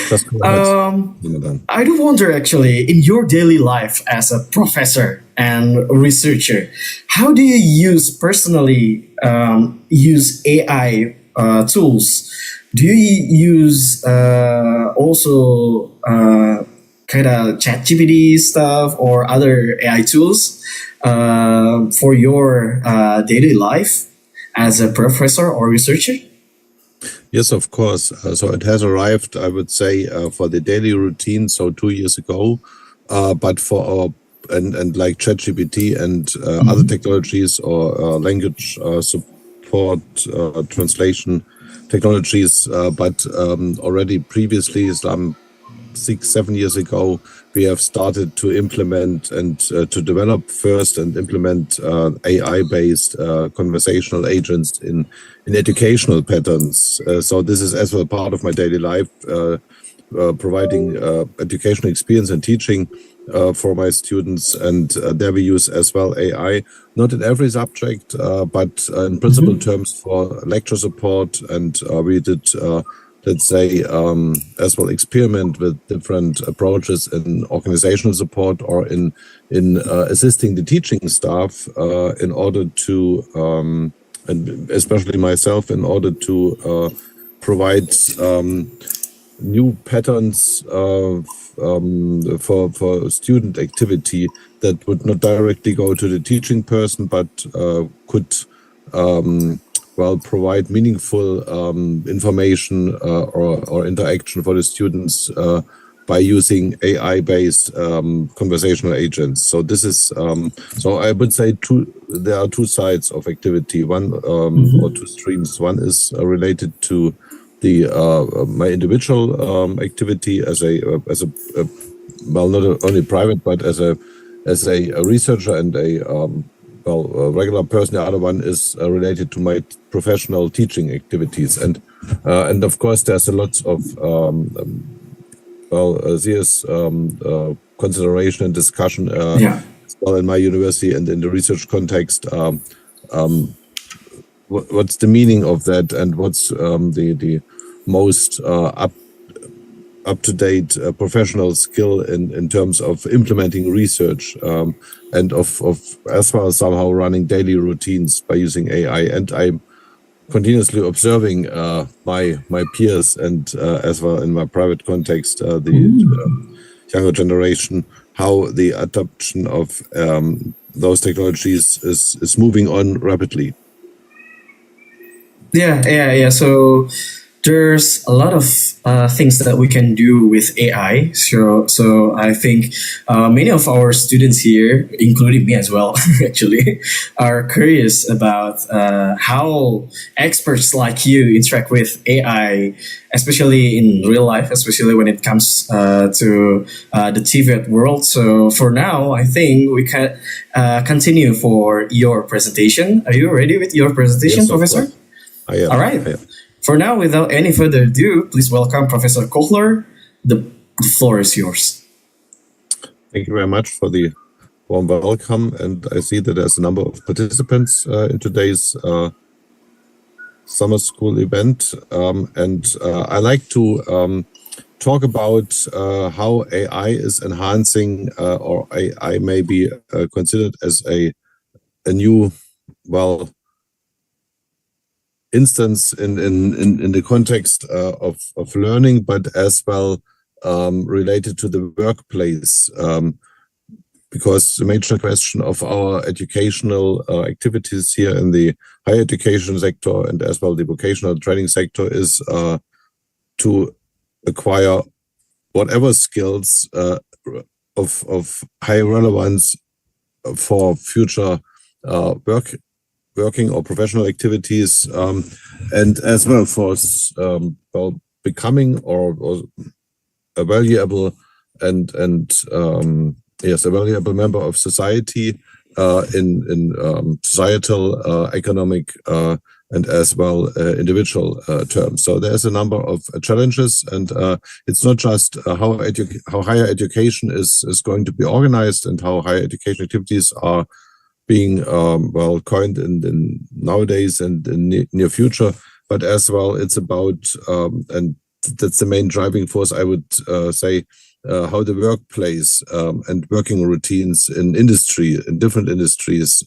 Just go ahead. I do wonder, actually, in your daily life as a professor and researcher, how do you personally use AI tools? Do you use also kind of ChatGPT stuff or other AI tools for your daily life as a professor or researcher? Yes, of course. So it has arrived, I would say, for the daily routine. So 2 years ago, but for our and like ChatGPT and other technologies or language support translation technologies, but already previously, some 6-7 years ago, we have started to implement and to develop first and implement AI-based conversational agents in educational patterns. So this is as well part of my daily life, providing educational experience and teaching for my students, and there we use as well AI, not in every subject, but in principal terms for lecture support. And we did, let's say, as well experiment with different approaches in organizational support or in assisting the teaching staff in order to, and especially myself, in order to provide new patterns for student activity that would not directly go to the teaching person, but could provide meaningful information or interaction for the students by using AI-based conversational agents. So this is so I would say there are two sides of activity. One or two streams. One is related to the my individual activity as a not only private but as a researcher and a regular person. The other one is related to my professional teaching activities, and of course there's a lot of serious consideration and discussion as well in my university and in the research context. What's the meaning of that, and what's the most up-to-date professional skill in terms of implementing research and of as well as somehow running daily routines by using AI. And I'm continuously observing my peers and as well in my private context the younger generation, how the adoption of those technologies is moving on rapidly. Yeah. So there's a lot of things that we can do with AI. So I think many of our students here, including me as well, actually, are curious about how experts like you interact with AI, especially in real life, especially when it comes to the TVET world. So for now, I think we can continue for your presentation. Are you ready with your presentation, Yes, of Professor? course. I am. All right. I am. For now, without any further ado, please welcome Professor Kohler. The floor is yours. Thank you very much for the warm welcome. And I see that there's a number of participants in today's summer school event. I like to talk about how AI is enhancing or AI may be considered as a new, instance in the context of learning, but as well related to the workplace, because the major question of our educational activities here in the higher education sector and as well the vocational training sector is to acquire whatever skills of high relevance for future working or professional activities, and as well for becoming or a valuable and a valuable member of society in societal, economic, and as well individual terms. So there's a number of challenges, and it's not just how higher education is going to be organized and how higher education activities are being coined in nowadays and in near future, but as well it's about and that's the main driving force, I would say, how the workplace and working routines in different industries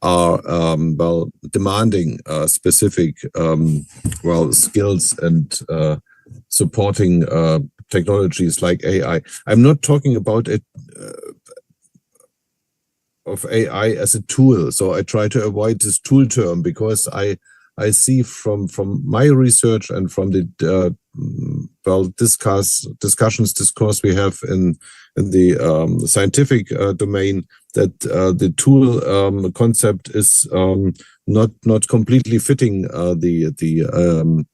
are demanding specific skills and supporting technologies like AI. I'm not talking about it of AI as a tool, so I try to avoid this tool term, because I see from my research and from the discourse we have in the scientific domain, that the tool concept is not completely fitting the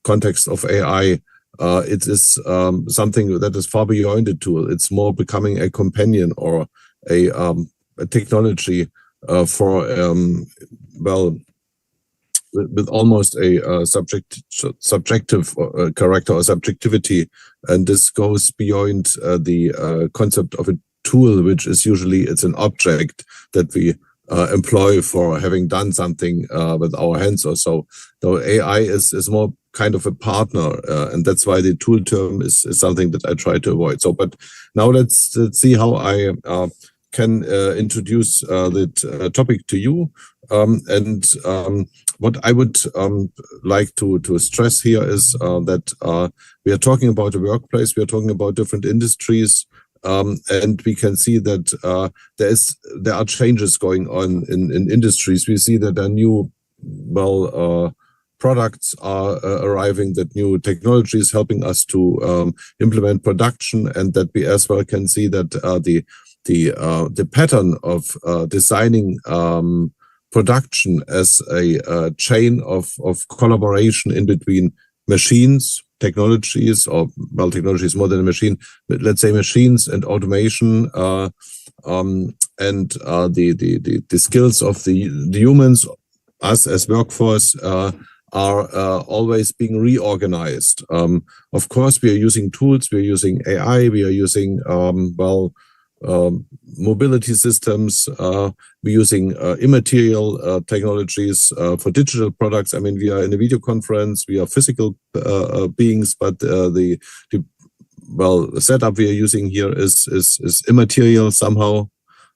context of AI. It is something that is far beyond a tool. It's more becoming a companion or a technology for with almost a subjective character or subjectivity, and this goes beyond the concept of a tool, which is usually it's an object that we employ for having done something with our hands or so. Though AI is more kind of a partner, and that's why the tool term is something that I try to avoid. So, but now let's see how I can introduce that topic to you. What I would like to stress here is that we are talking about a workplace, we are talking about different industries, and we can see that there are changes going on in industries. We see that there are new, products are arriving, that new technology is helping us to implement production, and that we as well can see that the pattern of designing production as a chain of collaboration in between machines, technologies, or technology is more than a machine, but let's say machines and automation, and the skills of the humans, us as workforce, are always being reorganized. Of course, we are using tools, we are using AI, we are using mobility systems, we're using immaterial technologies for digital products. I mean, we are in a video conference, we are physical beings, but the setup we are using here is immaterial somehow.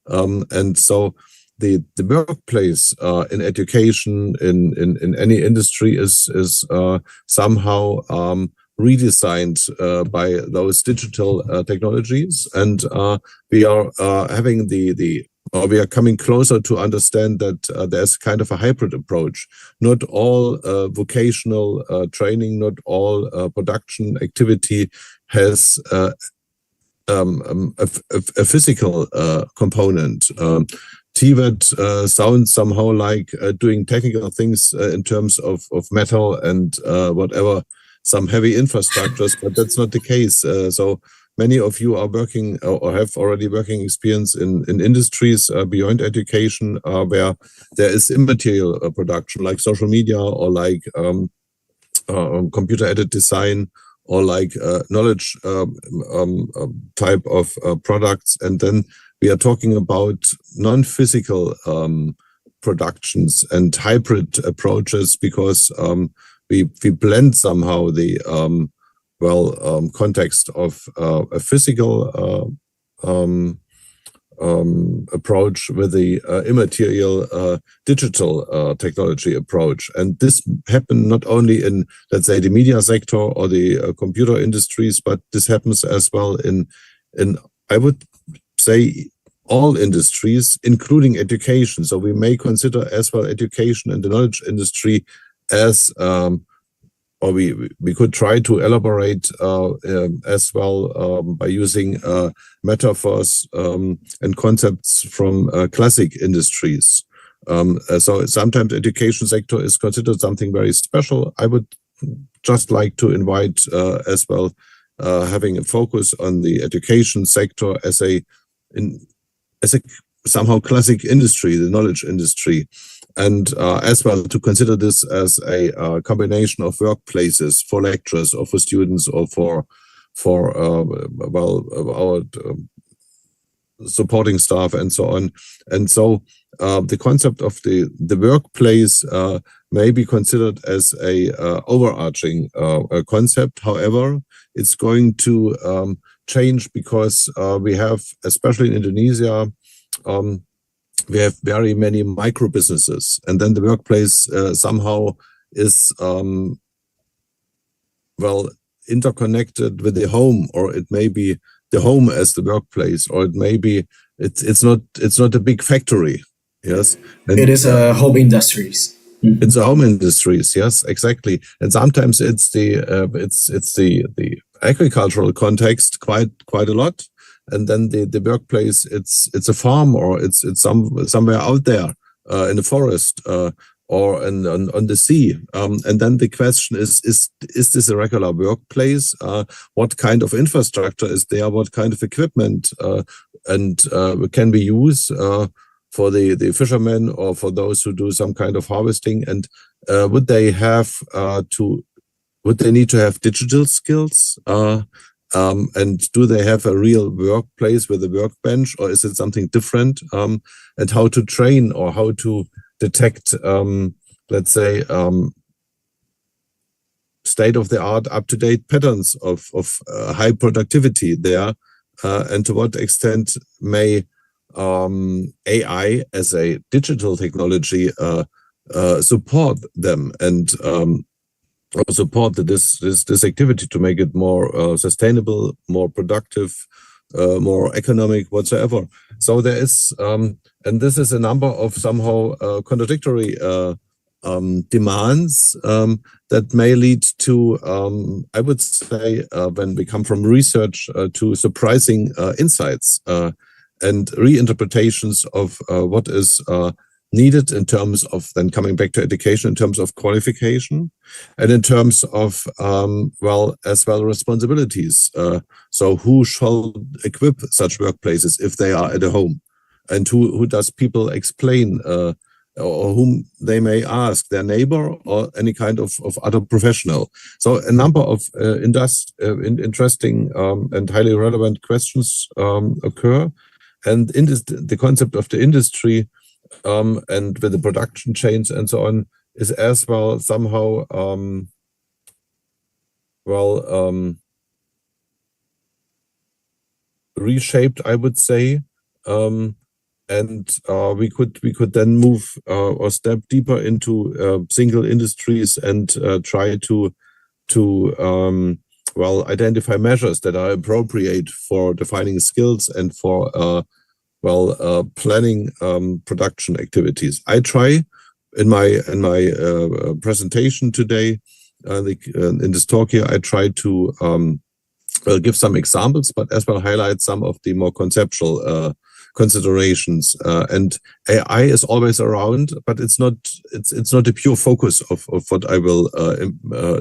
And so the workplace in education, in any industry is somehow redesigned by those digital technologies, and we are having we are coming closer to understand that there's kind of a hybrid approach. Not all vocational training, not all production activity has a physical component. TVET sounds somehow like doing technical things in terms of metal and whatever, some heavy infrastructures, but that's not the case. So many of you are working or have already working experience in industries beyond education, where there is immaterial production, like social media, or like computer-aided design, or like knowledge type of products. And then we are talking about non-physical productions and hybrid approaches, because we blend somehow the context of a physical approach with the immaterial digital technology approach. And this happened not only in, let's say, the media sector or the computer industries, but this happens as well in I would say all industries, including education. So we may consider as well education and the knowledge industry as or we could try to elaborate as well by using metaphors and concepts from classic industries. So sometimes education sector is considered something very special. I would just like to invite as well having a focus on the education sector as a somehow classic industry, the knowledge industry. And as well to consider this as a combination of workplaces for lecturers or for students or for our supporting staff and so on. And so the concept of the workplace may be considered as a overarching concept. However, it's going to change because we have, especially in Indonesia, we have very many micro businesses, and then the workplace somehow is interconnected with the home, or it may be the home as the workplace, or it may be it's not a big factory. Yes, and it is home industries. It's a home industries. Yes, exactly. And sometimes it's the agricultural context quite a lot. And then the workplace, it's a farm, or it's somewhere out there in the forest or on the sea. And then the question is this a regular workplace? What kind of infrastructure is there? What kind of equipment and can we use for the fishermen or for those who do some kind of harvesting? And would they need to have digital skills? And do they have a real workplace with a workbench, or is it something different? And how to train or how to detect, let's say, state-of-the-art, up-to-date patterns of high productivity there, and to what extent may AI as a digital technology support them and support this activity to make it more sustainable, more productive, more economic, whatsoever. So there is, and this is a number of somehow contradictory demands that may lead to, I would say, when we come from research, to surprising insights and reinterpretations of what is needed in terms of, then coming back to education, in terms of qualification and in terms of, as well responsibilities. So who shall equip such workplaces if they are at a home? And who does people explain, or whom they may ask, their neighbor or any kind of other professional? So a number of interesting and highly relevant questions occur. And in this, the concept of the industry and with the production chains and so on is as well somehow reshaped, I would say, and we could then move or step deeper into single industries and try to identify measures that are appropriate for defining skills and for planning production activities. I try in my presentation today, in this talk here, I try to give some examples, but as well highlight some of the more conceptual considerations. And AI is always around, but it's not a pure focus of what I will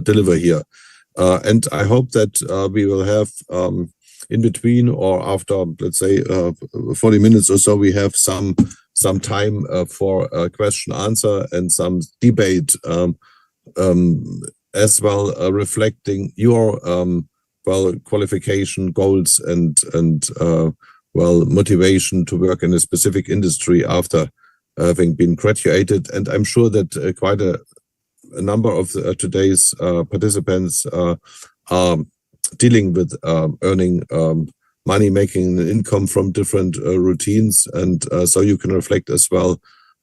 deliver here. And I hope that we will have in between or after, let's say, 40 minutes or so, we have some time for question answer and some debate, as well reflecting your qualification goals and motivation to work in a specific industry after having been graduated. And I'm sure that quite a number of today's participants are dealing with earning money, making an income from different routines, and so you can reflect as well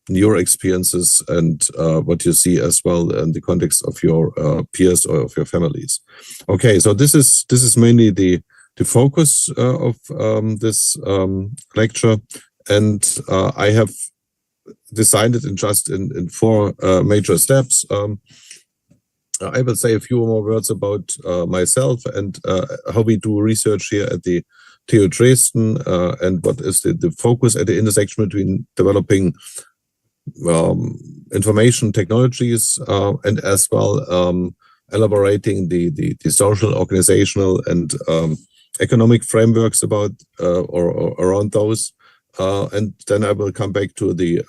your experiences and what you see as well in the context of your peers or of your families. Okay, so this is mainly the focus of this lecture, and I have decided in four major steps. I will say a few more words about myself and how we do research here at the TU Dresden, and what is the focus at the intersection between developing information technologies and as well elaborating the social, organizational, and economic frameworks about or around those. And then I will come back to the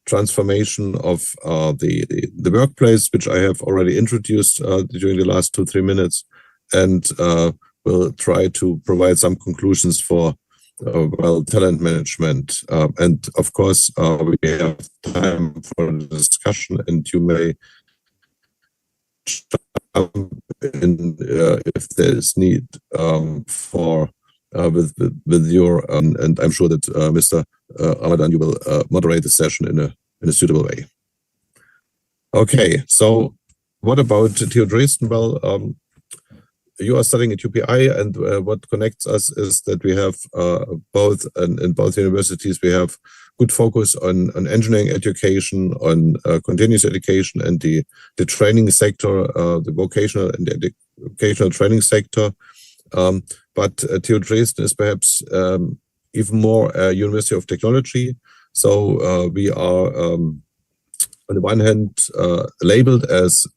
transformation of the workplace, which I have already introduced during the last 2-3 minutes, and will try to provide some conclusions for talent management. And of course, we have time for discussion, and you may jump in if there is need for with your and I'm sure that Mr. Ramadan, you will moderate the session in a suitable way. Okay, so what about TU Dresden? Well, you are studying at UPI, and what connects us is that we have both in both universities we have good focus on engineering education, on continuous education, and the training sector, the vocational and the educational training sector. But TU Dresden is perhaps even more a university of technology. So we are, on the one hand, labeled as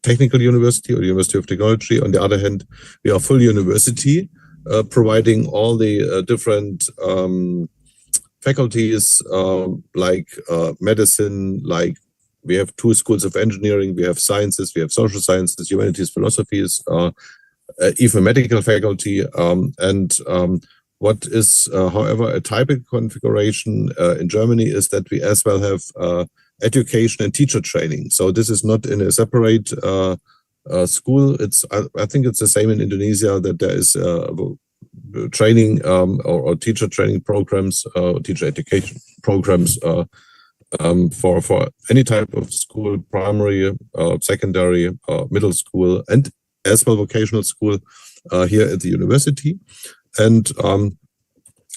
technical university or university of technology. On the other hand, we are full university, providing all the different faculties like medicine, like we have 2 schools of engineering, we have sciences, we have social sciences, humanities, philosophies, even medical faculty. What is, however, a typical configuration in Germany is that we as well have education and teacher training. So this is not in a separate school. I think it's the same in Indonesia, that there is training or teacher training programs, teacher education programs for any type of school, primary, secondary, middle school, and as well vocational school here at the university. And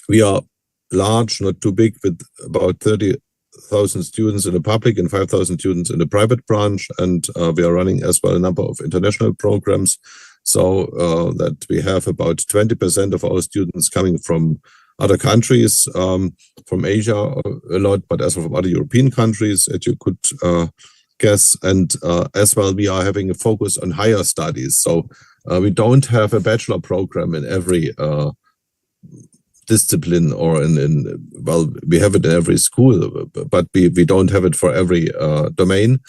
we are large, not too big, with about 30,000 students in the public and 5,000 students in the private branch. And we are running as well a number of international programs, so that we have about 20% of our students coming from other countries, from Asia a lot, but as well from other European countries, as you could guess. And as well, we are having a focus on higher studies. So we don't have a bachelor program in every discipline, or well, we have it in every school, but we don't have it for every domain.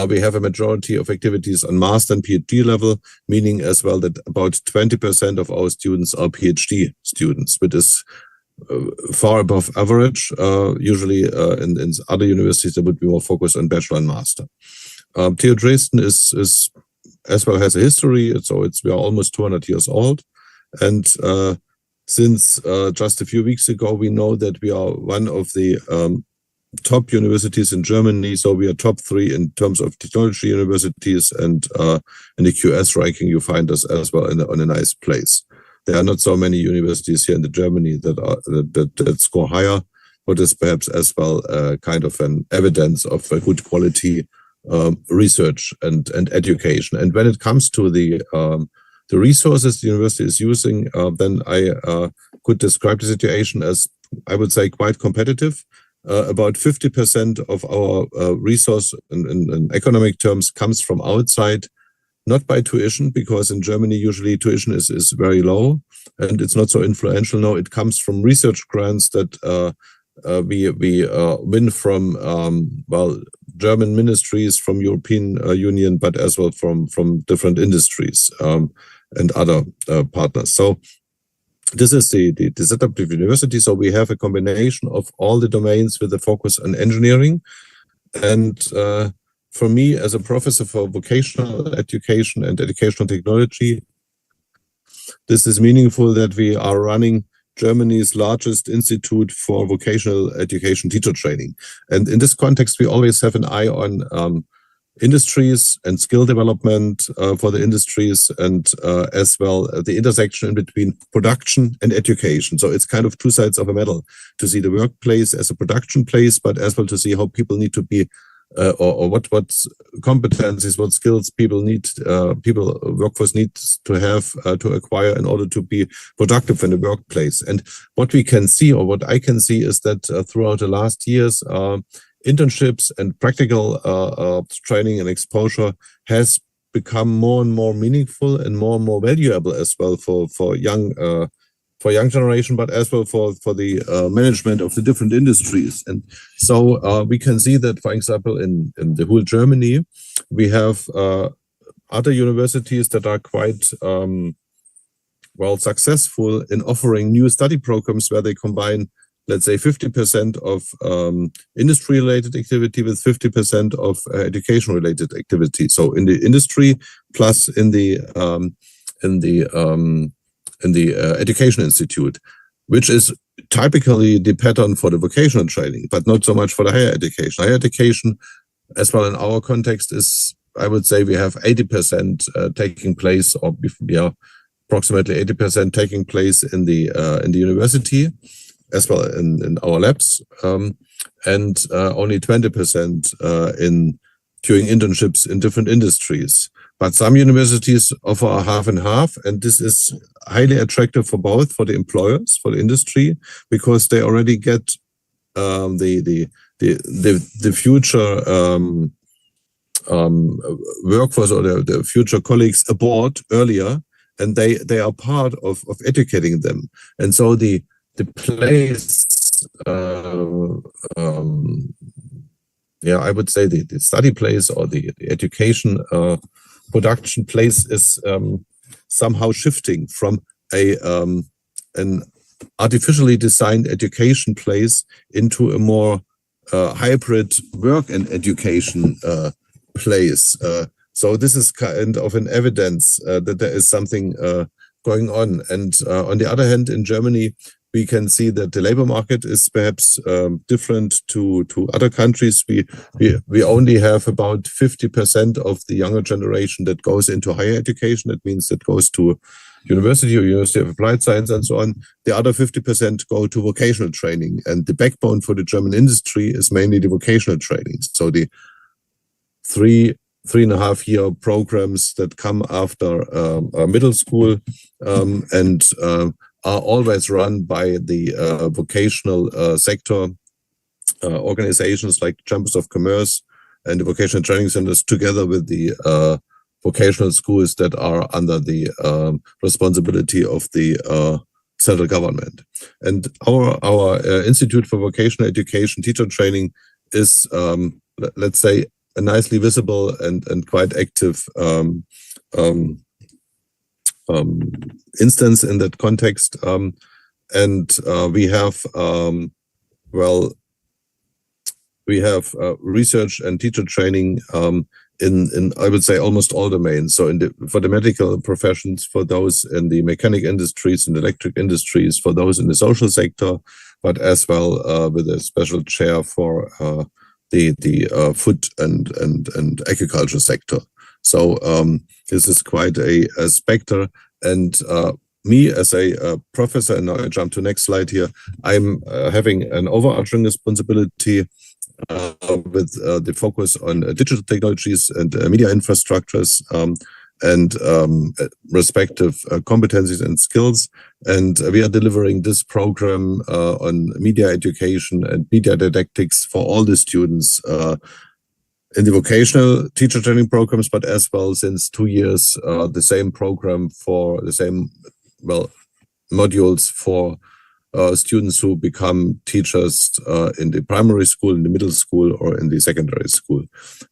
We have a majority of activities on master and PhD level, meaning as well that about 20% of our students are PhD students, which is far above average. Usually in other universities, there would be more focus on bachelor and master. TU Dresden is as well has a history, so we are almost 200 years old, and since just a few weeks ago, we know that we are one of the top universities in Germany. So we are top 3 in terms of technology universities, and in the QS ranking, you find us as well on a nice place. There are not so many universities here in Germany that score higher, but is perhaps as well kind of an evidence of a good quality research and education. And when it comes to the resources the university is using, then I could describe the situation as, I would say, quite competitive. About 50% of our resource in economic terms comes from outside, not by tuition, because in Germany usually tuition is very low and it's not so influential. No, it comes from research grants that we win from German ministries, from European Union, but as well from different industries and other partners. So this is the setup of the university. So we have a combination of all the domains with a focus on engineering. And for me, as a professor for vocational education and educational technology, this is meaningful that we are running Germany's largest institute for vocational education teacher training. And in this context, we always have an eye on industries and skill development for the industries, and as well the intersection in between production and education. So it's kind of 2 sides of a medal, to see the workplace as a production place, but as well to see how people need to be or what competencies, what skills workforce needs to have to acquire in order to be productive in the workplace. And what we can see, or what I can see, is that throughout the last years, internships and practical training and exposure has become more and more meaningful and more valuable as well for young generation, but as well for the management of the different industries. And so we can see that, for example, in the whole Germany, we have other universities that are quite successful in offering new study programs where they combine, let's say, 50% of industry-related activity with 50% of education-related activity. So in the industry plus in the education institute, which is typically the pattern for the vocational training, but not so much for the higher education. Higher education, as well in our context, is, I would say, we have 80% taking place, or we are approximately 80% taking place in the university, as well in our labs, and only 20% during internships in different industries. But some universities offer half and half, and this is highly attractive for both, for the employers, for the industry, because they already get the future workforce or the future colleagues aboard earlier, and they are part of educating them. And so the place I would say the study place or the education production place is somehow shifting from an artificially designed education place into a more hybrid work and education place. So this is kind of an evidence that there is something going on. And on the other hand, in Germany, we can see that the labor market is perhaps different to other countries. We only have about 50% of the younger generation that goes into higher education. That means that goes to university or University of Applied Science and so on. The other 50% go to vocational training. And the backbone for the German industry is mainly the vocational training. So the 3.5-year programs that come after middle school and are always run by the vocational sector organizations like Chambers of Commerce and the vocational training centers, together with the vocational schools that are under the responsibility of the central government. And our Institute for Vocational Education Teacher Training is, let's say, a nicely visible and quite active instance in that context. And we have, we have research and teacher training in I would say almost all domains. So for the medical professions, for those in the mechanic industries and electric industries, for those in the social sector, but as well with a special chair for the food and agriculture sector. So this is quite a spectre. And me as a professor, and now I jump to the next slide here, I'm having an overarching responsibility with the focus on digital technologies and media infrastructures and respective competencies and skills. And we are delivering this program on media education and media didactics for all the students in the vocational teacher training programs, but as well since 2 years, the same program for the same, modules for students who become teachers in the primary school, in the middle school, or in the secondary school,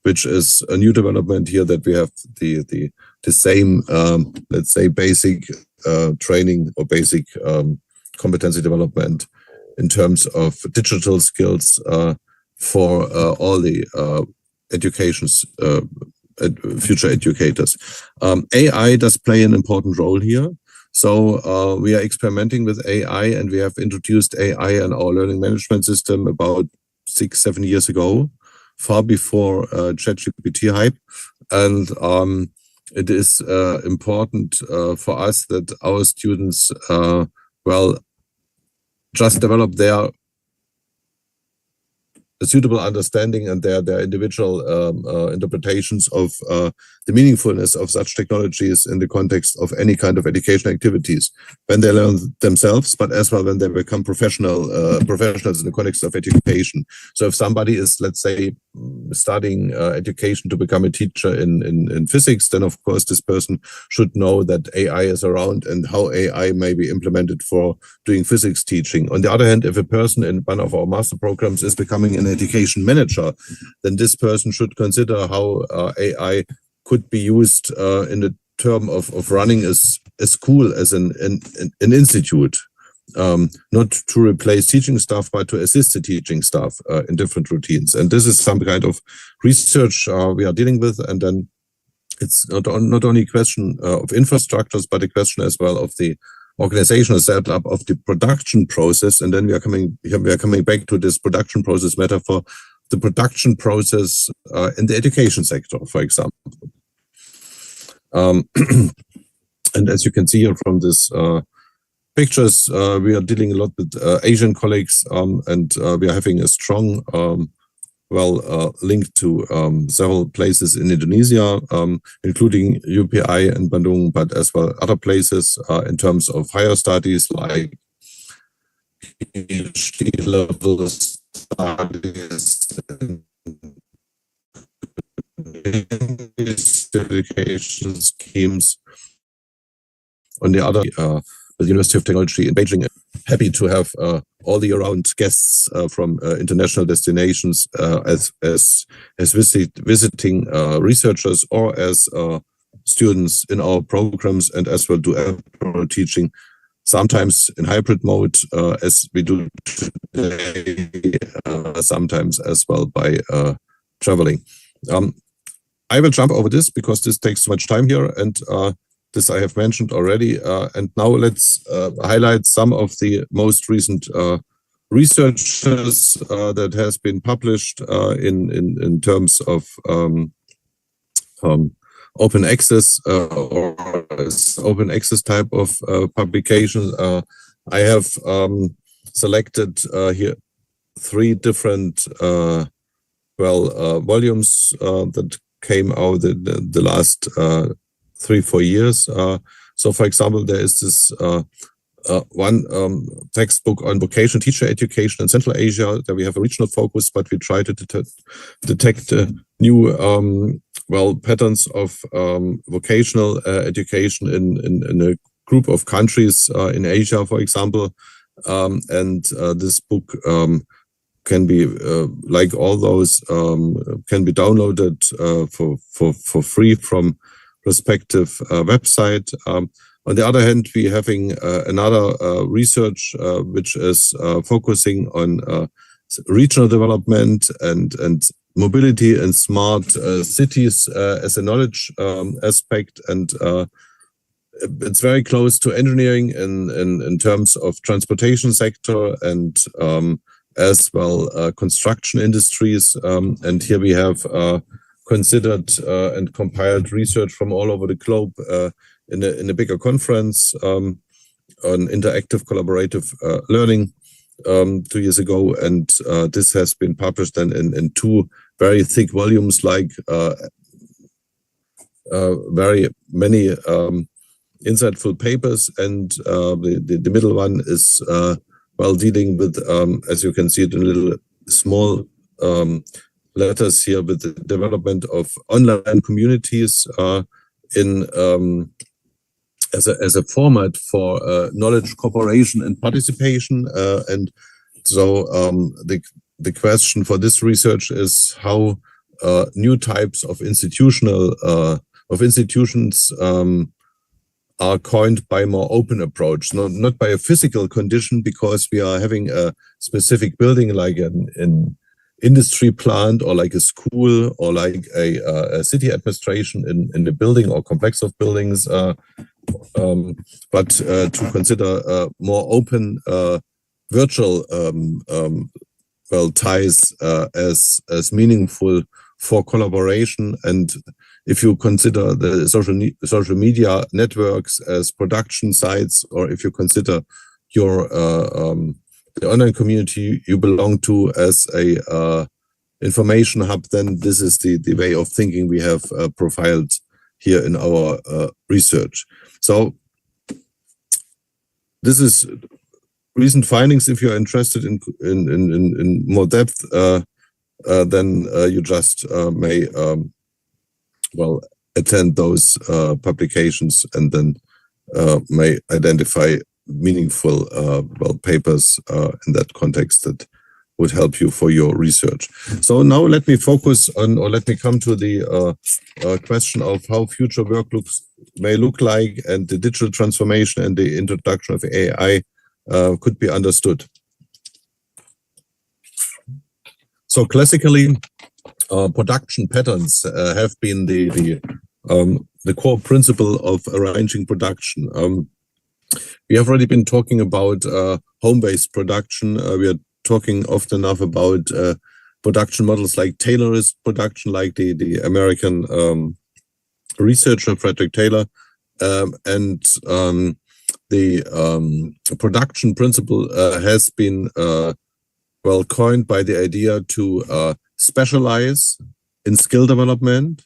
which is a new development here, that we have the same, let's say, basic training or basic competency development in terms of digital skills for all the educations, future educators. AI does play an important role here. So we are experimenting with AI, and we have introduced AI in our learning management system about 6-7 years ago, far before ChatGPT hype. And it is important for us that our students, just develop their suitable understanding and their individual interpretations of the meaningfulness of such technologies in the context of any kind of education activities when they learn themselves, but as well when they become professionals in the context of education. So if somebody is, let's say, studying education to become a teacher in physics, then of course this person should know that AI is around and how AI may be implemented for doing physics teaching. On the other hand, if a person in one of our master programs is becoming an education manager, then this person should consider how AI could be used in the term of running a school as an institute, not to replace teaching staff, but to assist the teaching staff in different routines. And this is some kind of research we are dealing with. And then it's not only a question of infrastructures, but a question as well of the organizational setup of the production process. And then we are coming back to this production process metaphor, the production process in the education sector, for example. And as you can see here from this pictures, we are dealing a lot with Asian colleagues, and we are having a strong link to several places in Indonesia, including UPI and Bandung, but as well other places in terms of higher studies like PhD level studies, education schemes. On the other, the University of Technology in Beijing, happy to have all the around guests from international destinations as visiting researchers or as students in our programs, and as well do apparel teaching, sometimes in hybrid mode as we do today, sometimes as well by traveling. I will jump over this because this takes too much time here, and this I have mentioned already. And now let's highlight some of the most recent researches that has been published in terms of open access or open access type of publications. I have selected here 3 different volumes that came out the last 3-4 years. So, for example, there is this one textbook on vocational teacher education in Central Asia. There we have a regional focus, but we try to detect new patterns of vocational education in a group of countries in Asia, for example. And this book can be like all those can be downloaded for free from respective website. On the other hand, we having another research which is focusing on regional development and mobility and smart cities as a knowledge aspect, and it's very close to engineering in terms of transportation sector and as well construction industries. And here we have considered and compiled research from all over the globe in a bigger conference on interactive collaborative learning 2 years ago, and this has been published then in 2 very thick volumes, like very many insightful papers, and the middle one is dealing with, as you can see it in little small letters here, with the development of online communities in as a format for knowledge cooperation and participation. And so the question for this research is how new types of institutions are coined by more open approach, not by a physical condition, because we are having a specific building like an industry plant or like a school or like a city administration in the building or complex of buildings, but to consider more open virtual ties as meaningful for collaboration. And if you consider the social media networks as production sites, or if you consider your the online community you belong to as a information hub, then this is the way of thinking we have profiled here in our research. So this is recent findings. If you're interested in more depth, then you just may attend those publications, and then may identify meaningful papers in that context that would help you for your research. So now let me focus on, or let me come to the question of how future work may look like, and the digital transformation and the introduction of AI could be understood. So classically, production patterns have been the core principle of arranging production. We have already been talking about home-based production. We are talking often enough about production models like Taylorist production, like the American researcher Frederick Taylor, and the production principle has been coined by the idea to specialize in skill development,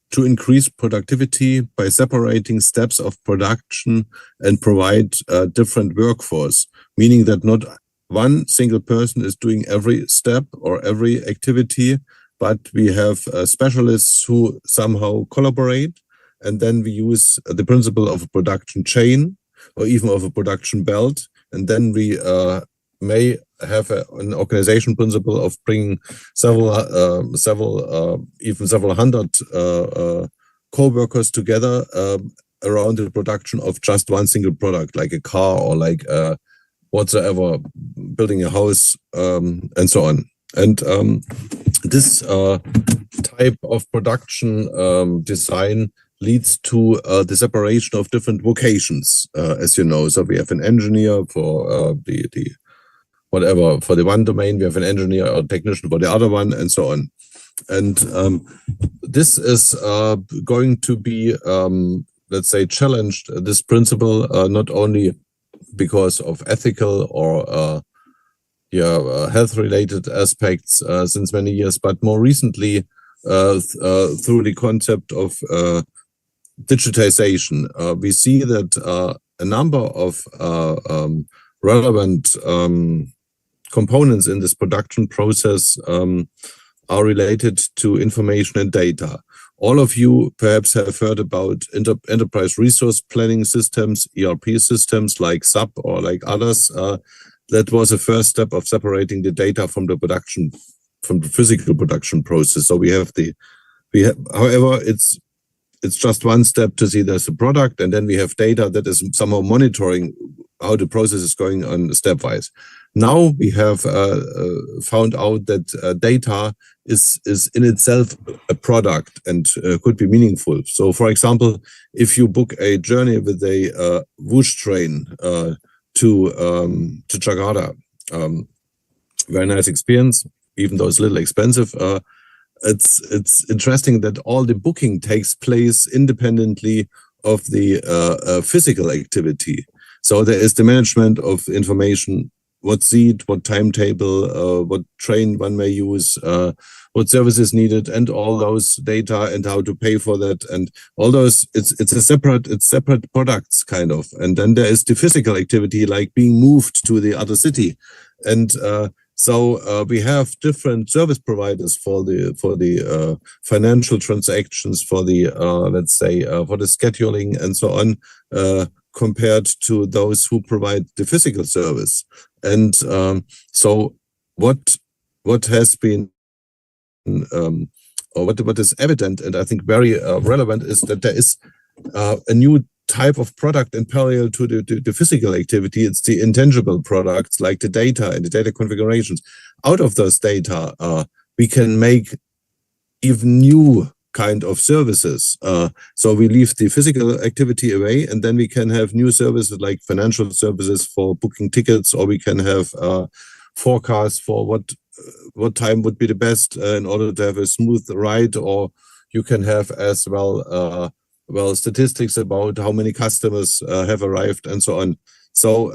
to increase productivity by separating steps of production and provide a different workforce, meaning that not one single person is doing every step or every activity, but we have specialists who somehow collaborate, and then we use the principle of a production chain or even of a production belt, and then we may have an organization principle of bringing several hundred co-workers together around the production of just one single product, like a car or like whatsoever, building a house, and so on. And this type of production design leads to the separation of different vocations, as you know. So we have an engineer for the whatever, for the one domain, we have an engineer or technician for the other one, and so on. And this is going to be, let's say, challenged, this principle, not only because of ethical or health-related aspects since many years, but more recently through the concept of digitization. We see that a number of relevant components in this production process are related to information and data. All of you perhaps have heard about enterprise resource planning systems, ERP systems like SAP or like others. That was a first step of separating the data from the production, from the physical production process. So however, it's just one step to see there's a product, and then we have data that is somehow monitoring how the process is going on stepwise. Now we have found out that data is in itself a product and could be meaningful. So, for example, if you book a journey with a Whoosh train to Jakarta, very nice experience, even though it's a little expensive. It's interesting that all the booking takes place independently of the physical activity. So there is the management of information, what seat, what timetable, what train one may use, what services needed, and all those data and how to pay for that, and all those. It's separate products kind of. And then there is the physical activity, like being moved to the other city, and so we have different service providers for the financial transactions, for the let's say for the scheduling and so on, compared to those who provide the physical service. And so what has been or what is evident, and I think very relevant, is that there is a new type of product in parallel to the physical activity. It's the intangible products, like the data and the data configurations. Out of those data, we can make even new kind of services. So we leave the physical activity away, and then we can have new services like financial services for booking tickets, or we can have forecasts for what time would be the best in order to have a smooth ride, or you can have as well statistics about how many customers have arrived and so on. So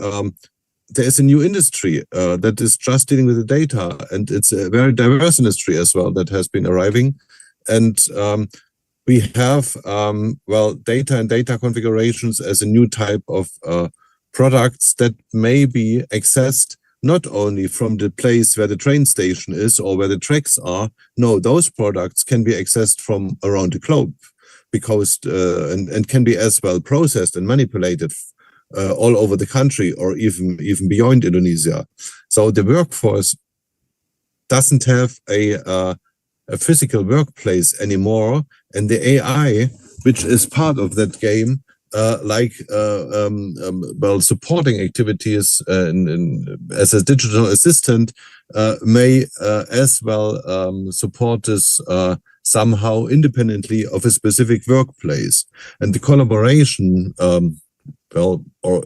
there is a new industry that is just dealing with the data, and it's a very diverse industry as well that has been arriving. And we have data and data configurations as a new type of products that may be accessed not only from the place where the train station is or where the tracks are. No, those products can be accessed from around the globe, because and can be as well processed and manipulated all over the country, or even beyond Indonesia. So the workforce doesn't have a physical workplace anymore, and the AI, which is part of that game, supporting activities as a digital assistant, may as well support this somehow independently of a specific workplace. And the collaboration, or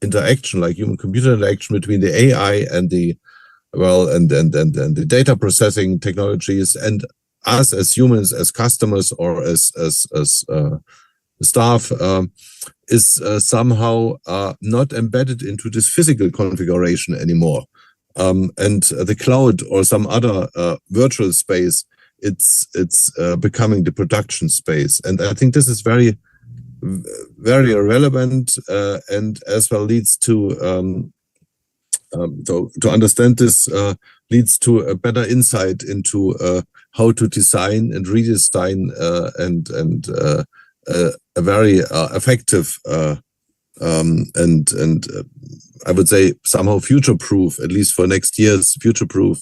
interaction, like human-computer interaction between the AI and the the data processing technologies and us as humans, as customers, or as staff, is somehow not embedded into this physical configuration anymore. And the cloud or some other virtual space, it's becoming the production space. And I think this is very, very relevant, and as well leads to understand this leads to a better insight into how to design and redesign and a very effective I would say somehow future-proof, at least for next year's future-proof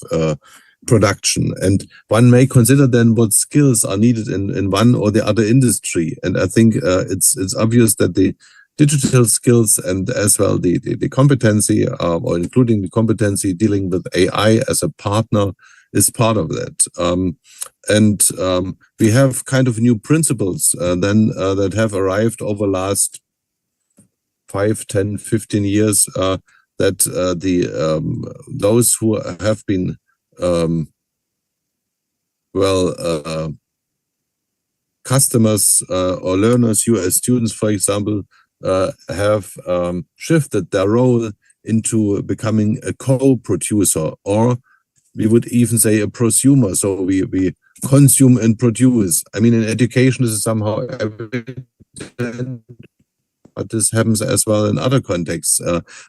production. And one may consider then what skills are needed in one or the other industry. And I think it's obvious that the digital skills and as well the competency, or including the competency dealing with AI as a partner, is part of that. We have kind of new principles that have arrived over last 5, 10, 15 years, that those who have been customers or learners, you as students, for example, have shifted their role into becoming a co-producer, or we would even say a prosumer. So we consume and produce. I mean, in education, this is somehow evident, but this happens as well in other contexts.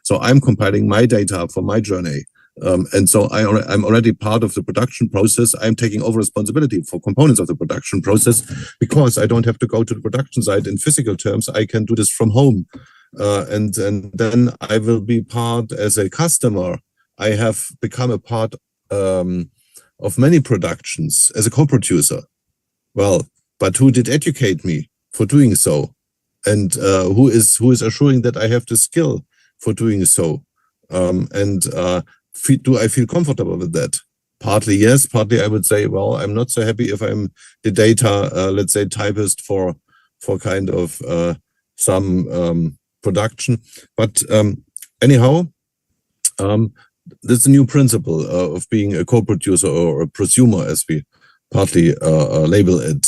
So I'm compiling my data for my journey. And so I'm already part of the production process. I'm taking over responsibility for components of the production process because I don't have to go to the production site in physical terms. I can do this from home. And then I will be part as a customer. I have become a part of many productions as a co-producer. Well, but who did educate me for doing so? And who is assuring that I have the skill for doing so? Do I feel comfortable with that? Partly yes, partly I would say, well, I'm not so happy if I'm the data, let's say, typist for kind of some production. But anyhow, there's a new principle of being a co-producer or a prosumer, as we partly label it.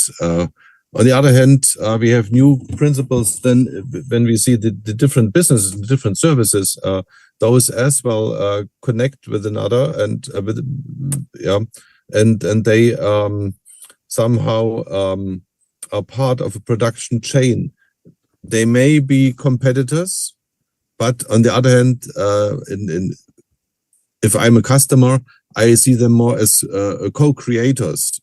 On the other hand, we have new principles then when we see the different businesses, the different services, those as well connect with another and they somehow are part of a production chain. They may be competitors, but on the other hand, if I'm a customer, I see them more as co-creators.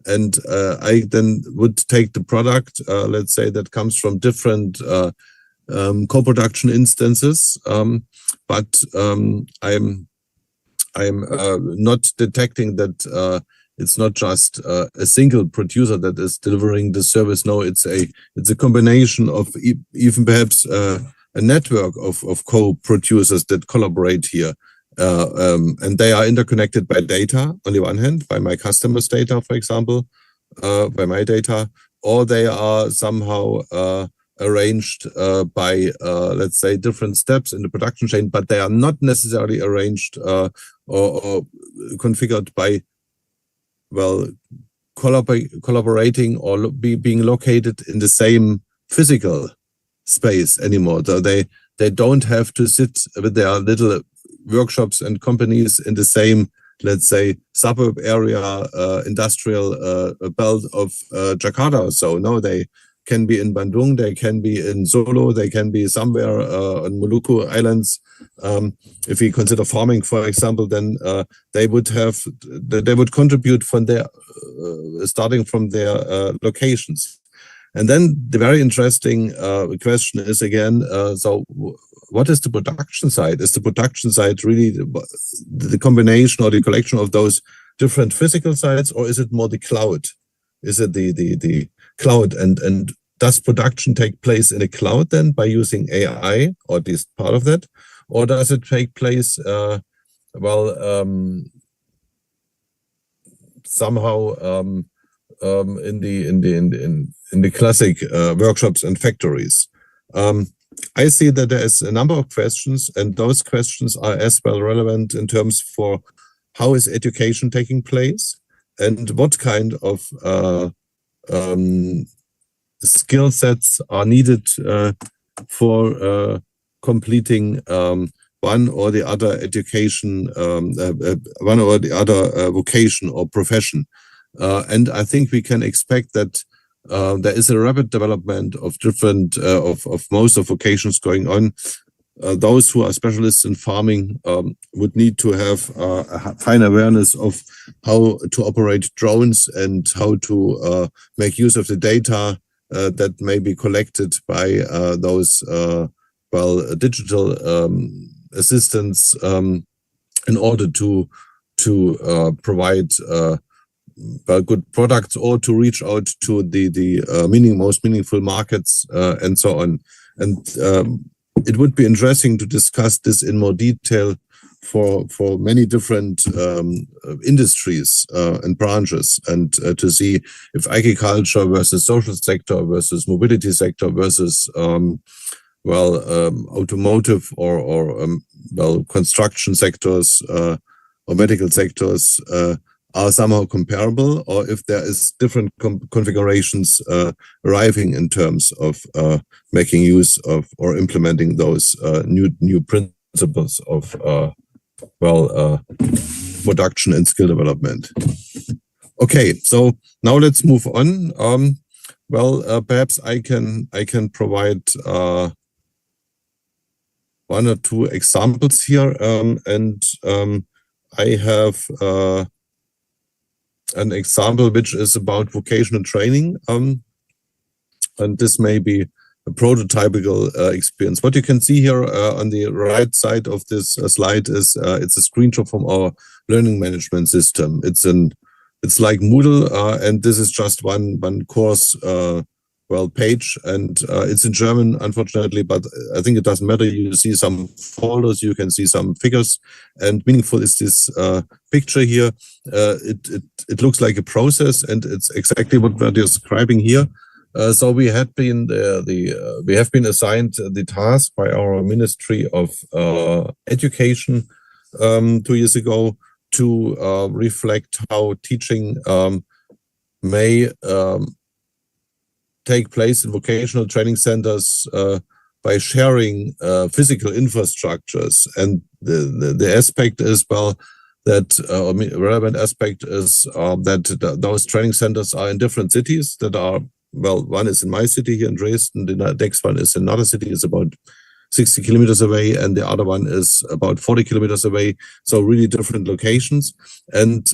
And I then would take the product, let's say, that comes from different co-production instances, but I'm not detecting that it's not just a single producer that is delivering the service. No, it's a combination of even perhaps a network of co-producers that collaborate here. And they are interconnected by data, on the one hand, by my customers' data, for example, by my data, or they are somehow arranged by, let's say, different steps in the production chain, but they are not necessarily arranged or configured by, well, collaborating or being located in the same physical space anymore. So they don't have to sit with their little workshops and companies in the same, let's say, suburb area, industrial belt of Jakarta. So no, they can be in Bandung, they can be in Solo, they can be somewhere on Maluku Islands. If we consider farming, for example, then they would contribute from their starting from their locations. And then the very interesting question is again, so what is the production side? Is the production side really the combination or the collection of those different physical sites, or is it more the cloud? Is it the cloud? And does production take place in a cloud then by using AI, or at least part of that? Or does it take place, somehow in the classic workshops and factories? I see that there is a number of questions, and those questions are as well relevant in terms for how is education taking place and what kind of skill sets are needed for completing one or the other education, one or the other vocation or profession. And I think we can expect that there is a rapid development of different, of most of vocations going on. Those who are specialists in farming would need to have a fine awareness of how to operate drones and how to make use of the data that may be collected by those digital assistance in order to provide good products or to reach out to the most meaningful markets and so on. And it would be interesting to discuss this in more detail for many different industries and branches, and to see if agriculture versus social sector versus mobility sector versus automotive or construction sectors or medical sectors are somehow comparable, or if there is different configurations arriving in terms of making use of or implementing those new principles of production and skill development. Okay, so now let's move on. Perhaps I can provide one or two examples here, and I have an example which is about vocational training, and this may be a prototypical experience. What you can see here on the right side of this slide is it's a screenshot from our learning management system. It's like Moodle, and this is just one course page, and it's in German, unfortunately, but I think it doesn't matter. You see some folders, you can see some figures, and meaningful is this picture here. It looks like a process, and it's exactly what we're describing here. So we have been assigned the task by our Ministry of Education 2 years ago to reflect how teaching may take place in vocational training centers by sharing physical infrastructures. And the aspect is, relevant aspect is that those training centers are in different cities that are, one is in my city here in Dresden, the next one is in another city, is about 60 kilometers away, and the other one is about 40 kilometers away. So really different locations. And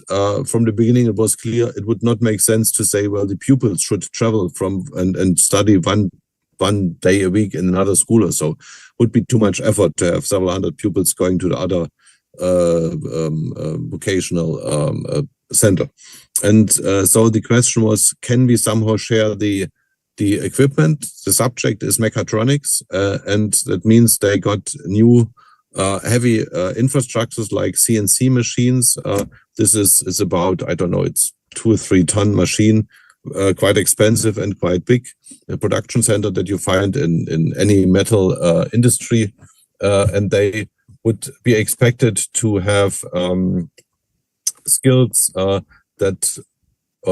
from the beginning, it was clear it would not make sense to say, the pupils should travel from and study one day a week in another school or so. Would be too much effort to have several hundred pupils going to the other vocational center. And so the question was, can we somehow share the equipment? The subject is mechatronics, and that means they got new heavy infrastructures like CNC machines. This is about, I don't know, it's 2 or 3 ton machine, quite expensive and quite big. A production center that you find in any metal industry, and they would be expected to have skills or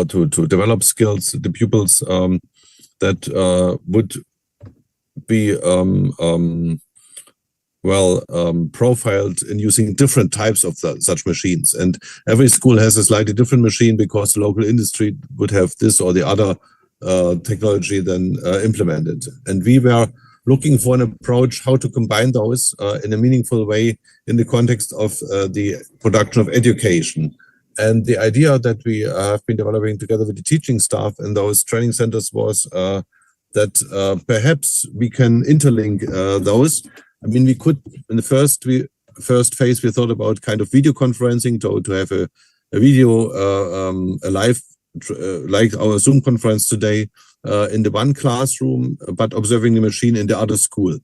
to develop skills, the pupils that would be profiled in using different types of such machines. And every school has a slightly different machine because the local industry would have this or the other technology then implemented. And we were looking for an approach how to combine those in a meaningful way in the context of the production of education. And the idea that we have been developing together with the teaching staff in those training centers was that perhaps we can interlink those. I mean, we could, in the first phase, we thought about kind of video conferencing to have a video, a live, like our Zoom conference today, in the one classroom, but observing the machine in the other school.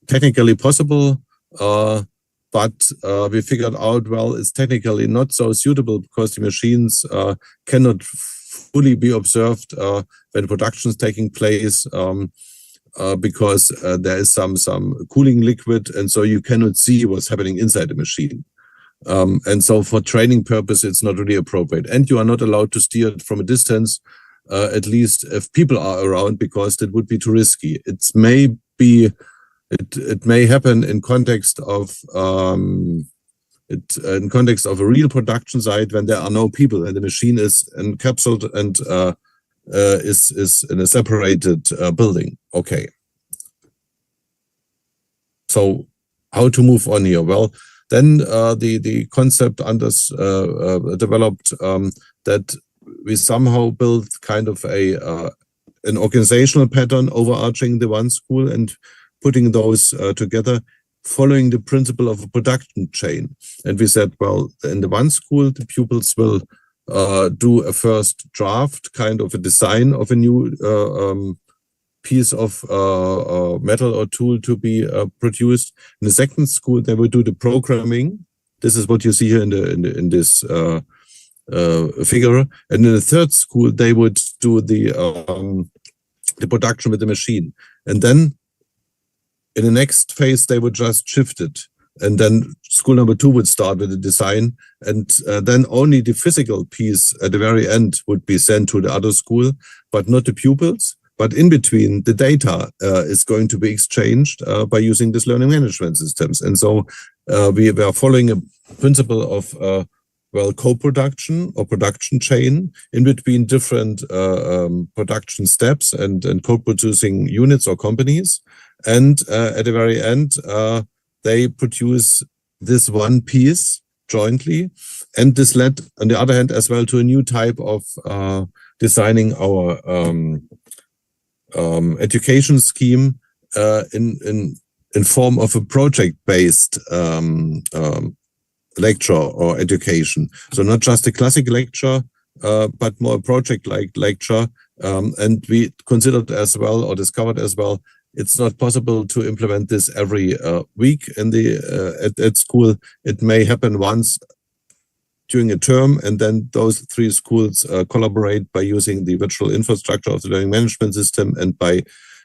Technically possible, but we figured out, it's technically not so suitable because the machines cannot fully be observed when production is taking place, because there is some cooling liquid, and so you cannot see what's happening inside the machine. And so for training purpose, it's not really appropriate. And you are not allowed to steer it from a distance, at least if people are around, because that would be too risky. It may happen in context of a real production site when there are no people and the machine is encapsulated and is in a separated building. Okay. So how to move on here? Well, then the concept developed that we somehow built kind of an organizational pattern overarching the one school, and putting those together, following the principle of a production chain. And we said, well, in the one school, the pupils will do a first draft, kind of a design of a new piece of metal or tool to be produced. In the second school, they will do the programming. This is what you see here in this figure. And in the third school, they would do the production with the machine. And then in the next phase, they would just shift it. And then school number 2 would start with the design. And then only the physical piece at the very end would be sent to the other school, but not the pupils. But in between, the data is going to be exchanged by using this learning management systems. And so we are following a principle of co-production or production chain in between different production steps and co-producing units or companies. And at the very end, they produce this one piece jointly. And this led, on the other hand, as well to a new type of designing our education scheme in form of a project-based lecture or education. So not just a classic lecture, but more a project-like lecture. And we considered as well, or discovered as well, it's not possible to implement this every week in the at school. It may happen once during a term, and then those 3 schools collaborate by using the virtual infrastructure of the learning management system and by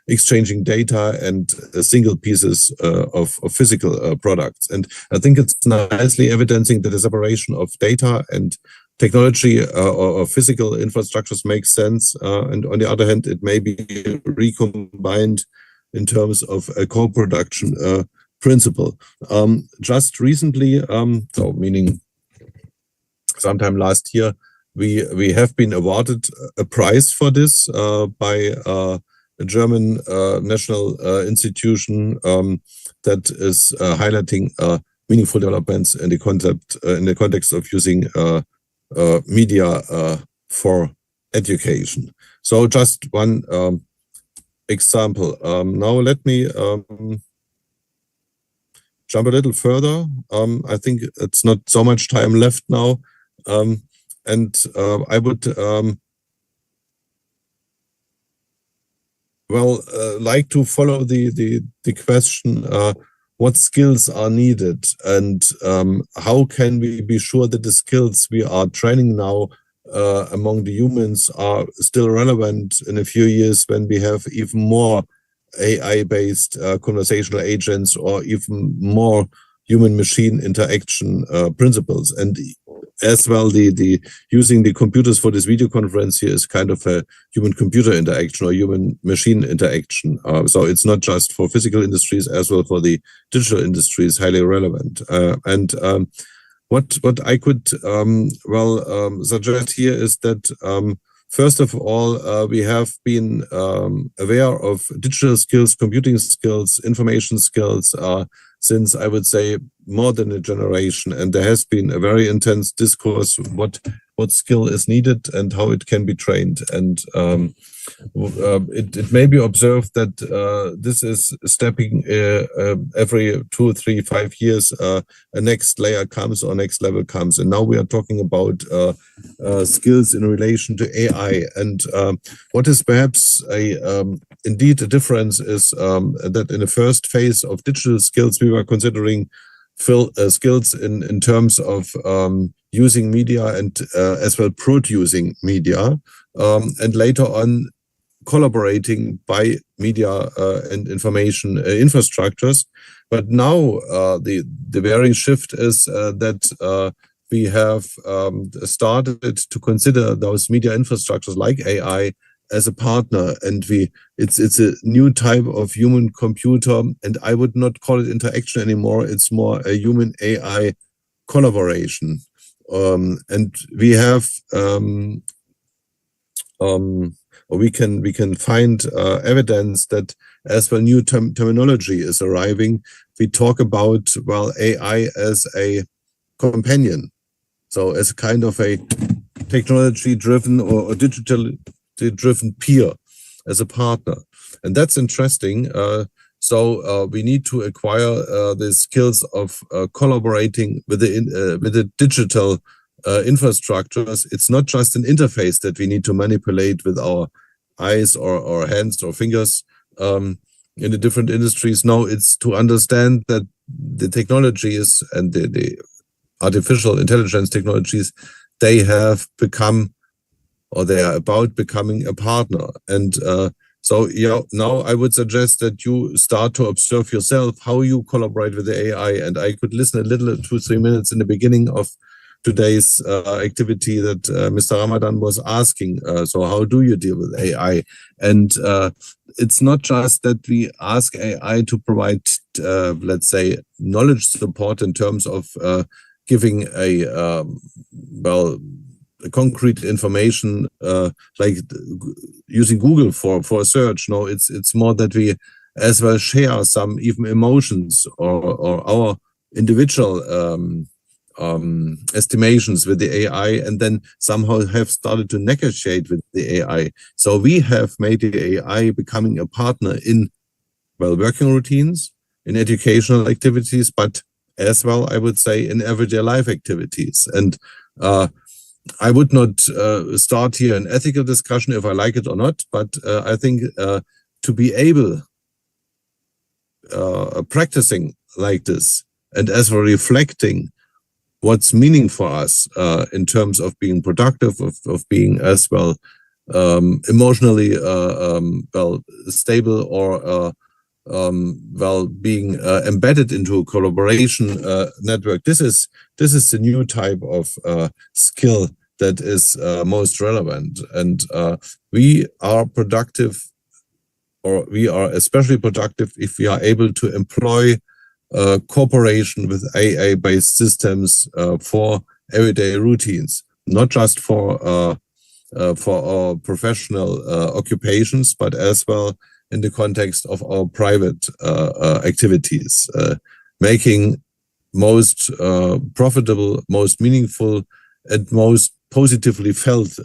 exchanging data and single pieces of physical products. And I think it's nicely evidencing that the separation of data and technology or physical infrastructures makes sense. And on the other hand, it may be recombined in terms of a co-production principle. Just recently, so meaning sometime last year, we have been awarded a prize for this by a German national institution that is highlighting meaningful developments in the context of using media for education. So just one example. Now let me jump a little further. I think it's not so much time left now. And I would like to follow the question, what skills are needed, and how can we be sure that the skills we are training now among the humans are still relevant in a few years when we have even more AI-based conversational agents or even more human-machine interaction principles. And as well, the using the computers for this video conference here is kind of a human-computer interaction or human-machine interaction. So it's not just for physical industries, as well for the digital industries, highly relevant. What I could suggest here is that first of all, we have been aware of digital skills, computing skills, information skills since, I would say, more than a generation. And there has been a very intense discourse what skill is needed and how it can be trained. And it may be observed that this is stepping every 2, 3, 5 years, a next layer comes or next level comes. And now we are talking about skills in relation to AI. And what is perhaps indeed a difference is that in the first phase of digital skills, we were considering skills in terms of using media and as well producing media, and later on collaborating by media and information infrastructures. But now the bearing shift is that we have started to consider those media infrastructures like AI as a partner, and it's a new type of human computer, and I would not call it interaction anymore. It's more a human AI collaboration, and we have we can find evidence that as well new terminology is arriving. We talk about AI as a companion, so as kind of a technology-driven or digital driven peer as a partner. And that's interesting. So we need to acquire the skills of collaborating with the digital infrastructures. It's not just an interface that we need to manipulate with our eyes or hands or fingers in the different industries. No, it's to understand that the technologies and the artificial intelligence technologies, they have become, or they are about becoming, a partner. And so now I would suggest that you start to observe yourself how you collaborate with the AI. And I could listen a little, 2-3 minutes in the beginning of today's activity that Mr. Ramadan was asking. So how do you deal with AI? And it's not just that we ask AI to provide, let's say, knowledge support in terms of giving a concrete information, like using Google for a search. No, it's more that we as well share some even emotions or our individual estimations with the AI, and then somehow have started to negotiate with the AI. So we have made the AI becoming a partner in, well, working routines, in educational activities, but as well, I would say, in everyday life activities. And I would not start here an ethical discussion if I like it or not, but I think to be able practicing like this, and as for reflecting what's meaning for us in terms of being productive, of being as well emotionally well stable, or well being embedded into a collaboration network. This is the new type of skill that is most relevant, and we are productive, or we are especially productive if we are able to employ cooperation with AI-based systems for everyday routines, not just for our professional occupations, but as well in the context of our private activities, making most profitable, most meaningful, and most positively felt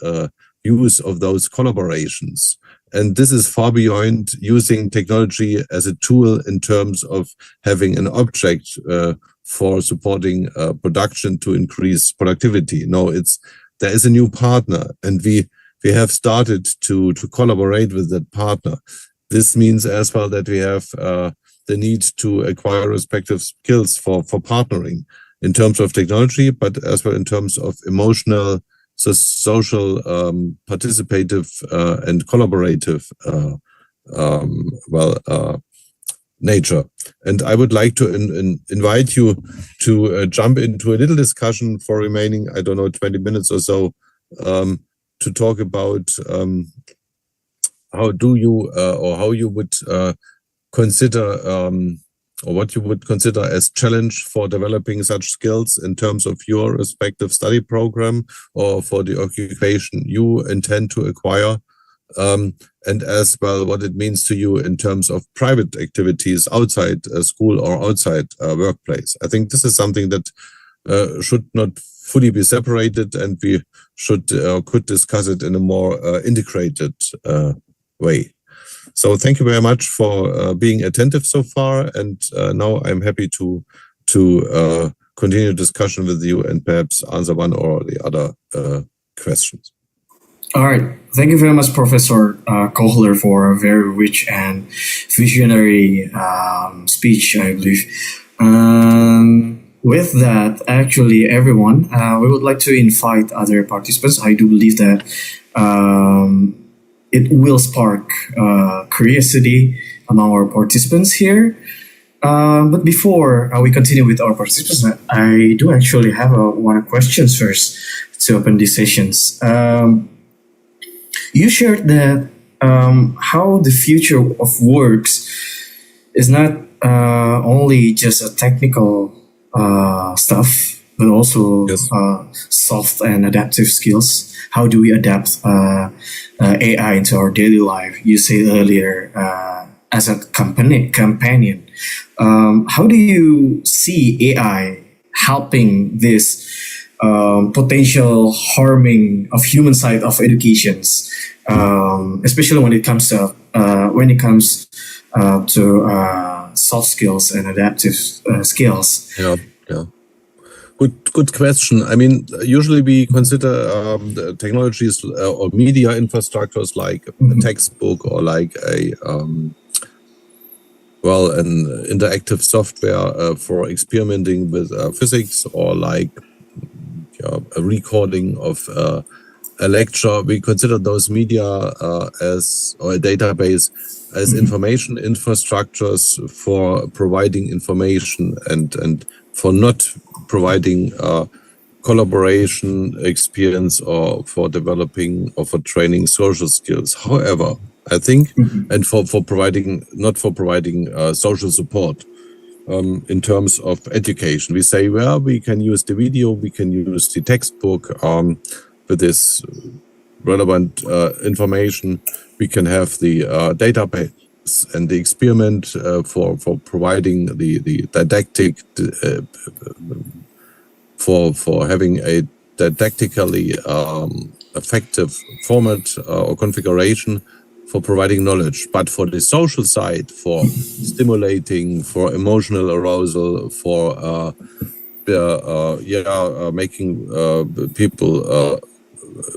use of those collaborations. And this is far beyond using technology as a tool in terms of having an object for supporting production to increase productivity. No, there is a new partner, and we have started to collaborate with that partner. This means as well that we have the need to acquire respective skills for partnering in terms of technology, but as well in terms of emotional, social, participative, and collaborative nature. And I would like to invite you to jump into a little discussion for remaining, I don't know, 20 minutes or so, to talk about how do you or how you would consider or what you would consider as challenge for developing such skills in terms of your respective study program or for the occupation you intend to acquire, and as well what it means to you in terms of private activities outside school or outside workplace. I think this is something that should not fully be separated, and we should could discuss it in a more integrated way. So thank you very much for being attentive so far, and now I'm happy to continue discussion with you and perhaps answer one or the other questions. All right. Thank you very much, Professor Kohler, for a very rich and visionary speech, I believe. With that, actually, everyone, we would like to invite other participants. I do believe that it will spark curiosity among our participants here. But before we continue with our participants, I do actually have one question first to open these sessions. You shared that how the future of works is not only just a technical stuff, but also soft and adaptive skills. How do we adapt AI into our daily life? You said earlier as a companion. How do you see AI helping this potential harming of human side of educations, especially when it comes to soft skills and adaptive skills. Yeah. Good question. I mean, usually we consider the technologies or media infrastructures like a textbook or like an interactive software for experimenting with physics, or like a recording of a lecture. We consider those media or a database as information infrastructures for providing information and for not providing collaboration experience or for developing or for training social skills. However, I think, and for providing social support in terms of education, we say, well, we can use the video, we can use the textbook with this relevant information. We can have the database and the experiment for providing the didactic for having a didactically effective format or configuration for providing knowledge. But for the social side, for stimulating, for emotional arousal, for making people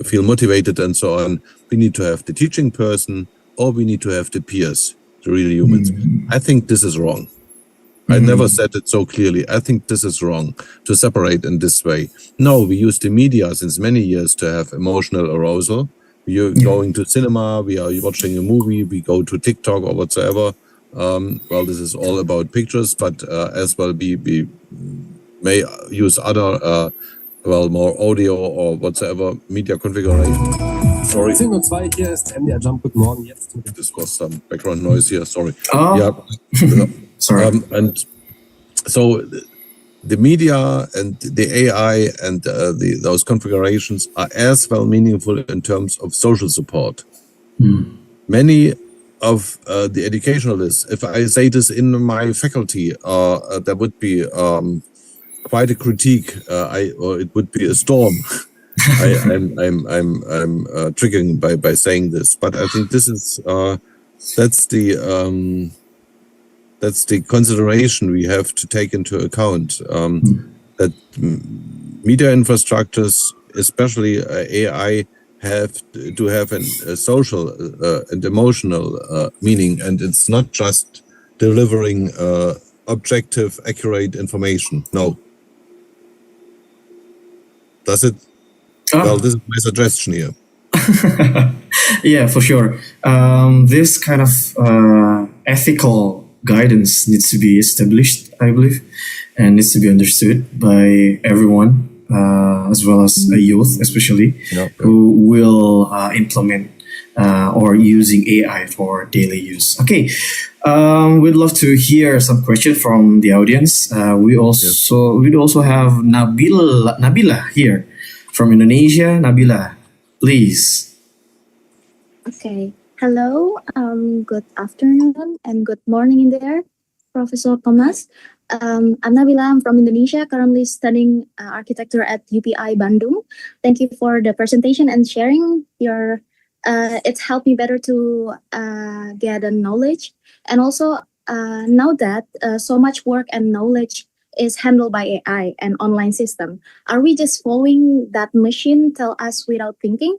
feel motivated and so on, we need to have the teaching person, or we need to have the peers, the real humans. I think this is wrong. I never said it so clearly. I think this is wrong to separate in this way. No, we use the media since many years to have emotional arousal. You're going to cinema, we are watching a movie, we go to TikTok or whatsoever. Well, this is all about pictures, but as well we may use other more audio or whatsoever media configuration. Sorry. 10:02 hier ist MDR Jump. Guten Morgen. Jetzt. This was some background noise here. Sorry. Oh. Yeah. Sorry. And so the media and the AI and those configurations are as well meaningful in terms of social support. Many of the educationalists, if I say this in my faculty, there would be quite a critique, or it would be a storm. I'm triggering by saying this, but I think this is that's the consideration we have to take into account, that media infrastructures, especially AI, have to have a social and emotional meaning, and it's not just delivering objective, accurate information. No. Does it? Well, this is my suggestion here. Yeah, for sure. This kind of ethical guidance needs to be established, I believe, and needs to be understood by everyone, as well as youth, especially, who will implement or using AI for daily use. Okay, we'd love to hear some questions from the audience. We'd also have Nabila here from Indonesia. Nabila, please. Okay. Hello. Good afternoon and good morning in there, Professor Thomas. I'm Nabila. I'm from Indonesia, currently studying architecture at UPI Bandung. Thank you for the presentation and sharing your. It's helped me better to get a knowledge, and also now that so much work and knowledge is handled by AI and online system, are we just following that machine tell us without thinking?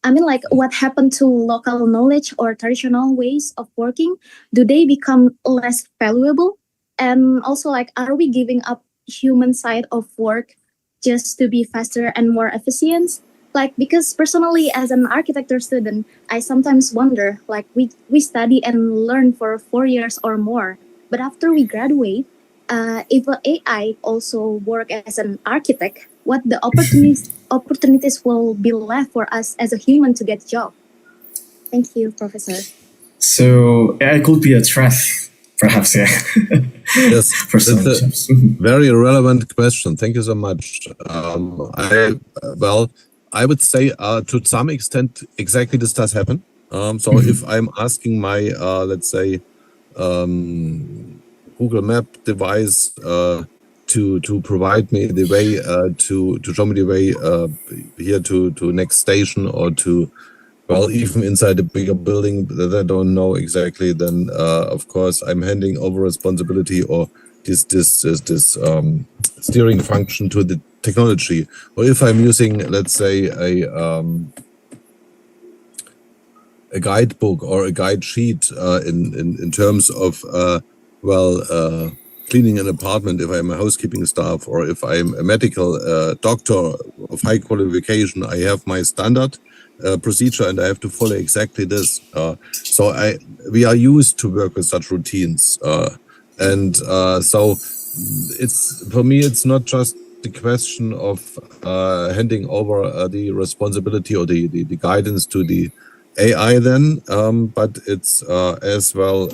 I mean, like, what happened to local knowledge or traditional ways of working? Do they become less valuable? And also, like, are we giving up human side of work just to be faster and more efficient? Like, because personally, as an architecture student, I sometimes wonder, like, we study and learn for 4 years or more, but after we graduate, if AI also work as an architect, what the opportunities will be left for us as a human to get job? Thank you, Professor. So AI could be a threat, perhaps, yeah. Yes, it's a very relevant question. Thank you so much. I would say to some extent, exactly this does happen. So if I'm asking my, let's say, Google Map device to provide me the way to show me the way here to next station, or to well, even inside a bigger building that I don't know exactly, then of course I'm handing over responsibility or this steering function to the technology. Or if I'm using, let's say, a guidebook or a guide sheet in terms of cleaning an apartment, if I'm a housekeeping staff, or if I'm a medical doctor of high qualification, I have my standard procedure and I have to follow exactly this. So we are used to work with such routines, so it's, for me, it's not just the question of handing over the responsibility or the guidance to the AI then, but it's as well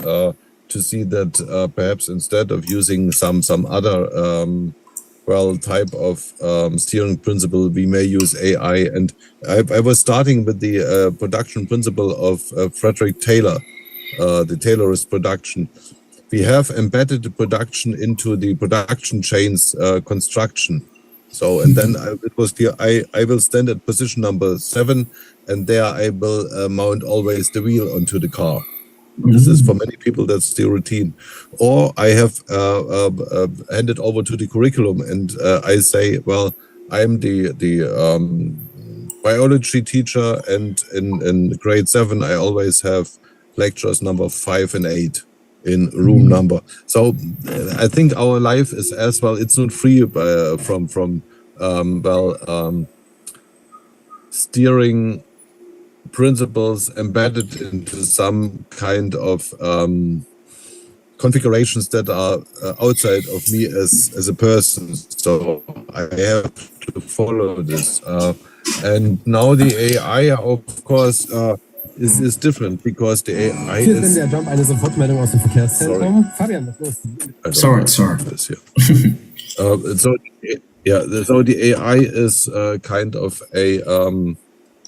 to see that perhaps instead of using some other type of steering principle, we may use AI. And I was starting with the production principle of Frederick Taylor, the Taylorist production. We have embedded the production into the production chain's construction. So, and then it was clear, I will stand at position number 7, and there I will mount always the wheel onto the car. This is for many people, that's the routine. Or I have handed over to the curriculum, and I say, well, I'm the biology teacher, and in grade 7, I always have lectures number 5 and 8 in room number. So I think our life is as well, it's not free from steering principles embedded into some kind of configurations that are outside of me as a person. So I have to follow this. And now the AI, of course, is different, because the AI Hier ist is... der Jump, eine Sofortmeldung aus dem Verkehrszentrum. Fabian, was ist los? Sorry. So the AI is kind of a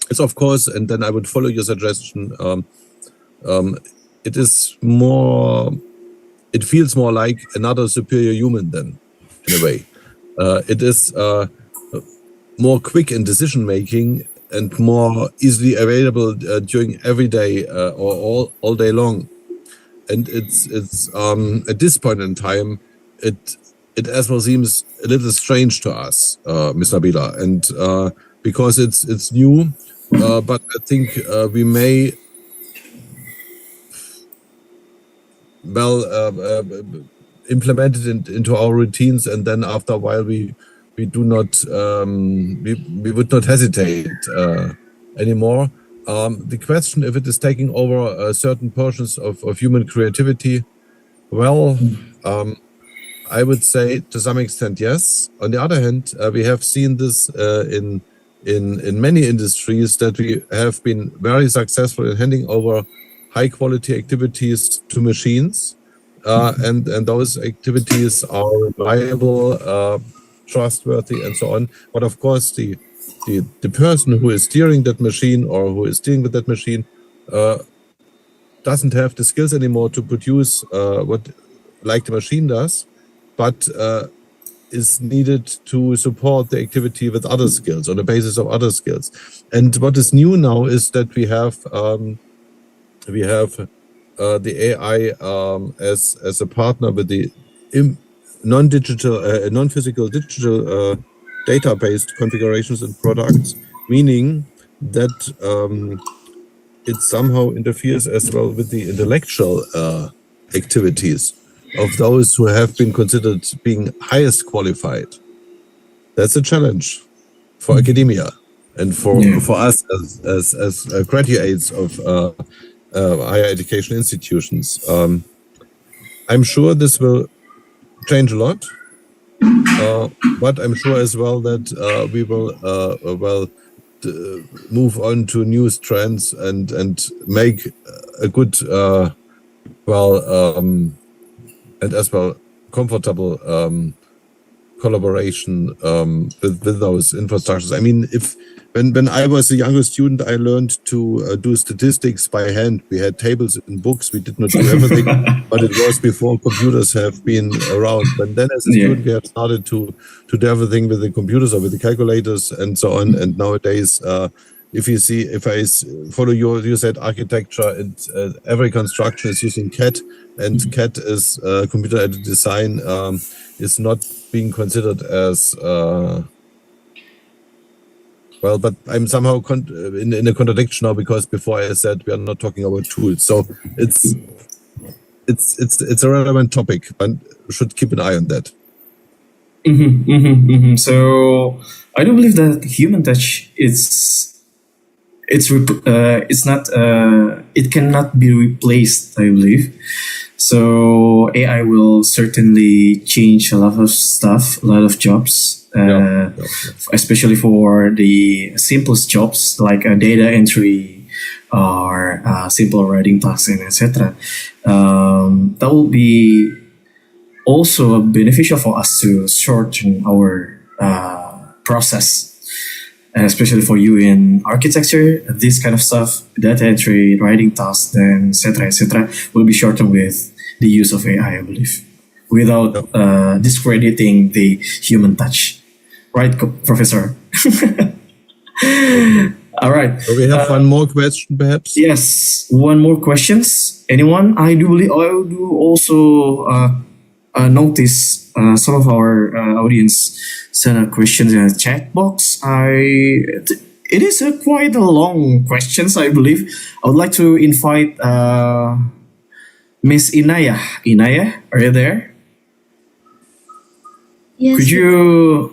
it's, of course, and then I would follow your suggestion. It is more, it feels more like another superior human then, in a way. It is more quick in decision making and more easily available during every day or all day long. And it's at this point in time, it as well seems a little strange to us, Ms. Nabila, and because it's new, but I think we may implement it into our routines, and then after a while we do not we would not hesitate anymore. The question if it is taking over certain portions of human creativity, well, I would say to some extent yes. On the other hand, we have seen this in many industries, that we have been very successful in handing over high quality activities to machines, and those activities are reliable, trustworthy, and so on. But of course, the person who is steering that machine or who is dealing with that machine doesn't have the skills anymore to produce what like the machine does, but is needed to support the activity with other skills, on the basis of other skills. And what is new now is that we have the AI as a partner with the non-digital, non-physical digital data-based configurations and products, meaning that it somehow interferes as well with the intellectual activities of those who have been considered being highest qualified. That's a challenge for academia and for us as graduates of higher education institutions. I'm sure this will change a lot, but I'm sure as well that we will move on to new trends and make a good and as well comfortable collaboration with those infrastructures. I mean, when I was a younger student, I learned to do statistics by hand. We had tables in books. We did not do everything, but it was before computers have been around. But then as a student, we have started to do everything with the computers or with the calculators and so on. And nowadays, if I follow you said architecture, and every construction is using CAD, and CAD is computer-aided design, is not being considered as well. But I'm somehow in a contradiction now, because before I said we are not talking about tools. So it's a relevant topic, but should keep an eye on that. So I do believe that human touch it cannot be replaced, I believe. So AI will certainly change a lot of stuff, a lot of jobs, especially for the simplest jobs like data entry or simple writing tasks and etc. That will be also beneficial for us to shorten our process. Especially for you in architecture, this kind of stuff, data entry, writing tasks, and etc., will be shortened with the use of AI, I believe, without discrediting the human touch. Right, Professor? All right. So we have one more question, perhaps? Yes, one more questions. Anyone? I do also notice some of our audience send a questions in the chat box. It is quite a long questions, I believe. I would like to invite Miss Inaya. Inaya, are you there? Yes. Could you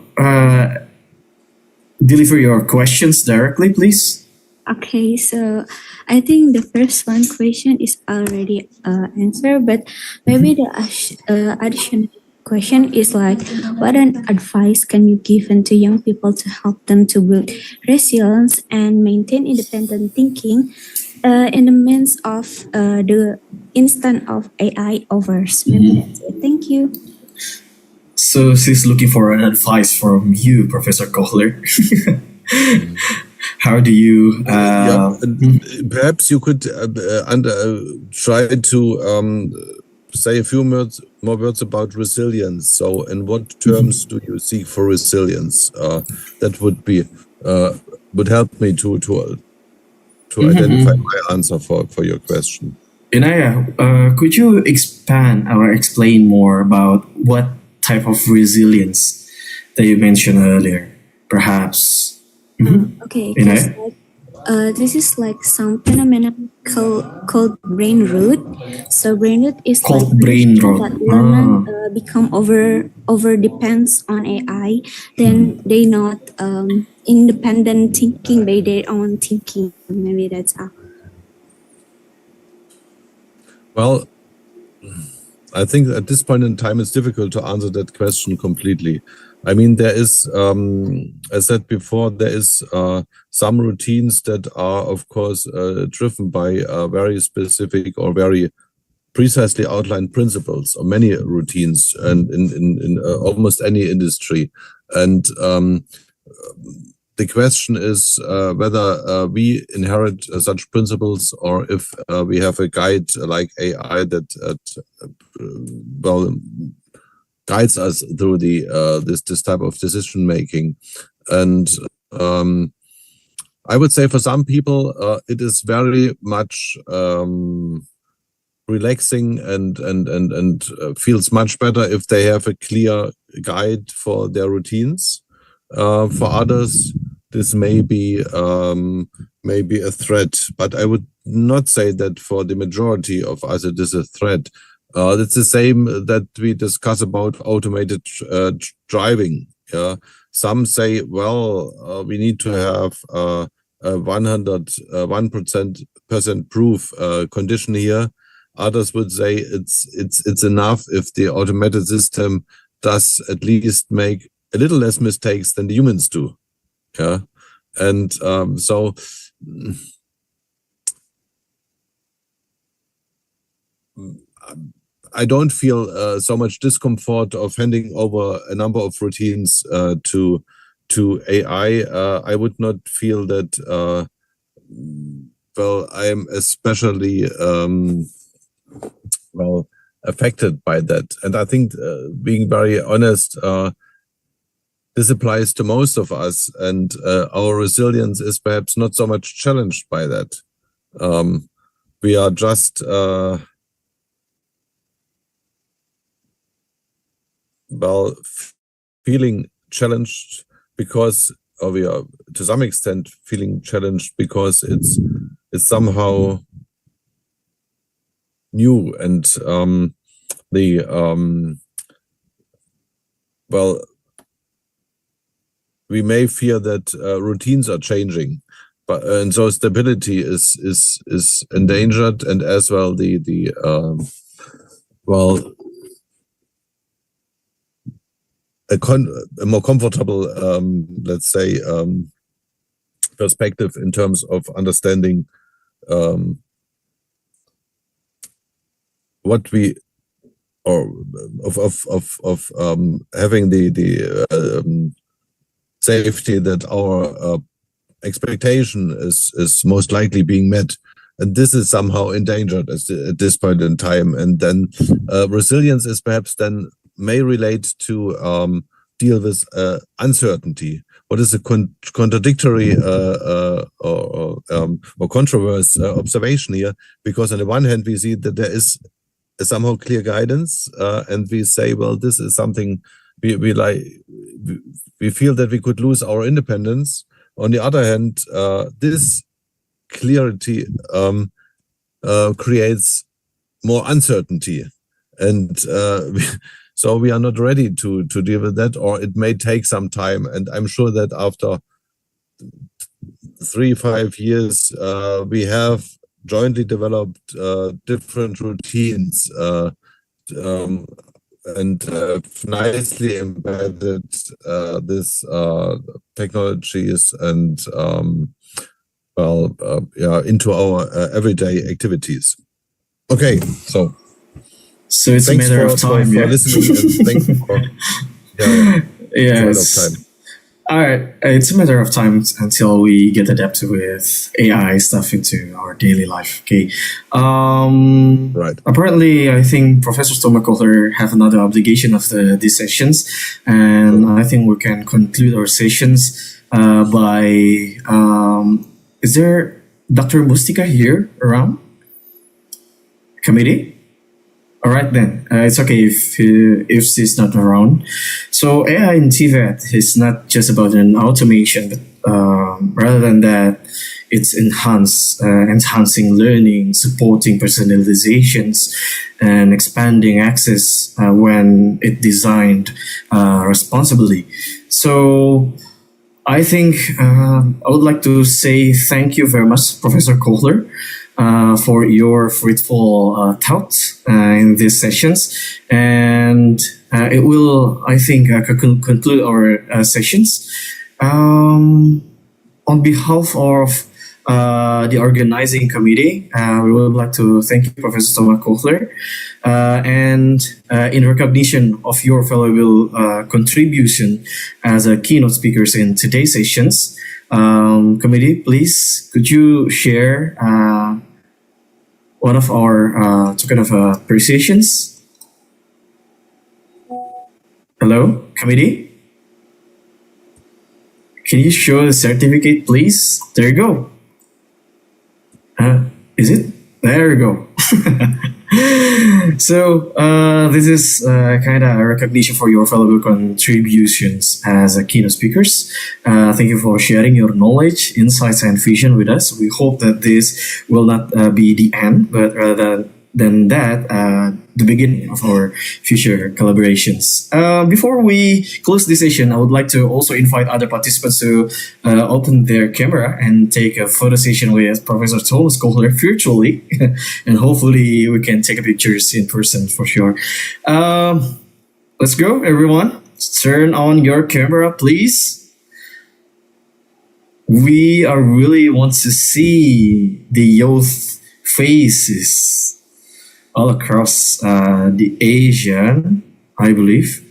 deliver your questions directly, please? Okay, so I think the first one question is already answered, but maybe the additional question is like, what an advice can you give to young people to help them to build resilience and maintain independent thinking in the midst of the instant of AI overs? Maybe that's it. Thank you. So she's looking for an advice from you, Professor Kohler. How do you? Perhaps you could try to say a few more words about resilience. So, in what terms do you seek for resilience? That would help me to identify my answer for your question. Inaya, could you expand or explain more about what type of resilience that you mentioned earlier, perhaps? Okay, this is like some phenomenon called brain rot. So brain rot is called like brain rot. that women become over depends on AI. Then they not independent thinking by their own thinking. Maybe that's how. Well, I think at this point in time, it's difficult to answer that question completely. I mean, there is, as said before, there is some routines that are, of course, driven by very specific or very precisely outlined principles, or many routines, and in almost any industry. And the question is whether we inherit such principles, or if we have a guide like AI that guides us through this type of decision making. And I would say for some people it is very much relaxing and feels much better if they have a clear guide for their routines. For others, this may be a threat, but I would not say that for the majority of us it is a threat. It's the same that we discuss about automated driving. Some say, well, we need to have a 1% proof condition here. Others would say it's enough if the automated system does at least make a little less mistakes than the humans do. And so I don't feel so much discomfort of handing over a number of routines to AI. I would not feel that, well, I am especially affected by that. And I think, being very honest, this applies to most of us, and our resilience is perhaps not so much challenged by that. We are just feeling challenged because, or we are to some extent feeling challenged because it's somehow new, and we may fear that routines are changing, and so stability is endangered, and as well a more comfortable, let's say, perspective in terms of understanding what we, or of having the safety that our expectation is most likely being met. And this is somehow endangered at this point in time. And then resilience is perhaps then may relate to deal with uncertainty. What is a contradictory or controversial observation here? Because on the one hand, we see that there is a somehow clear guidance, and we say, well, this is something we like. We feel that we could lose our independence. On the other hand, this clarity creates more uncertainty, and so we are not ready to deal with that, or it may take some time. And I'm sure that after 3-5 years, we have jointly developed different routines and nicely embedded this technologies and into our everyday activities. Okay, so it's a matter of time. For listening, and thank you for yes. All right, it's a matter of time until we get adapted with AI stuff into our daily life. Okay. Right. Apparently, I think Professor Thomas Kohler have another obligation of these sessions, and I think we can conclude our sessions by. Is there Dr. Mustika here around? Committee? All right then, it's okay if she's not around. So AI in TVET is not just about an automation, but rather than that, it's enhancing learning, supporting personalizations, and expanding access when it's designed responsibly. So I think I would like to say thank you very much, Professor Kohler, for your fruitful thoughts in these sessions. And it will, I think, conclude our sessions. On behalf of the organizing committee, we would like to thank you, Professor Thomas Kohler. And in recognition of your valuable contribution as a keynote speakers in today's sessions, committee, please, could you share one of our token of appreciations? Hello, committee? Can you show the certificate, please? There you go. Is it? There you go. So this is kind of a recognition for your valuable contributions as a keynote speakers. Thank you for sharing your knowledge, insights, and vision with us. We hope that this will not be the end, but rather than that, the beginning of our future collaborations. Before we close this session, I would like to also invite other participants to open their camera and take a photo session with Professor Thomas Kohler virtually, and hopefully we can take pictures in person for sure. Let's go, everyone. Turn on your camera, please. We are really want to see the youth faces all across the Asian, I believe.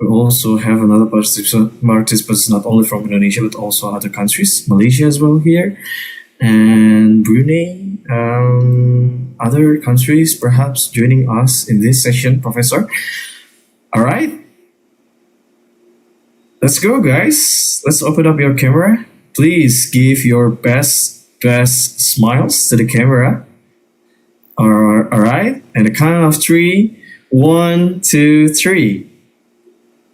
We also have another participants not only from Indonesia but also other countries, Malaysia as well here, and Brunei, other countries perhaps joining us in this session, Professor. All right. let's go, guys. Let's open up your camera. Please give your best smiles to the camera. All right. And the count of 3. 1, 2, 3.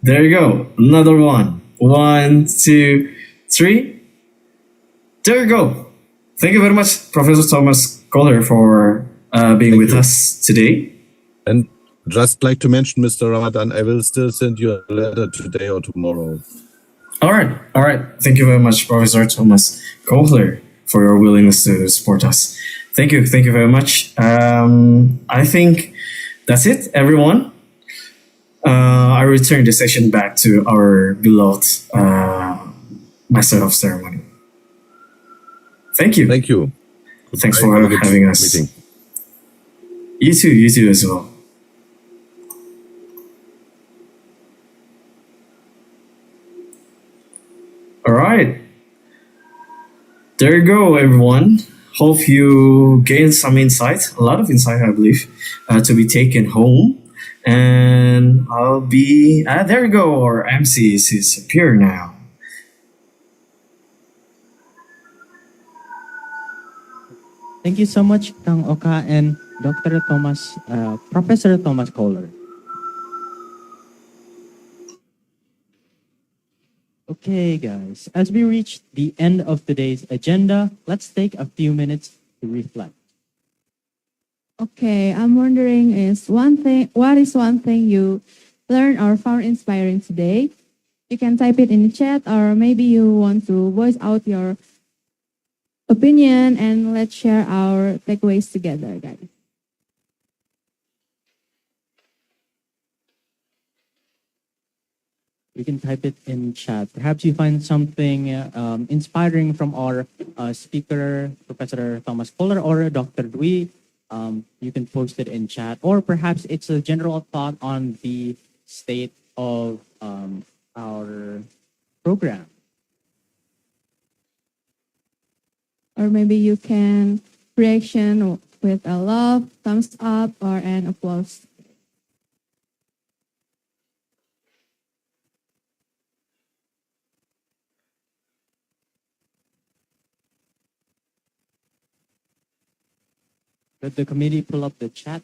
There you go. Another one. 1, 2, 3. There you go. Thank you very much, Professor Thomas Kohler, for being with us today. And just like to mention, Mr. Ramadan, I will still send you a letter today or tomorrow. All right. Thank you very much, Professor Thomas Kohler, for your willingness to support us. Thank you very much. I think that's it, everyone. I return the session back to our beloved Master of Ceremony. Thank you. Thank you. Thanks Goodbye. for Have a good having us. meeting. You too as well. All right. There you go, everyone. Hope you gained some insight, a lot of insight, I believe, to be taken home. And I'll be, there you go, our MC is appear now. Thank you so much, Kang Oka and Dr. Thomas, Professor Thomas Kohler. Okay, guys, as we reach the end of today's agenda, let's take a few minutes to reflect. Okay, I'm wondering what is one thing you learned or found inspiring today? You can type it in the chat, or maybe you want to voice out your opinion, and let's share our takeaways together, guys. You can type it in chat. Perhaps you find something inspiring from our speaker, Professor Thomas Kohler or Dr. Dwi. You can post it in chat, or perhaps it's a general thought on the state of our program. Or maybe you can reaction with a love, thumbs up, or an applause. Could the committee pull up the chat?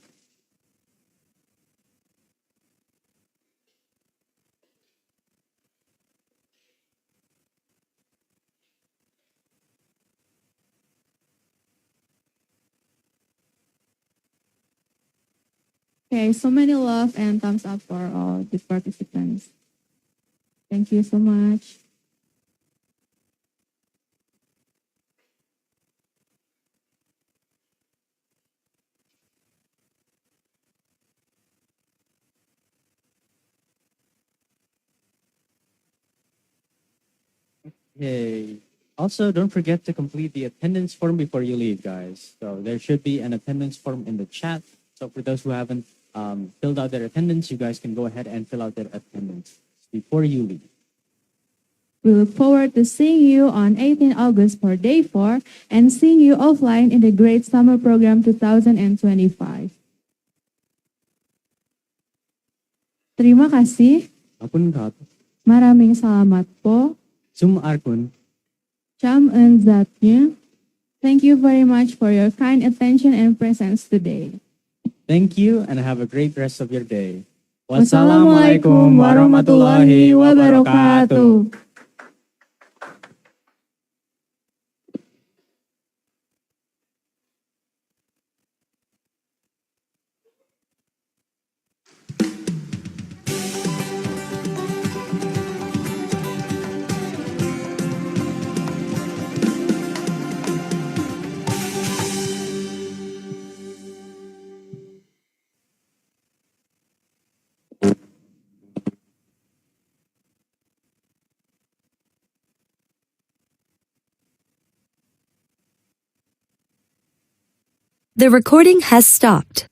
Okay, so many love and thumbs up for all the participants. Thank you so much. Okay. Also, don't forget to complete the attendance form before you leave, guys. So there should be an attendance form in the chat. So for those who haven't filled out their attendance, you guys can go ahead and fill out their attendance before you leave. We look forward to seeing you on 18 August for Day 4 and seeing you offline in the Great Summer Program 2025. Terima kasih. Apun kat. Maraming salamat po. Sum arkun. Cham and Zatnya. Thank you very much for your kind attention and presence today. Thank you and have a great rest of your day. Wassalamualaikum warahmatullahi wabarakatuh. The recording has stopped.